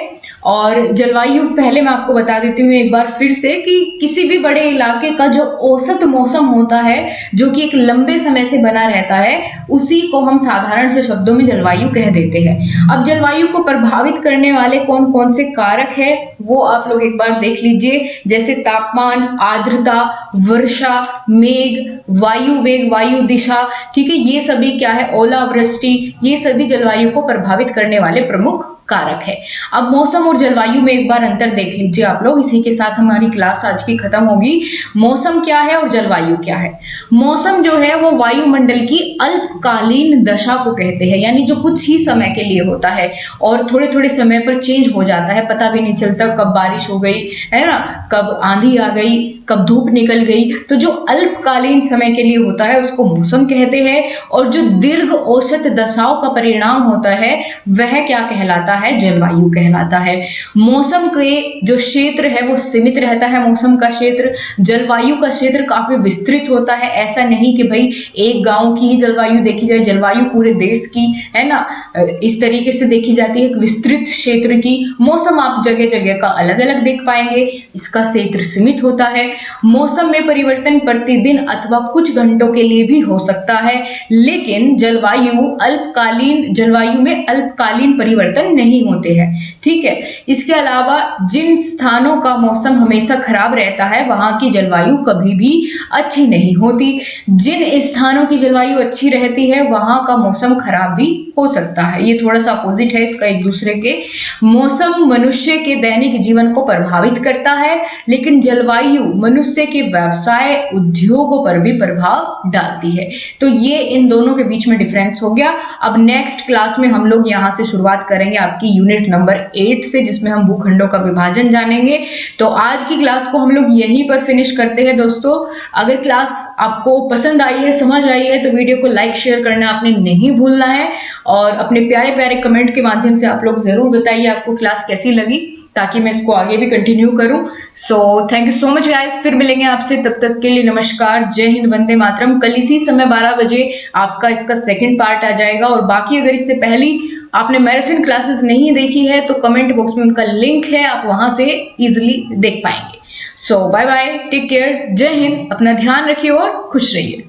और जलवायु, पहले मैं आपको बता देती हूँ एक बार फिर से कि किसी भी बड़े इलाके का जो औसत मौसम होता है, जो कि एक लंबे समय से बना रहता है, उसी को हम साधारण से शब्दों में जलवायु कह देते हैं। अब जलवायु को प्रभावित करने वाले कौन कौन से कारक है वो आप लोग एक बार देख लीजिए, जैसे तापमान, आर्द्रता, वर्षा, मेघ, वायु वेग, वायु दिशा, ठीक है, ये सभी क्या है, ओलावृष्टि, ये सभी जलवायु को प्रभावित करने वाले प्रमुख कारक है। अब मौसम और जलवायु में एक बार अंतर देख लीजिए आप लोग। इसी के साथ हमारी क्लास आज की खत्म होगी। मौसम क्या है और जलवायु क्या है? मौसम जो है वो वायुमंडल की अल्पकालीन दशा को कहते हैं, यानी जो कुछ ही समय के लिए होता है और थोड़े थोड़े समय पर चेंज हो जाता है, पता भी नहीं चलता कब बारिश हो गई है ना, कब आंधी आ गई, कब धूप निकल गई। तो जो अल्पकालीन समय के लिए होता है उसको मौसम कहते हैं, और जो दीर्घ औसत दशाओं का परिणाम होता है वह क्या कहलाता है? जलवायु कहलाता है। मौसम के जो क्षेत्र है वो सीमित रहता है, मौसम का क्षेत्र। जलवायु का क्षेत्र काफी विस्तृत होता है। ऐसा नहीं कि भाई एक गांव की ही जलवायु देखी जाए, जलवायु पूरे देश की है ना, इस तरीके से देखी जाती है, एक विस्तृत क्षेत्र की। मौसम आप जगह जगह का अलग अलग देख पाएंगे, इसका क्षेत्र सीमित होता है। मौसम में परिवर्तन प्रतिदिन अथवा कुछ घंटों के लिए भी हो सकता है, लेकिन जलवायु में अल्पकालीन परिवर्तन नहीं होते हैं, ठीक है। इसके अलावा जिन स्थानों का मौसम हमेशा खराब रहता है वहां की जलवायु कभी भी अच्छी नहीं होती। जिन स्थानों की जलवायु अच्छी रहती है वहां का मौसम खराब भी हो सकता है। ये थोड़ा सा अपोजिट है इसका एक दूसरे के। मौसम मनुष्य के दैनिक जीवन को प्रभावित करता है, लेकिन जलवायु मनुष्य के व्यवसाय उद्योगों पर भी प्रभाव डालती है। तो ये इन दोनों के बीच में डिफरेंस हो गया। अब नेक्स्ट क्लास में हम लोग यहाँ से शुरुआत करेंगे आपकी यूनिट नंबर 8 से, जिसमें हम भूखंडों का विभाजन जानेंगे। तो आज की क्लास को हम लोग यहीं पर फिनिश करते हैं दोस्तों। अगर क्लास आपको पसंद आई है, समझ आई है, तो वीडियो को लाइक शेयर करना आपने नहीं भूलना है, और अपने प्यारे प्यारे कमेंट के माध्यम से आप लोग जरूर बताइए आपको क्लास कैसी लगी, ताकि मैं इसको आगे भी कंटिन्यू करूं। So thank you so much guys, फिर मिलेंगे आपसे, तब तक के लिए नमस्कार, जय हिंद, वंदे मातरम। कल इसी समय 12 बजे आपका इसका सेकंड पार्ट आ जाएगा, और बाकी अगर इससे पहले आपने मैराथन क्लासेस नहीं देखी है तो कमेंट बॉक्स में उनका लिंक है, आप वहां से इजिली देख पाएंगे। सो बाय बाय, टेक केयर, जय हिंद, अपना ध्यान रखिए और खुश रहिए।